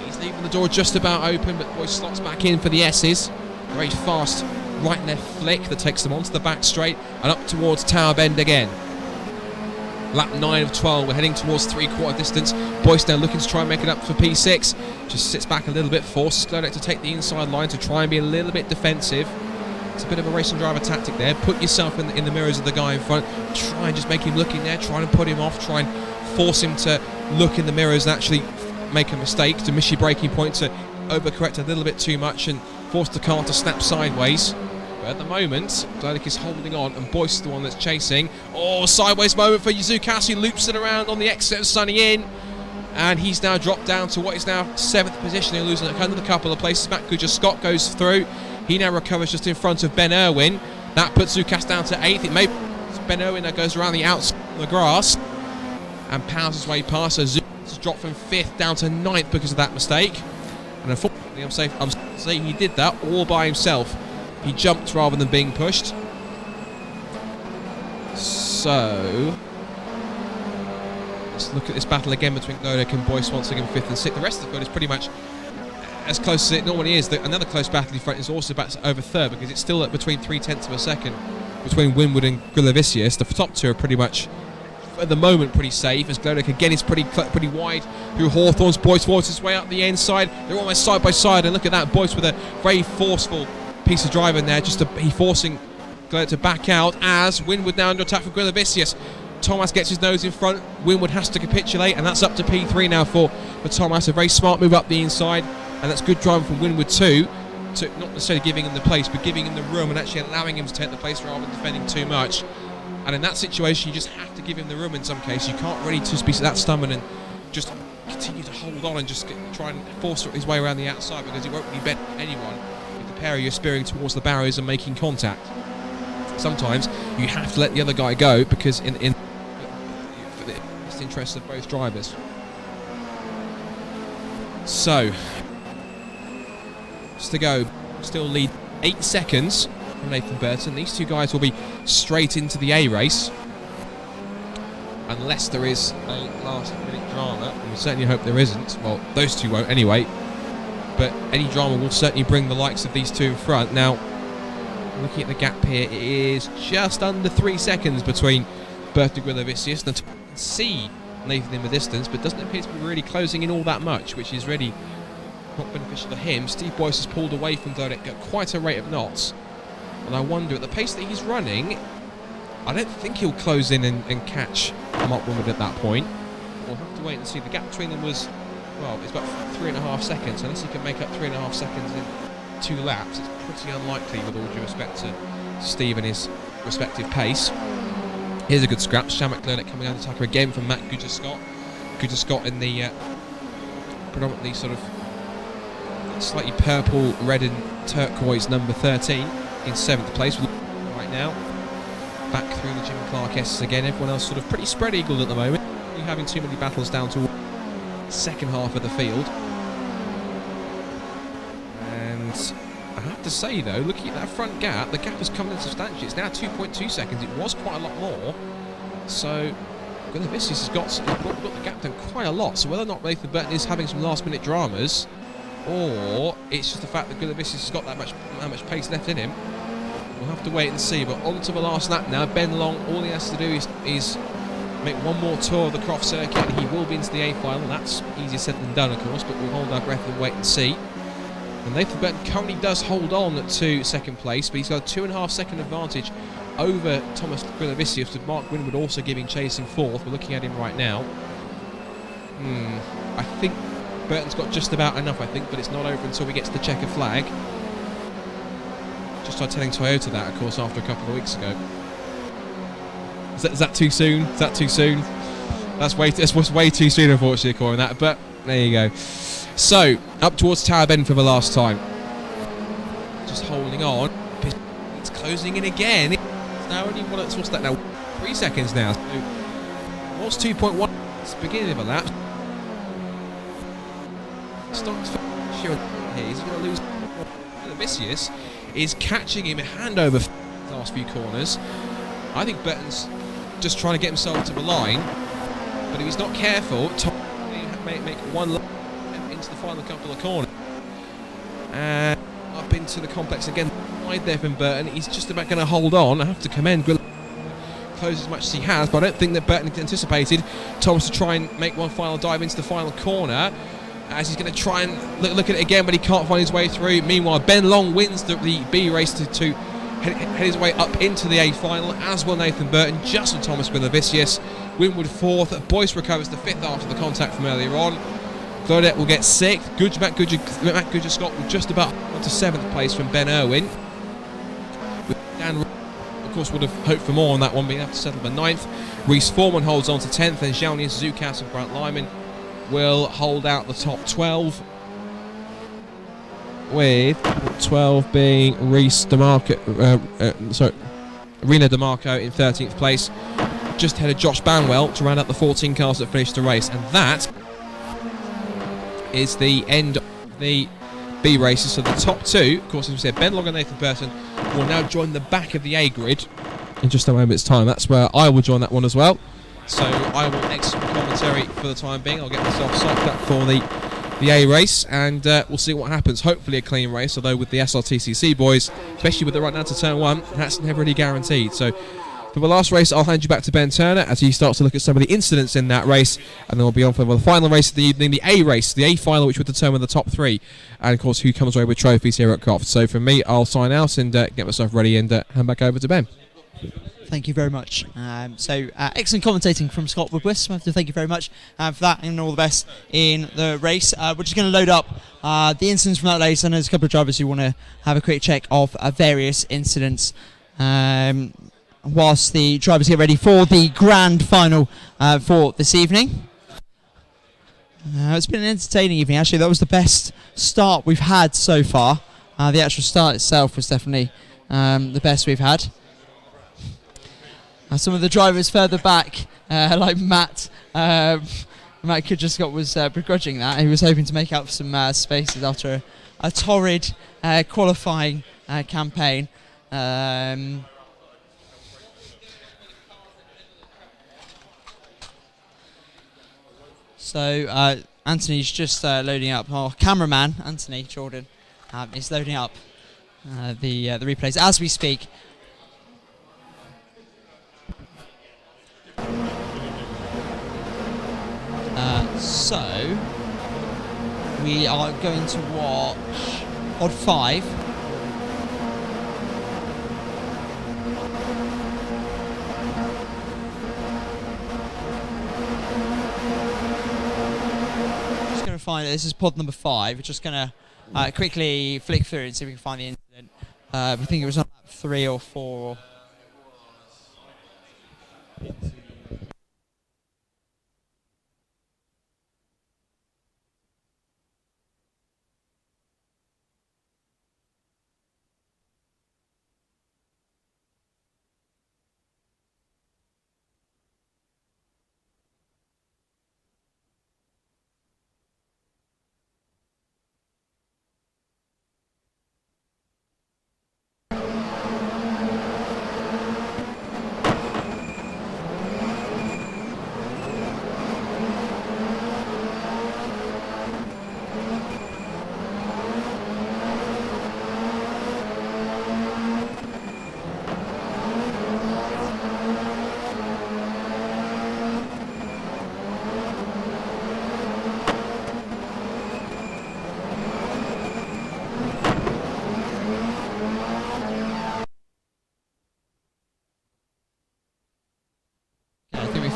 He's leaving the door just about open, but Boyce slots back in for the S's. Very fast right and left flick that takes them onto the back straight and up towards Tower Bend again. Lap 9 of 12, we're heading towards 3/4 distance. Boyce now looking to try and make it up for P6. Just sits back a little bit, forces Glodic to take the inside line to try and be a little bit defensive. It's a bit of a racing driver tactic there. Put yourself in the mirrors of the guy in front. Try and just make him look in there. Try and put him off. Try and force him to look in the mirrors and actually make a mistake, to miss your braking point, to overcorrect a little bit too much and force the car to snap sideways. But at the moment, Glodic is holding on and Boyce is the one that's chasing. Oh, sideways moment for Yuzukas. He loops it around on the exit of Sunny Inn. And he's now dropped down to what is now 7th position. He'll lose another couple of places. Matt Scott goes through. He now recovers just in front of Ben Irwin. That puts Zukas down to 8th. It may be Ben Irwin that goes around the outside of the grass and powers his way past. So Zukas has dropped from 5th down to 9th because of that mistake. And unfortunately, I'm saying he did that all by himself. He jumped rather than being pushed. So let's look at this battle again between Glodic and Boyce once again, 5th and 6th. The rest of the field is pretty much as close as it normally is. Another close battle in front is also back over third, because it's still at between 0.3 of a second between Winwood and Grillavicius. The top two are pretty much, at the moment, pretty safe, as Glodic again is pretty wide through Hawthorns. Boyce forces his way up the inside. They're almost side by side, and look at that, Boyce with a very forceful piece of driving there, he forcing Glodic to back out, as Winwood now under attack from Grillavicius. Thomas gets his nose in front. Winwood has to capitulate, and that's up to P3 now for Thomas. A very smart move up the inside, and that's good driving from Winwood too, to not necessarily giving him the place, but giving him the room and actually allowing him to take the place rather than defending too much. And in that situation, you just have to give him the room in some cases. You can't really just be that stubborn and just continue to hold on and just try and force his way around the outside, because it won't really bend anyone with the pair of you spearing towards the barriers and making contact. Sometimes you have to let the other guy go, because in for the best interests of both drivers. So, just to go, still lead 8 seconds from Nathan Burton. These two guys will be straight into the A race, unless there is a last minute drama, and we certainly hope there isn't. Well, those two won't anyway, but any drama will certainly bring the likes of these two in front. Now, looking at the gap here, it is just under 3 seconds between Burton and Grillavicius. Now, see Nathan in the distance, but doesn't appear to be really closing in all that much, which is really not beneficial for him. Steve Boyce has pulled away from Glodic at quite a rate of knots, and I wonder, at the pace that he's running, I don't think he'll close in and catch Mark Winwood at that point. We'll have to wait and see. The gap between them was, well, it's about 3.5 seconds. Unless he can make up 3.5 seconds in 2 laps, it's pretty unlikely, with all due respect to Steve and his respective pace. Here's a good scrap. Shamak Glodic coming under attack again from Matt Scott. Scott in the predominantly sort of slightly purple, red and turquoise number 13 in 7th place right now. Back through the Jim Clark S's again. Everyone else sort of pretty spread eagled at the moment. You're having too many battles down to the second half of the field. And I have to say though, looking at that front gap, the gap has come in substantially. It's now 2.2 seconds. It was quite a lot more. So Grillavicius has got the gap down quite a lot. So whether or not Nathan Burton is having some last minute dramas, or it's just the fact that Grillavicius has got that much pace left in him, we'll have to wait and see. But on to the last lap now. Ben Long, all he has to do is make one more tour of the Croft circuit, and he will be into the A final. That's easier said than done, of course, but we'll hold our breath and wait and see. And Nathan Burton currently does hold on to second place, but he's got a 2.5 second advantage over Thomas Grillavicius, with Mark Winwood also giving chase in 4th. We're looking at him right now. I think Burton's got just about enough, I think, but it's not over until we get to the checker flag. Just started telling Toyota that, of course, after a couple of weeks ago. Is that too soon? Is that too soon? That's way too soon, unfortunately, according to that. But there you go. So up towards Tower Bend for the last time. Just holding on. It's closing in again. It's now only what's that now? 3 seconds now. So what's 2.1? It's the beginning of a lap. Stops here. He's going to lose. Vicious is catching him hand over the last few corners. I think Burton's just trying to get himself to the line, but if he's not careful, Tom may make one lap into the final couple of corners and up into the complex again. Wide there from Burton. He's just about going to hold on. I have to commend Grill close as much as he has, but I don't think that Burton anticipated Thomas to try and make one final dive into the final corner, as he's going to try and look at it again, but he can't find his way through. Meanwhile, Ben Long wins the B race to head his way up into the A final, as will Nathan Burton, just with Thomas Villavicius. Winwood fourth, Boyce recovers the fifth after the contact from earlier on. Claudette will get sixth. Matt Goodger Scott will just about on to seventh place from Ben Irwin. Dan, of course, would have hoped for more on that one, being able to settle for ninth. Reese Foreman holds on to 10th, and Xiaonian Zukas and Grant Lyman will hold out the top 12, with 12 being Reese DeMarco, Rena DeMarco in 13th place, just ahead of Josh Banwell to round out the 14 cars that finished the race. And that is the end of the B races. So the top two, of course, as we said, Ben Long and Nathan Burton will now join the back of the A grid in just a moment's time. That's where I will join that one as well. So I will exit commentary for the time being. I'll get myself psyched up for the A race, and we'll see what happens. Hopefully a clean race, although with the SRTCC boys, especially with the run down to turn one, that's never really guaranteed. So for the last race, I'll hand you back to Ben Turner as he starts to look at some of the incidents in that race, and then we'll be on for the final race of the evening, the A race, the A final, which will determine the top three, and of course who comes away with trophies here at Croft. So for me, I'll sign out and get myself ready and hand back over to Ben. Thank you very much. Excellent commentating from Scott Woodward. I have to thank you very much for that, and all the best in the race. We're just going to load up the incidents from that race, and there's a couple of drivers who want to have a quick check of various incidents whilst the drivers get ready for the grand final for this evening. It's been an entertaining evening, actually. That was the best start we've had so far. The actual start itself was definitely the best we've had. Some of the drivers further back, like Matt Goodger Scott was begrudging that. He was hoping to make up some spaces after a torrid qualifying campaign. So Anthony's just loading up. Our cameraman, Anthony Jordan, is loading up the replays as we speak. So we are going to watch Pod 5. Just going to find it. This is pod number 5. We're just going to quickly flick through and see if we can find the incident. I think it was on lap 3 or 4.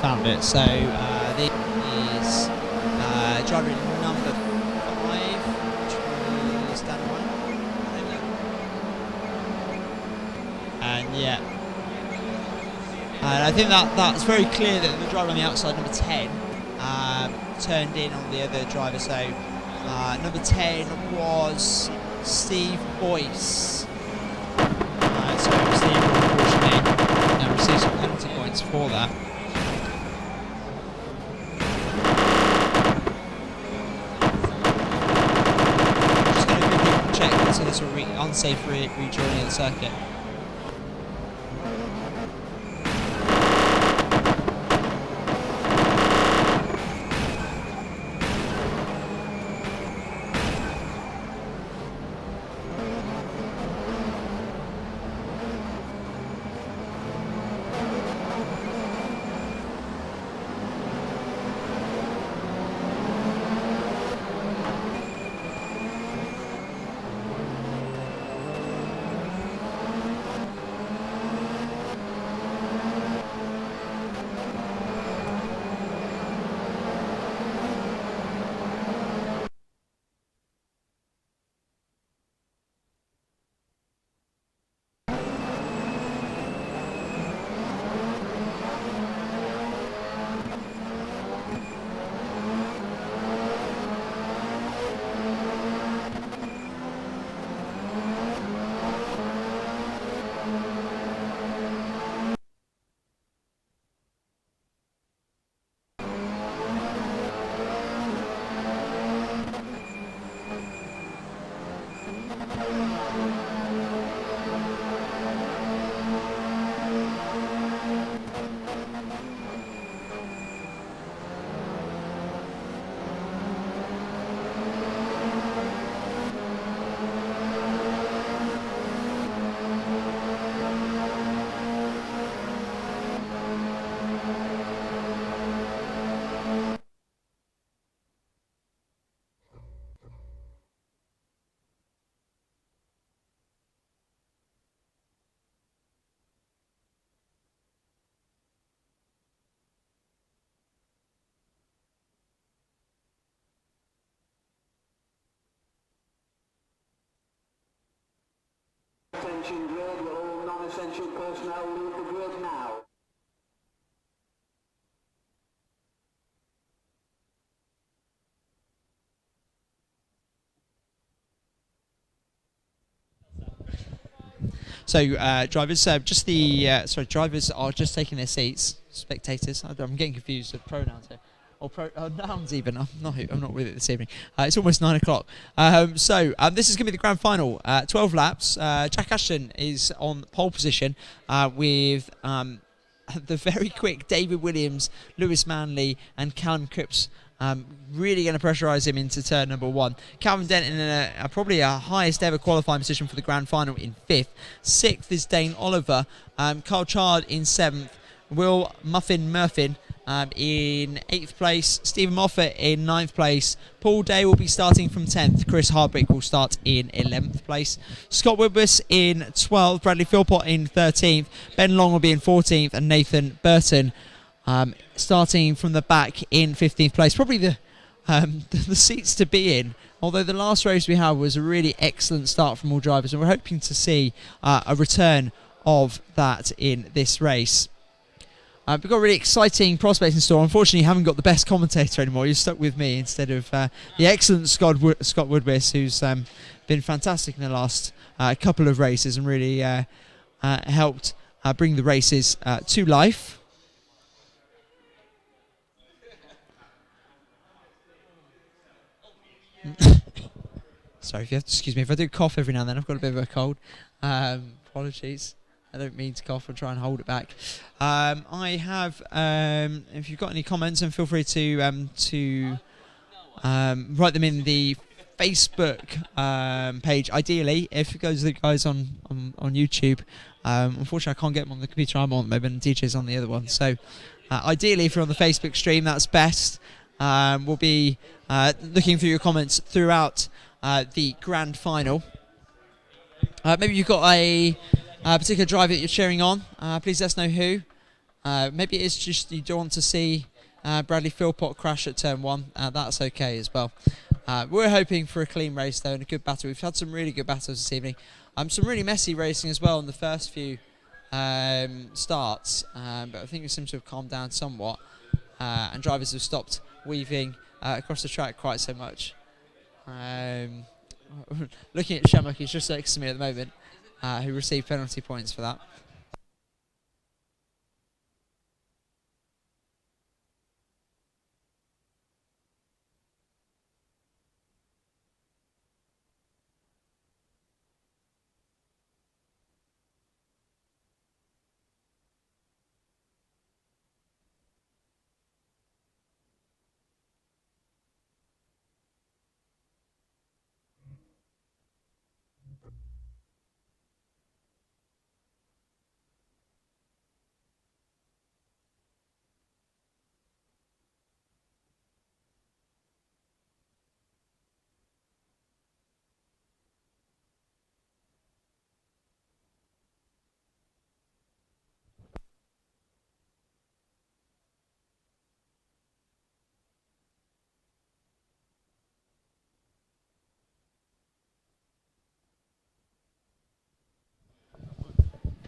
Found it. So this is driver number And I think that's very clear that the driver on the outside, number 10, turned in on the other driver. So number 10 was Steve Boyce. So Steve will unfortunately receive some penalty points for that. Just going to quickly check so this will unsafe rejoining the circuit. Attention grid, will all non-essential personnel leave the grid now. So drivers, drivers are just taking their seats. Spectators, I'm getting confused with pronouns here, or nouns even. I'm not with it this evening. It's almost 9 o'clock. This is going to be the grand final. 12 laps. Jack Ashton is on pole position with the very quick David Williams, Lewis Manley, and Callum Cripps. Really going to pressurise him into turn number 1. Calvin Dent in probably a highest ever qualifying position for the grand final in 5th. 6th is Dane Oliver. Carl Chard in 7th. Will Murphin in 8th place. Stephen Moffat in 9th place. Paul Day will be starting from 10th. Chris Hardwick will start in 11th place. Scott Woodward in 12th. Bradley Philpott in 13th. Ben Long will be in 14th. And Nathan Burton starting from the back in 15th place. Probably the seats to be in. Although the last race we had was a really excellent start from all drivers, and we're hoping to see a return of that in this race. We've got really exciting prospects in store. Unfortunately, you haven't got the best commentator anymore. You're stuck with me instead of the excellent Scott Woodward, who's been fantastic in the last couple of races and really helped bring the races to life. Sorry, if you have to excuse me if I do cough every now and then. I've got a bit of a cold. Apologies. I don't mean to cough. I'll try and hold it back. I have, if you've got any comments, then feel free to write them in the Facebook page. Ideally, if it goes to the guys on YouTube, unfortunately I can't get them on the computer I'm on, maybe DJ's on the other one. So ideally, if you're on the Facebook stream, that's best. We'll be looking through your comments throughout the grand final. Maybe you've got a particular driver that you're cheering on. Please let us know who. Maybe it's just you don't want to see Bradley Philpott crash at turn 1. That's okay as well. We're hoping for a clean race though and a good battle. We've had some really good battles this evening. Some really messy racing as well in the first few starts, but I think it seems to have calmed down somewhat, and drivers have stopped weaving across the track quite so much. Looking at Shamrock, he's just next to me at the moment, who received penalty points for that.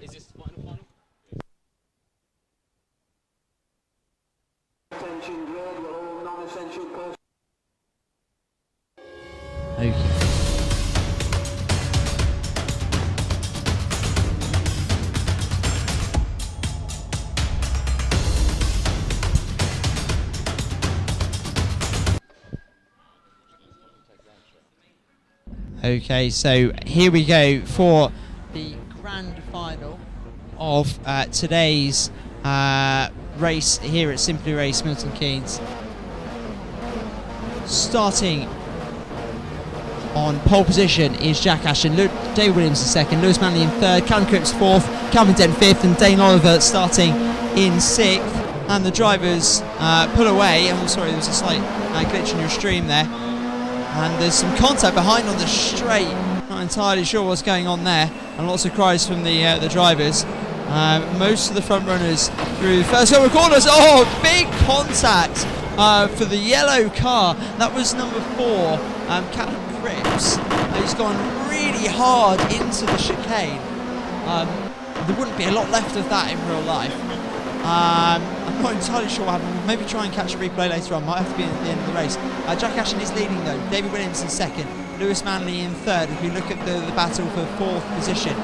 Is this the final? Attention grade, will all non-essential personnel. Okay. Okay, so here we go for the grand final of today's race here at Simply Race Milton Keynes. Starting on pole position is Jack Ashton, David Williams in second, Lewis Manley in third, Callum Cripps fourth, Calvin Dent fifth, and Dane Oliver starting in sixth. And the drivers pull away. I'm sorry, there was a slight glitch in your stream there. And there's some contact behind on the straight. Not entirely sure what's going on there. And lots of cries from the drivers. Most of the front runners through the first couple of corners. Oh, big contact for the yellow car. That was number 4, Callum Cripps. He's gone really hard into the chicane. There wouldn't be a lot left of that in real life. I'm not entirely sure what happened. We'll maybe try and catch a replay later on. Might have to be at the end of the race. Jack Ashton is leading though. David Williams in second. Lewis Manley in third. If we look at the battle for 4th position.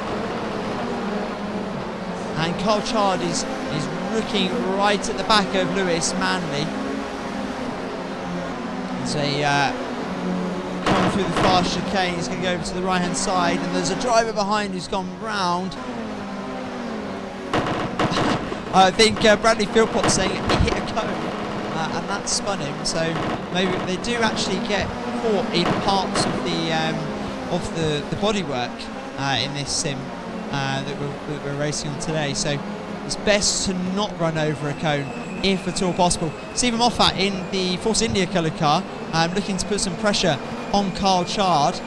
And Carl Chard is looking right at the back of Lewis Manley. As they come through the fast chicane, he's going to go over to the right hand side. And there's a driver behind who's gone round. I think Bradley Philpott's saying he hit a cone and that spun him. So maybe they do actually get caught in parts of the bodywork in this sim that we're racing on today. So it's best to not run over a cone if at all possible. Stephen Moffat in the Force India coloured car, looking to put some pressure on Carl Chard.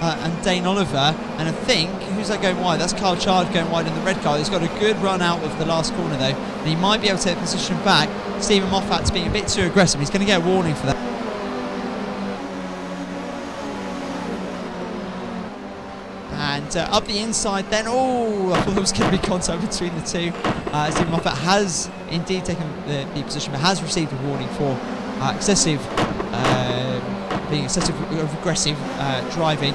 And Dane Oliver, and I think, who's that going wide? That's Carl Chard going wide in the red car. He's got a good run out of the last corner though, and he might be able to take position back. Stephen Moffat's being a bit too aggressive. He's going to get a warning for that. And up the inside then, oh, I thought there was going to be contact between the two. Stephen Moffat has indeed taken the position, but has received a warning for being excessive aggressive driving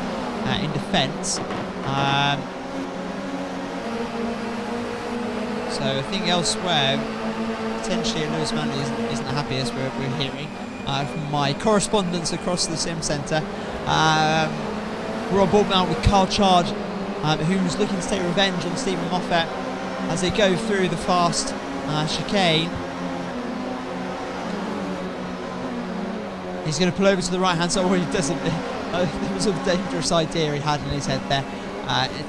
in defence. So I think elsewhere, potentially Lewis Manley isn't happy, as we're hearing from my correspondence across the sim centre. We're on board now with Carl Chard, who's looking to take revenge on Stephen Moffat as they go through the fast chicane. He's going to pull over to the right hand side. Oh, he doesn't. There was a dangerous idea he had in his head there.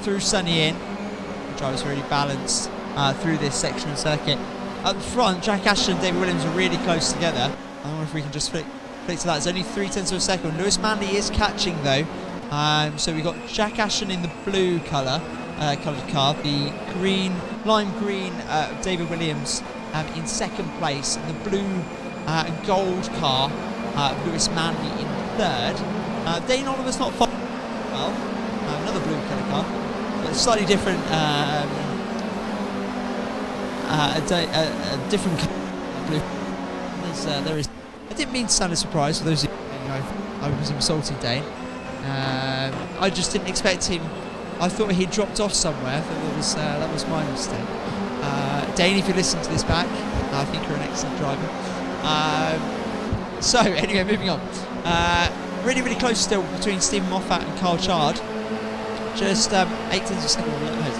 Threw Sonny in. The driver's really balanced through this section of circuit. Up front, Jack Ashton and David Williams are really close together. I wonder if we can just flick to that. It's only 0.3 of a second. Lewis Manley is catching though. So we've got Jack Ashton in the blue coloured car. The lime green David Williams in second place. And the blue and gold car. Lewis Manley in third. Dane Oliver's not far. Well, another blue colour car, but slightly different a different blue. There is. I didn't mean to sound a surprise for those of you know I was insulting Dane. I just didn't expect him. I thought he dropped off somewhere. I thought that was my mistake. Dane, if you listen to this back, I think you're an excellent driver. So anyway, moving on. Really, really close still between Stephen Moffat and Carl Chard. Just 8/10 of a second.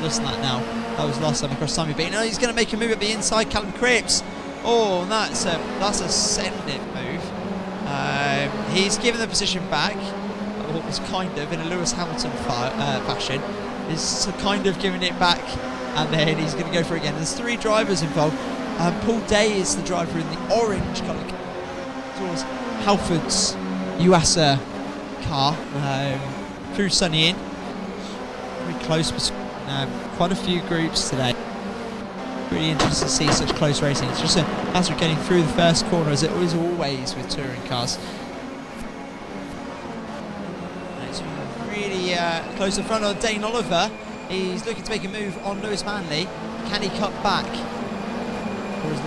Less than that now. That was last time across Simon. But he's going to make a move at the inside. Callum Cripps. Oh, that's a send-it move. He's given the position back. It's kind of in a Lewis Hamilton fashion. He's kind of giving it back, and then he's going to go for it again. There's 3 drivers involved. Paul Day is the driver in the orange colour. Towards Halford's UASA car through Sunny Inn. Very close between quite a few groups today. Really interesting to see such close racing. It's just a matter of getting through the first corner, as it is always with touring cars. It's really close to the front of Dane Oliver. He's looking to make a move on Lewis Manley. Can he cut back? Or is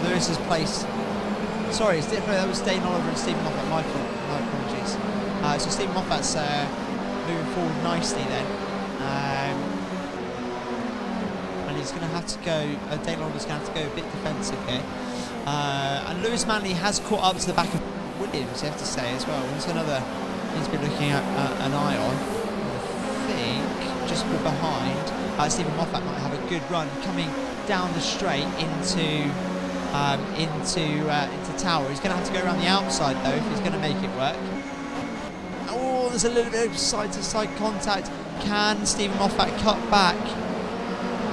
Lewis has placed? Sorry, it's different. That was Dane Oliver and Stephen Moffat. My fault. My apologies. So Stephen Moffat's moving forward nicely then. And he's going to have to go. Dane Oliver's going to have to go a bit defensive here. And Lewis Manley has caught up to the back of Williams, you have to say, as well. There's another he's been looking at an eye on. I think just behind. Stephen Moffat might have a good run coming down the straight into Tower. He's going to have to go around the outside though if he's going to make it work. Oh, there's a little bit of side-to-side contact. Can Stephen Moffat cut back?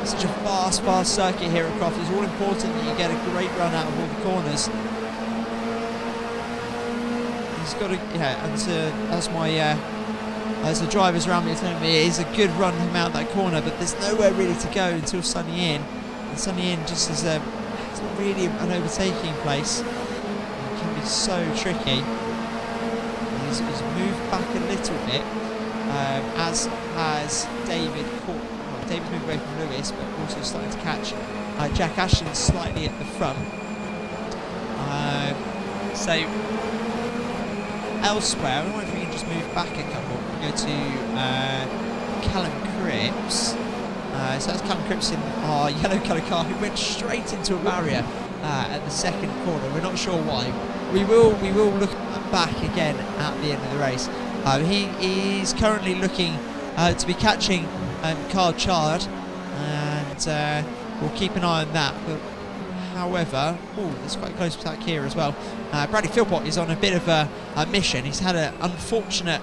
Such a fast circuit here at Croft. It's all important that you get a great run out of all the corners. He's got to, as the drivers around me are telling me, it is a good run him out that corner, but there's nowhere really to go until Sunny Inn. And Sunny Inn just is it's not really an overtaking place. It can be so tricky. He's moved back a little bit, as has David caught. David's moved away from Lewis, but also starting to catch Jack Ashton slightly at the front. So elsewhere, I wonder if we can just move back a couple. Go to Callum Cripps. So that's Callum Cripps in our yellow colour car, who went straight into a barrier at the second corner. We're not sure why. We will look back again at the end of the race. He is currently looking to be catching Carl Chard, and we'll keep an eye on that. But however, there's quite a close attack here as well. Bradley Philpott is on a bit of a mission. He's had an unfortunate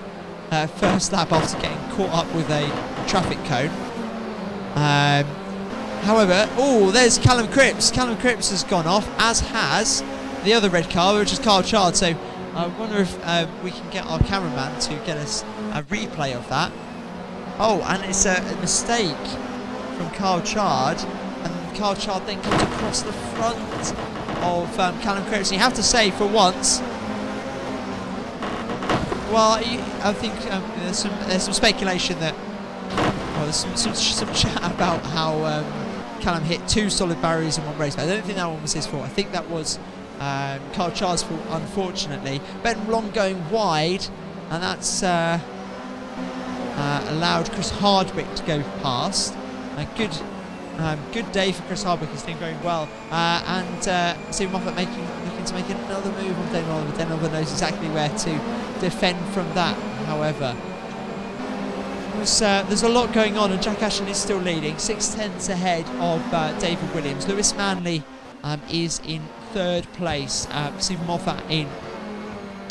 first lap after getting caught up with a traffic cone. However, there's Callum Cripps. Callum Cripps has gone off, as has the other red car, which is Carl Chard. So I wonder if we can get our cameraman to get us a replay of that. And it's a mistake from Carl Chard, and Carl Chard then comes across the front of Callum Cripps. You have to say, for once, well, I think there's some speculation that, there's some chat about how Callum hit 2 solid barriers in one race, but I don't think that one was his fault. I think that was Carl Chard's fault, unfortunately. Ben Long going wide, and that's allowed Chris Hardwick to go past. Good day for Chris Hardwick. He's doing very well. And Stephen Moffat looking to make another move on Dane Oliver. Dane Oliver knows exactly where to defend from that. However, there's a lot going on, and Jack Ashton is still leading, 6/10 ahead of David Williams. Lewis Manley is in 3rd place. Stephen Moffat in.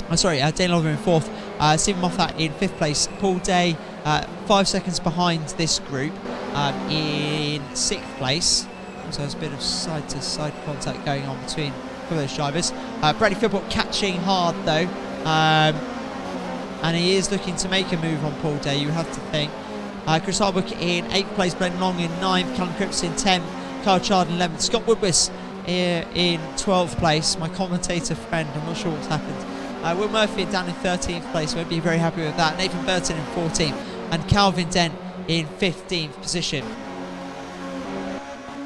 Dane Oliver in 4th. Stephen Moffat in 5th place. Paul Day 5 seconds behind this group in 6th place. So there's a bit of side-to-side contact going on between those drivers. Bradley Philpott catching hard though, and he is looking to make a move on Paul Day, you have to think. Chris Hardwick in 8th place, Ben Long in 9th, Callum Cripps in 10th, Carl Chard in 11th, Scott Woodwis in 12th place, my commentator friend, I'm not sure what's happened. Will Murphy down in 13th place, won't be very happy with that. Nathan Burton in 14th, and Calvin Dent in 15th position.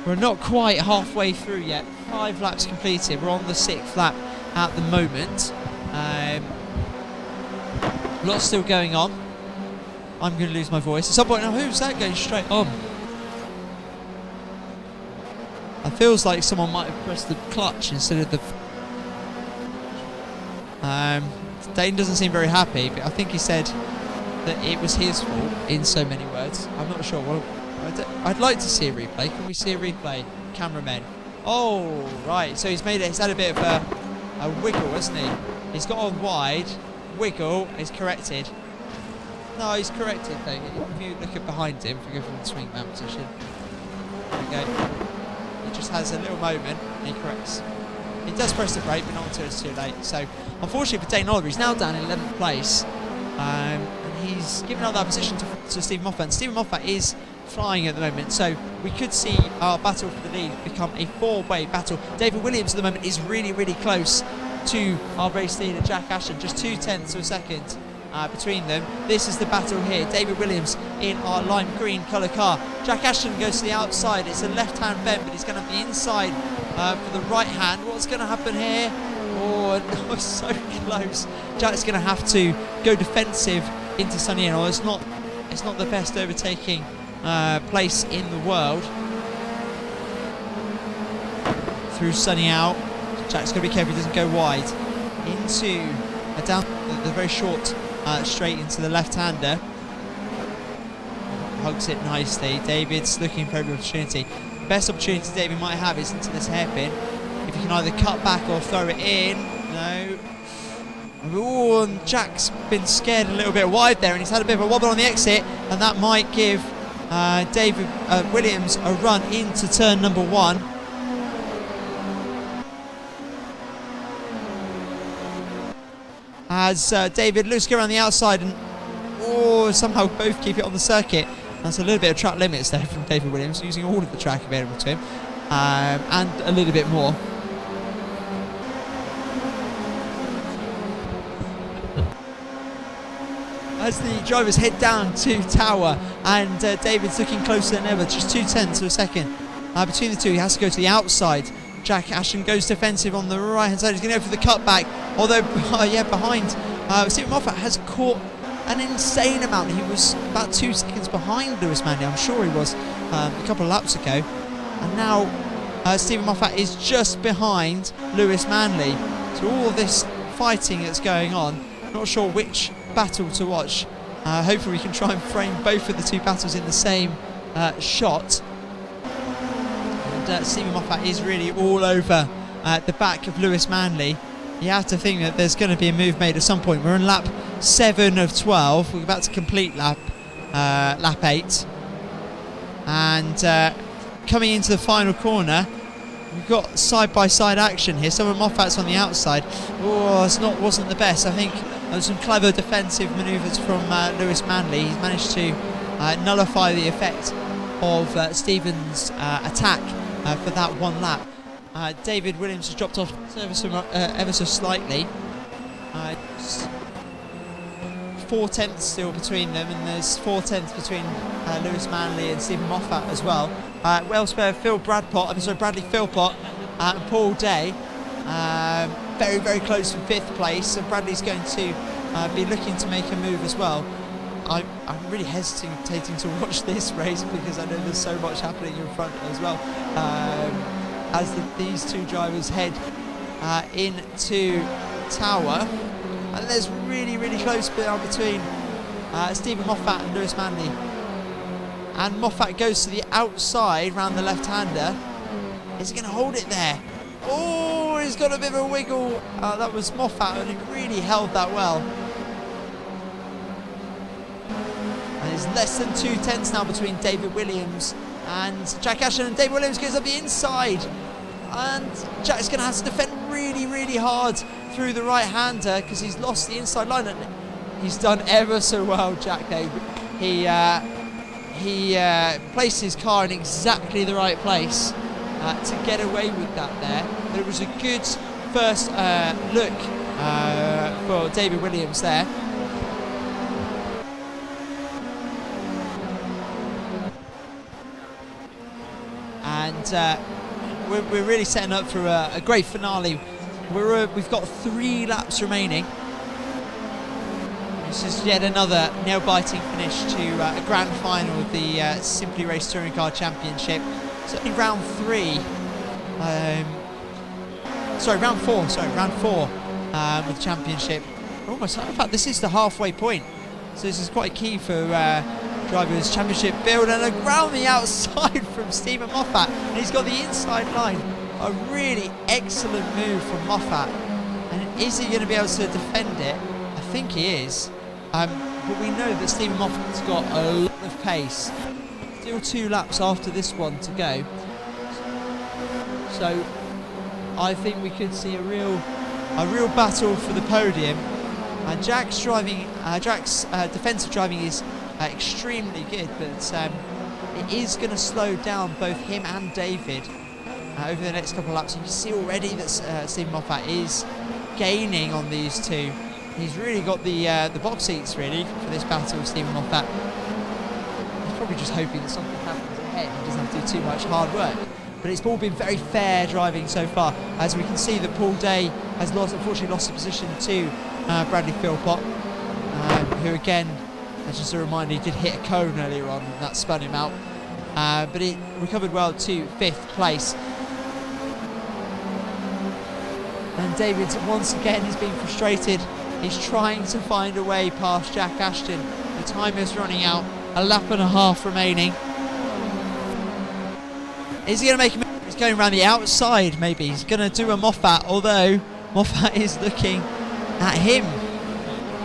We're not quite halfway through yet. 5 laps completed. We're on the 6th lap at the moment. Lots still going on. I'm going to lose my voice. At some point, now who's that going straight on? It feels like someone might have pressed the clutch instead of the... Dane doesn't seem very happy, but I think he said that it was his fault in so many words. I'm not sure. Well, I'd like to see a replay. Can we see a replay? Cameramen. Oh, right. So he's had a bit of a wiggle, hasn't he? He's got on wide, wiggle, he's corrected. No, he's corrected though. If you look at behind him, if we go from the swing man position, there we go. He just has a little moment and he corrects. He does press the brake, but not until it's too late. So, unfortunately for Dane Oliver, he's now down in 11th place. And he's given up that position to Stephen Moffat. And Stephen Moffat is flying at the moment, so we could see our battle for the lead become a 4-way battle. David Williams at the moment is really, really close to our race leader, Jack Ashton, just 0.2 of a second between them. This is the battle here. David Williams in our lime green colour car. Jack Ashton goes to the outside. It's a left-hand bend, but he's going to have the inside for the right hand. What's going to happen here? Oh, no, it's so close. Jack's going to have to go defensive into Sunny Hill. It's not the best overtaking place in the world. Through Sunny out. Jack's got to be careful he doesn't go wide. Into down the very short straight into the left-hander. Hugs it nicely. David's looking for every opportunity. The best opportunity David might have is into this hairpin. If he can either cut back or throw it in. No. Oh, and Jack's been scared a little bit wide there, and he's had a bit of a wobble on the exit, and that might give David Williams a run into turn number 1. As David looks to go around the outside and somehow both keep it on the circuit. That's a little bit of track limits there from David Williams, using all of the track available to him, and a little bit more. As the drivers head down to Tower, and David's looking closer than ever, just 0.2 of a second between the two. He has to go to the outside. Jack Ashton goes defensive on the right hand side. He's going to go for the cutback, although behind Stephen Moffat has caught an insane amount. He was about 2 seconds behind Lewis Manley, I'm sure he was, a couple of laps ago, and now Stephen Moffat is just behind Lewis Manley. So all of this fighting that's going on, not sure which battle to watch. Hopefully we can try and frame both of the two battles in the same shot. And Stephen Moffat is really all over the back of Lewis Manley. You have to think that there's going to be a move made at some point. We're in lap 7 of 12. We're about to complete lap 8. And coming into the final corner, we've got side-by-side action here. Some of Moffat's on the outside. Wasn't the best. I think there some clever defensive manoeuvres from Lewis Manley. He's managed to nullify the effect of Stephen's attack for that one lap. David Williams has dropped off ever so slightly. 4/10 still between them, and there's 4/10 between Lewis Manley and Stephen Moffat as well. Elsewhere, Bradley Philpott and Paul Day, very, very close from 5th place. So Bradley's going to be looking to make a move as well. I'm really hesitating to watch this race because I know there's so much happening in front as well. As these two drivers head into Tower, and there's really, really close between Stephen Moffat and Lewis Manley. And Moffat goes to the outside round the left-hander. Is he going to hold it there? Oh, he's got a bit of a wiggle. That was Moffat, and he really held that well. And it's less than 2/10 now between David Williams and Jack Ashton, and David Williams goes up the inside, and Jack's going to have to defend really, really hard through the right-hander because he's lost the inside line, and he's done ever so well, Jack. He placed his car in exactly the right place to get away with that there. But it was a good first look for David Williams there. And we're really setting up for a great finale. We've got 3 laps remaining. This is yet another nail-biting finish to a grand final of the Simply Race Touring Car Championship. It's only round 3. Round 4 with the championship. Almost, in fact, this is the halfway point. So this is quite key for drivers' championship build, and around the outside from Stephen Moffat. And he's got the inside line. A really excellent move from Moffat. And is he going to be able to defend it? I think he is. But we know that Stephen Moffat's got a lot of pace. Still 2 laps after this one to go. So I think we could see a real battle for the podium. Jack's defensive driving is extremely good, but it is going to slow down both him and David over the next couple of laps. You can see already that Stephen Moffat is gaining on these two. He's really got the box seats really for this battle with Stephen Moffat. He's probably just hoping that something happens ahead. He doesn't have to do too much hard work. But it's all been very fair driving so far. As we can see that Paul Day has unfortunately lost the position to Bradley Philpott, who again, just a reminder, he did hit a cone earlier on and that spun him out. But it recovered well to 5th place. And David once again is being frustrated. He's trying to find a way past Jack Ashton. The time is running out, a lap and a half remaining. Is he going to make a move? He's going around the outside maybe. He's going to do a Moffat, although Moffat is looking at him.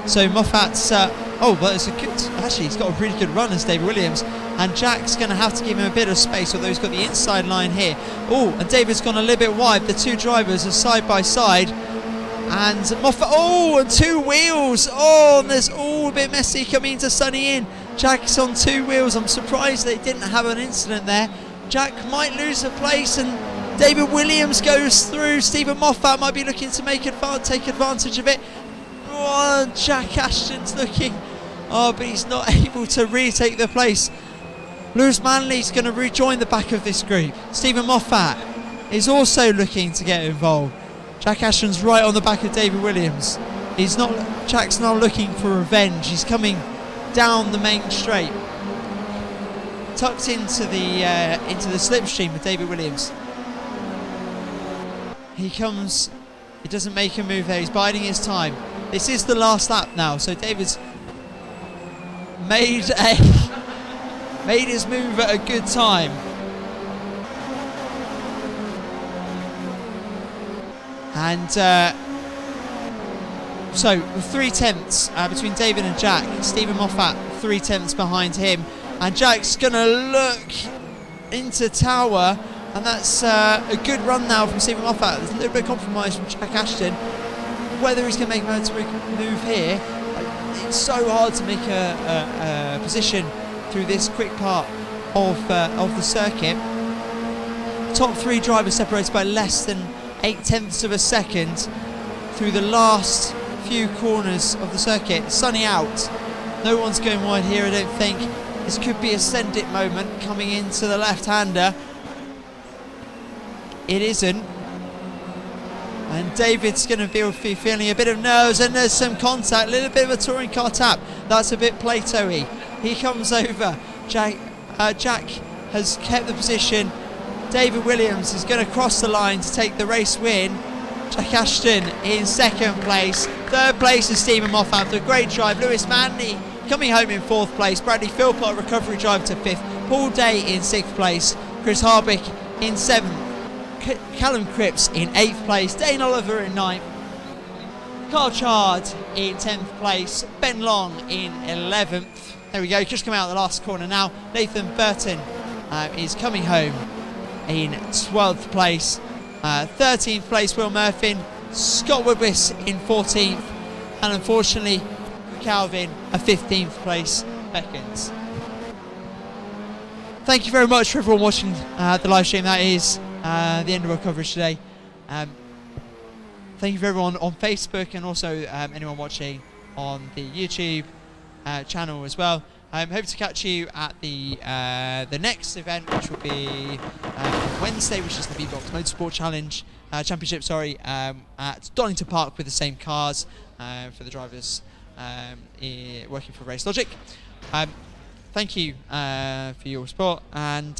So Moffat's... but it's a good... Actually, he's got a really good run as David Williams. And Jack's going to have to give him a bit of space, although he's got the inside line here. Oh, and David's gone a little bit wide. The 2 drivers are side by side. And Moffat... Oh, and 2 wheels. Oh, and there's all a bit messy coming into Sunny Inn. Jack's on 2 wheels. I'm surprised they didn't have an incident there. Jack might lose a place, and David Williams goes through. Stephen Moffat might be looking to take advantage of it. Oh, Jack Ashton's looking. Oh, but he's not able to retake the place. Lewis Manley's going to rejoin the back of this group. Stephen Moffat is also looking to get involved. Jack Ashton's right on the back of David Williams. Jack's not looking for revenge. He's coming down the main straight, tucked into the slipstream with David Williams. He comes. He doesn't make a move there. He's biding his time. This is the last lap now, so David's made his move at a good time. And so 3/10 between David and Jack. Stephen Moffat 3/10 behind him, and Jack's gonna look into Tower, and that's a good run now from Stephen Moffat. There's a little bit of compromise from Jack Ashton. Whether he's going to make a move here, it's so hard to make a position through this quick part of the circuit. Top 3 drivers separated by less than 0.8 of a second through the last few corners of the circuit. Sunny out. No one's going wide here, I don't think. This could be a send it moment coming into the left-hander. It isn't. And David's going to be feeling a bit of nerves, and there's some contact, a little bit of a touring car tap. That's a bit Plato-y. He comes over. Jack has kept the position. David Williams is going to cross the line to take the race win. Jack Ashton in 2nd place. 3rd place is Stephen Moffat after a great drive. Lewis Manley coming home in 4th place. Bradley Philpott, recovery drive to 5th. Paul Day in 6th place. Chris Harbick in 7th. Callum Cripps in 8th place, Dane Oliver in 9th, Carl Chard in 10th place, Ben Long in 11th. There we go, just come out of the last corner now. Nathan Burton is coming home in 12th place. 13th place, Will Murphy. Scott Woodwis in 14th, and unfortunately Calvin a 15th place beckons. Thank you very much for everyone watching the live stream. That is the end of our coverage today. Thank you for everyone on Facebook, and also anyone watching on the YouTube channel as well. Hope to catch you at the next event, which will be Wednesday, which is the V-Box Motorsport Challenge Championship. At Donington Park with the same cars for the drivers working for Race Logic. Thank you for your support, and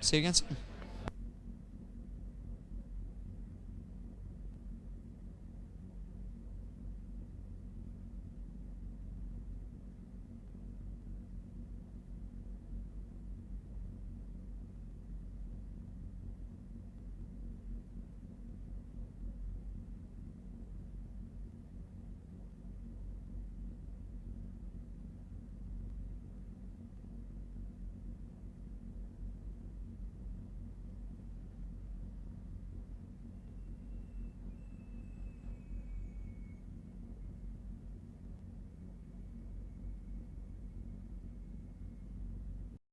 see you again soon.